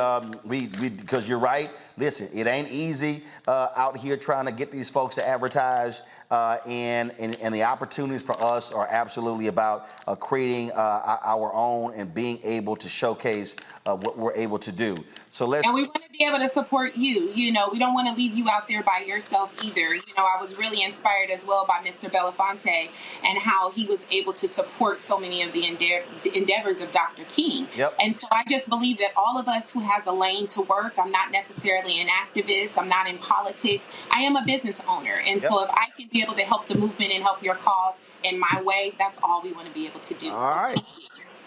because you're right. Listen, it ain't easy out here trying to get these folks to advertise. And the opportunities for us are absolutely about creating our own and being able to showcase what we're able to do. So and we want to be able to support you. You know, we don't want to leave you out there by yourself either. You know, I was really inspired as well by Mr. Belafonte and how he was able to support so many of the endeavors of Dr. King. Yep. And so I just believe that all of us who has a lane to work, I'm not necessarily an activist, I'm not in politics, I am a business owner. And so if I can be able to help the movement and help your cause in my way, that's all we want to be able to do. All right.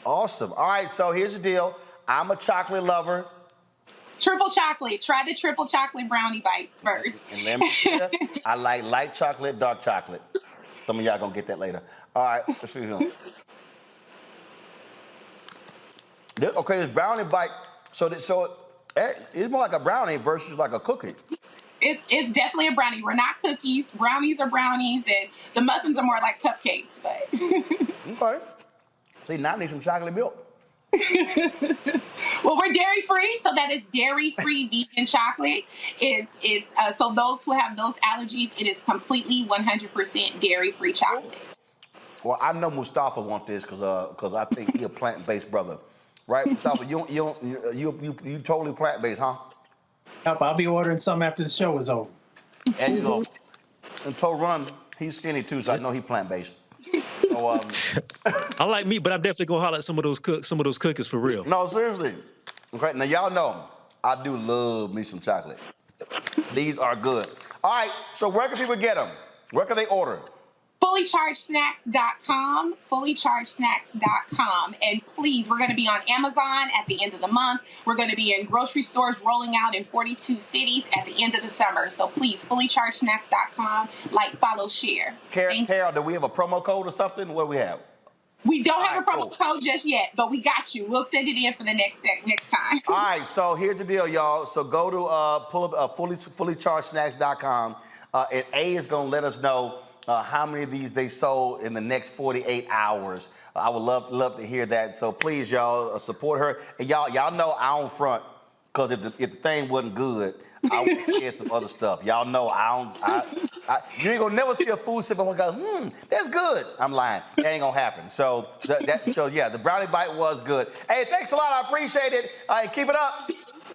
Awesome. All right, so here's the deal. I'm a chocolate lover. Triple chocolate. Try the triple chocolate brownie bites first. And let me tell you, I like light chocolate, dark chocolate. Some of y'all gonna get that later. All right, let's see here. Okay, this brownie bite. So it's more like a brownie versus like a cookie. It's definitely a brownie. We're not cookies. Brownies are brownies, and the muffins are more like cupcakes. But okay. See, now I need some chocolate milk. Well, we're dairy free, so that is dairy free vegan chocolate. It's so those who have those allergies, it is completely 100% dairy free chocolate. Well, I know Mustafa wants this because I think he's a plant-based brother, right? Mustafa, you totally plant-based, huh? Yep, I'll be ordering some after the show is over. And you go. And Run, he's skinny too, so I know he's plant-based. So, I like meat, but I'm definitely gonna holler at some of those cookies for real. No, seriously. Okay, now y'all know I do love me some chocolate. These are good. All right, so where can people get them? Where can they order? Fullychargedsnacks.com, fullychargedsnacks.com. And please, we're going to be on Amazon at the end of the month. We're going to be in grocery stores rolling out in 42 cities at the end of the summer. So please, fullychargedsnacks.com, like, follow, share. Carol, do we have a promo code or something? What do we have? We don't have a promo code just yet, but we got you. We'll send it in for the next time. All right, so here's the deal, y'all. So go to fullychargedsnacks.com, and A is going to let us know how many of these they sold in the next 48 hours. I would love to hear that. So please, y'all, support her. And y'all know I don't front, because if the thing wasn't good, I would share some other stuff. Y'all know you ain't gonna never see a food sip and go, that's good. I'm lying. That ain't gonna happen. So the brownie bite was good. Hey, thanks a lot. I appreciate it. Keep it up.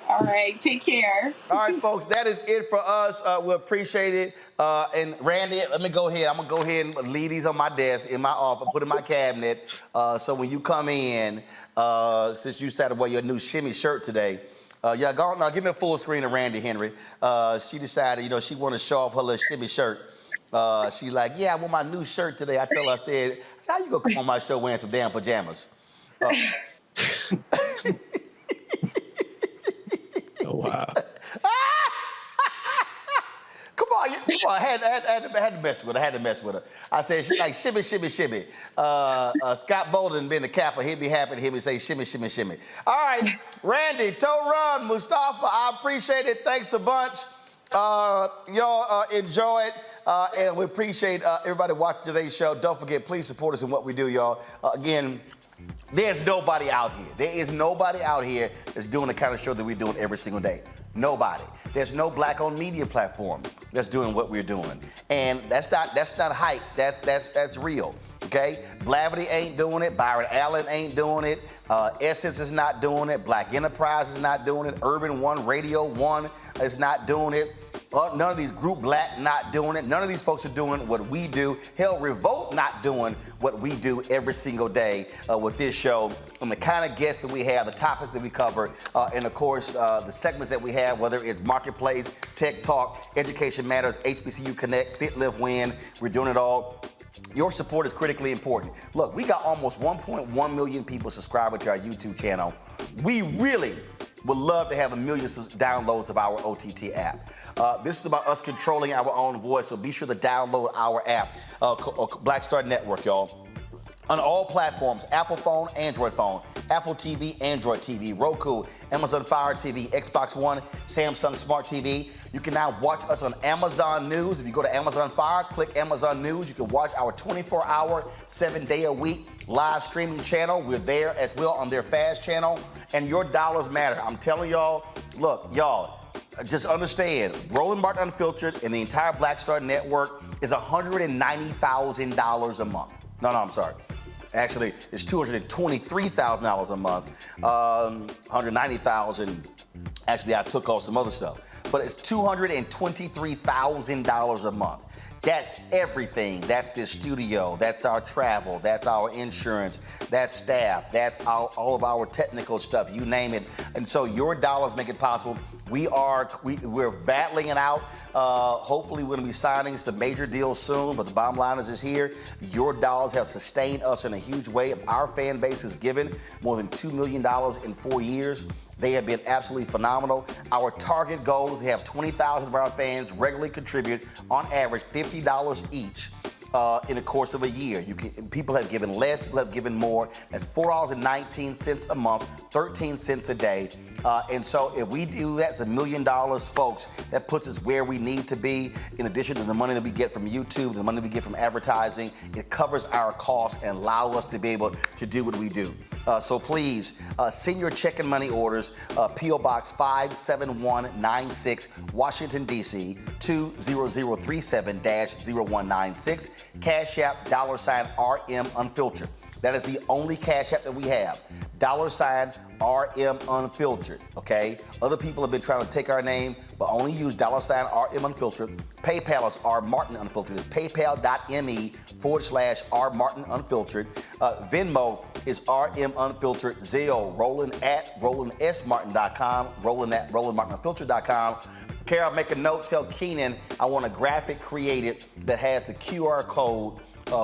All right, take care. All right, folks, that is it for us. We appreciate it. And Randy, let me go ahead. I'm gonna go ahead and leave these on my desk, in my office, put in my cabinet. So when you come in, since you started to wear your new shimmy shirt today, go on, now give me a full screen of Randy Henry. She decided, she wanted to show off her little shimmy shirt. She's like, yeah, I wore my new shirt today. I told her, I said, how you gonna come on my show wearing some damn pajamas? I had to mess with her. I said, she like shimmy, shimmy, shimmy. Scott Bolden being the capper, he'd be happy to hear me say shimmy, shimmy, shimmy. All right, Randy, Toe Run, Mustafa, I appreciate it. Thanks a bunch. Y'all enjoy it, and we appreciate everybody watching today's show. Don't forget, please support us in what we do, y'all. Again, there's nobody out here. There is nobody out here that's doing the kind of show that we're doing every single day. Nobody. There's no black-owned media platform that's doing what we're doing, and that's not hype. That's real. Okay, Blavity ain't doing it. Byron Allen ain't doing it. Essence is not doing it. Black Enterprise is not doing it. Urban One, Radio One is not doing it. None of these Group Black not doing it. None of these folks are doing what we do. Hell, Revolt not doing what we do every single day with this show. And the kind of guests that we have, the topics that we cover, and of course, the segments that we have, whether it's Marketplace, Tech Talk, Education Matters, HBCU Connect, Fit, Live, Win. We're doing it all. Your support is critically important. Look, we got almost 1.1 million people subscribing to our YouTube channel. We really would love to have 1 million downloads of our OTT app. This is about us controlling our own voice, so be sure to download our app, Black Star Network, y'all. On all platforms, Apple phone, Android phone, Apple TV, Android TV, Roku, Amazon Fire TV, Xbox One, Samsung Smart TV. You can now watch us on Amazon News. If you go to Amazon Fire, click Amazon News. You can watch our 24-hour, 7-day-a-week live streaming channel. We're there as well on their FAST channel. And your dollars matter. I'm telling y'all, look, y'all, just understand, Roland Martin Unfiltered and the entire Black Star Network is $190,000 a month. No, I'm sorry. Actually, it's $223,000 a month. $190,000. Actually, I took off some other stuff, but it's $223,000 a month. That's everything. That's this studio. That's our travel. That's our insurance. That's staff. That's all of our technical stuff. You name it. And so your dollars make it possible. We're battling it out. Hopefully, we're going to be signing some major deals soon. But the bottom line is here. Your dollars have sustained us in a huge way. Our fan base has given more than $2 million in 4 years. They have been absolutely phenomenal. Our target goal is to have 20,000 of our fans regularly contribute, on average, $50 each in the course of a year. People have given less, people have given more. That's $4.19 a month, 13 cents a day. And so if we do that, it's $1 million, folks. That puts us where we need to be. In addition to the money that we get from YouTube, the money we get from advertising, it covers our costs and allows us to be able to do what we do. So please send your check and money orders, P.O. Box 57196, Washington, D.C. 20037-0196. Cash App, $RM Unfiltered. That is the only Cash App that we have. $RM Unfiltered, okay? Other people have been trying to take our name, but only use $RM Unfiltered. PayPal is R Martin Unfiltered. It's paypal.me/R Martin Unfiltered. Venmo is RM Unfiltered. Zelle, Roland at RolandSMartin.com. Roland at RolandMartinUnfiltered.com. Carol, make a note, tell Keenan I want a graphic created that has the QR code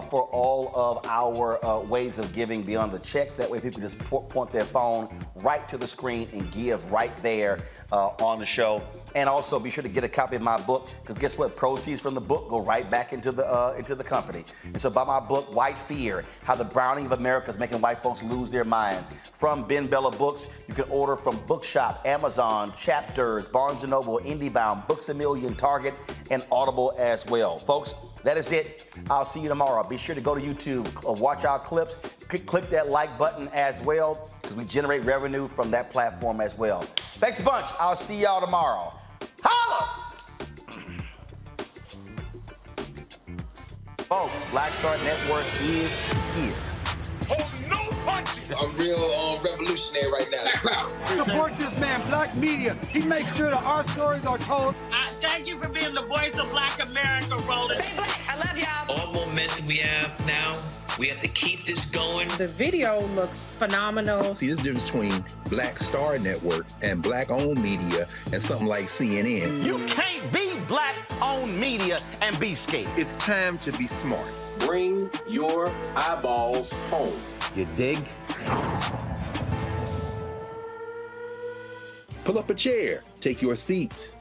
for all of our ways of giving beyond the checks. That way people just point their phone right to the screen and give right there on the show. And also be sure to get a copy of my book, because guess what? Proceeds from the book go right back into the company. And so buy my book, White Fear, How the Browning of America is Making White Folks Lose Their Minds. From Ben Bella Books. You can order from Bookshop, Amazon, Chapters, Barnes & Noble, IndieBound, Books A Million, Target, and Audible as well. Folks, that is it. I'll see you tomorrow. Be sure to go to YouTube, watch our clips, click that like button as well, because we generate revenue from that platform as well. Thanks a bunch. I'll see y'all tomorrow. Holla! Folks, Black Star Network is here. Oh, no punches! I'm real revolutionary right now. Black power. Support this man, Black Media. He makes sure that our stories are told. Thank you for being the voice of Black America, Roland. Stay black. I love y'all. All momentum we have now, we have to keep this going. The video looks phenomenal. See, this difference between Black Star Network and black-owned media and something like CNN. You can't be black-owned media and be scared. It's time to be smart. Bring your eyeballs home. You dig? Pull up a chair. Take your seat.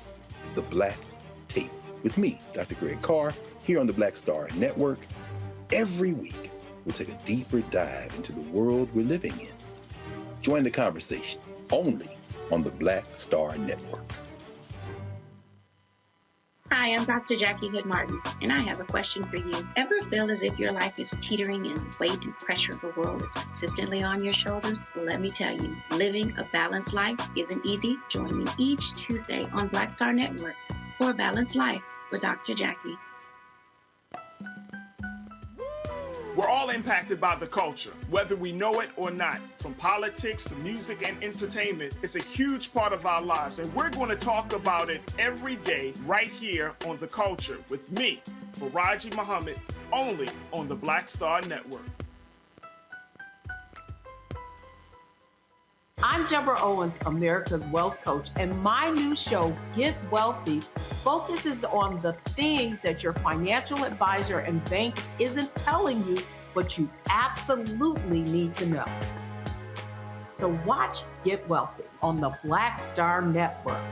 The Black Table. with me, Dr. Greg Carr, here on the Black Star Network. Every week, we'll take a deeper dive into the world we're living in. Join the conversation only on the Black Star Network. Hi, I'm Dr. Jackie Hood Martin, and I have a question for you. Ever feel as if your life is teetering and the weight and pressure of the world is consistently on your shoulders? Well, let me tell you, living a balanced life isn't easy. Join me each Tuesday on Black Star Network for A Balanced Life with Dr. Jackie. We're all impacted by the culture, whether we know it or not. From politics to music and entertainment, it's a huge part of our lives, and we're going to talk about it every day right here on The Culture with me, Faraji Muhammad, only on the Black Star Network. I'm Deborah Owens, America's Wealth Coach, and my new show, Get Wealthy, focuses on the things that your financial advisor and bank isn't telling you, but you absolutely need to know. So watch Get Wealthy on the Black Star Network.